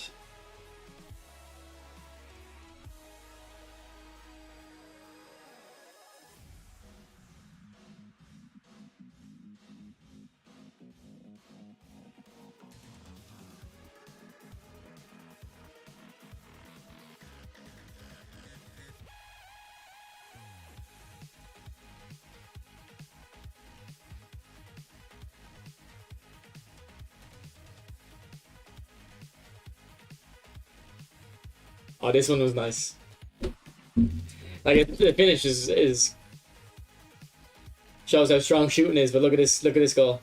Oh, this one was nice. Like the finish is shows how strong shooting is. But look at this goal.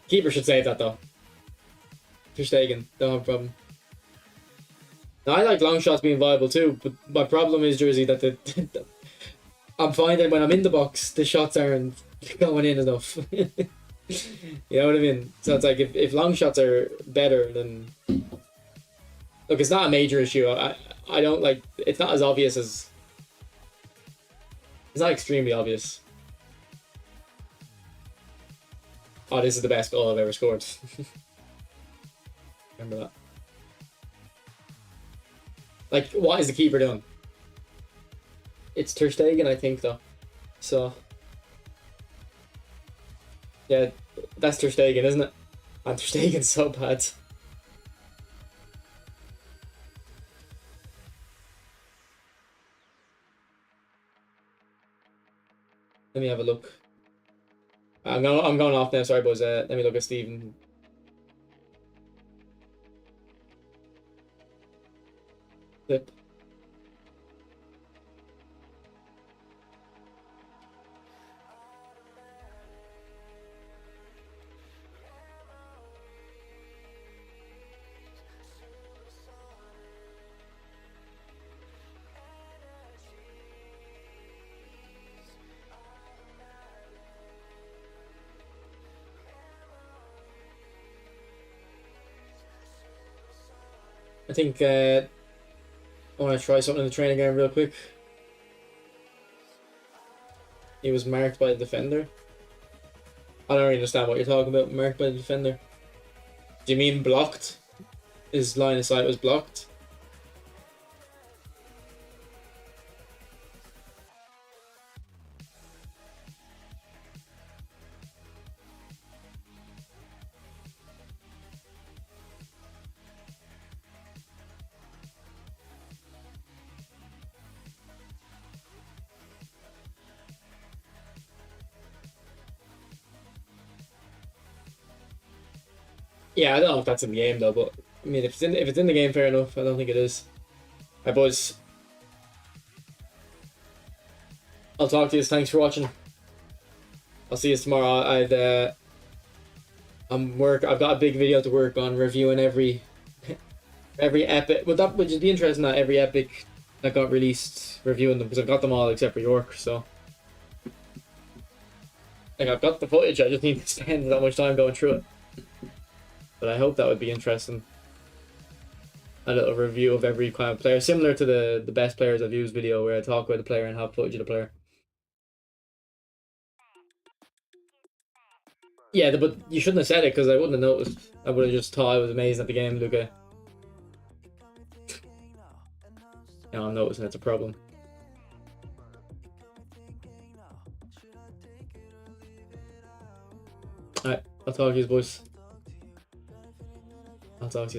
Keeper should save that though. Ter Stegen, don't have a problem. Now I like long shots being viable too, but my problem is, Jersey, that I'm finding when I'm in the box the shots aren't going in enough. You know what I mean? So it's like if long shots are better, then look, it's not a major issue. I don't like, it's not as obvious as, it's not extremely obvious. Oh, this is the best goal I've ever scored. Remember that. Like, what is the keeper doing? It's Ter Stegen, I think, though. So, yeah, that's Ter Stegen, isn't it? And Ter Stegen's so bad. Let me have a look. I'm going off now. Sorry, boys. Let me look at Stephen. Flip. I think I want to try something in the training game real quick. He was marked by the defender. I don't really understand what you're talking about, marked by the defender. Do you mean blocked? His line of sight was blocked? Yeah, I don't know if that's in the game though, but I mean, if it's in the game, fair enough. I don't think it is. Right, boys. I'll talk to you. Thanks for watching. I'll see you tomorrow. I've got a big video to work on reviewing every epic. Would just be interesting that every epic that got released, reviewing them, because I've got them all except for York. So, like, I've got the footage. I just need to spend that much time going through it. But I hope that would be interesting. A little review of every kind of player, similar to the best players I've used video, where I talk about the player and have footage of the player. Yeah, but you shouldn't have said it because I wouldn't have noticed. I would have just thought I was amazing at the game, Luca. Now I'm noticing it's a problem. Alright, I'll talk to you boys. I'll talk to you.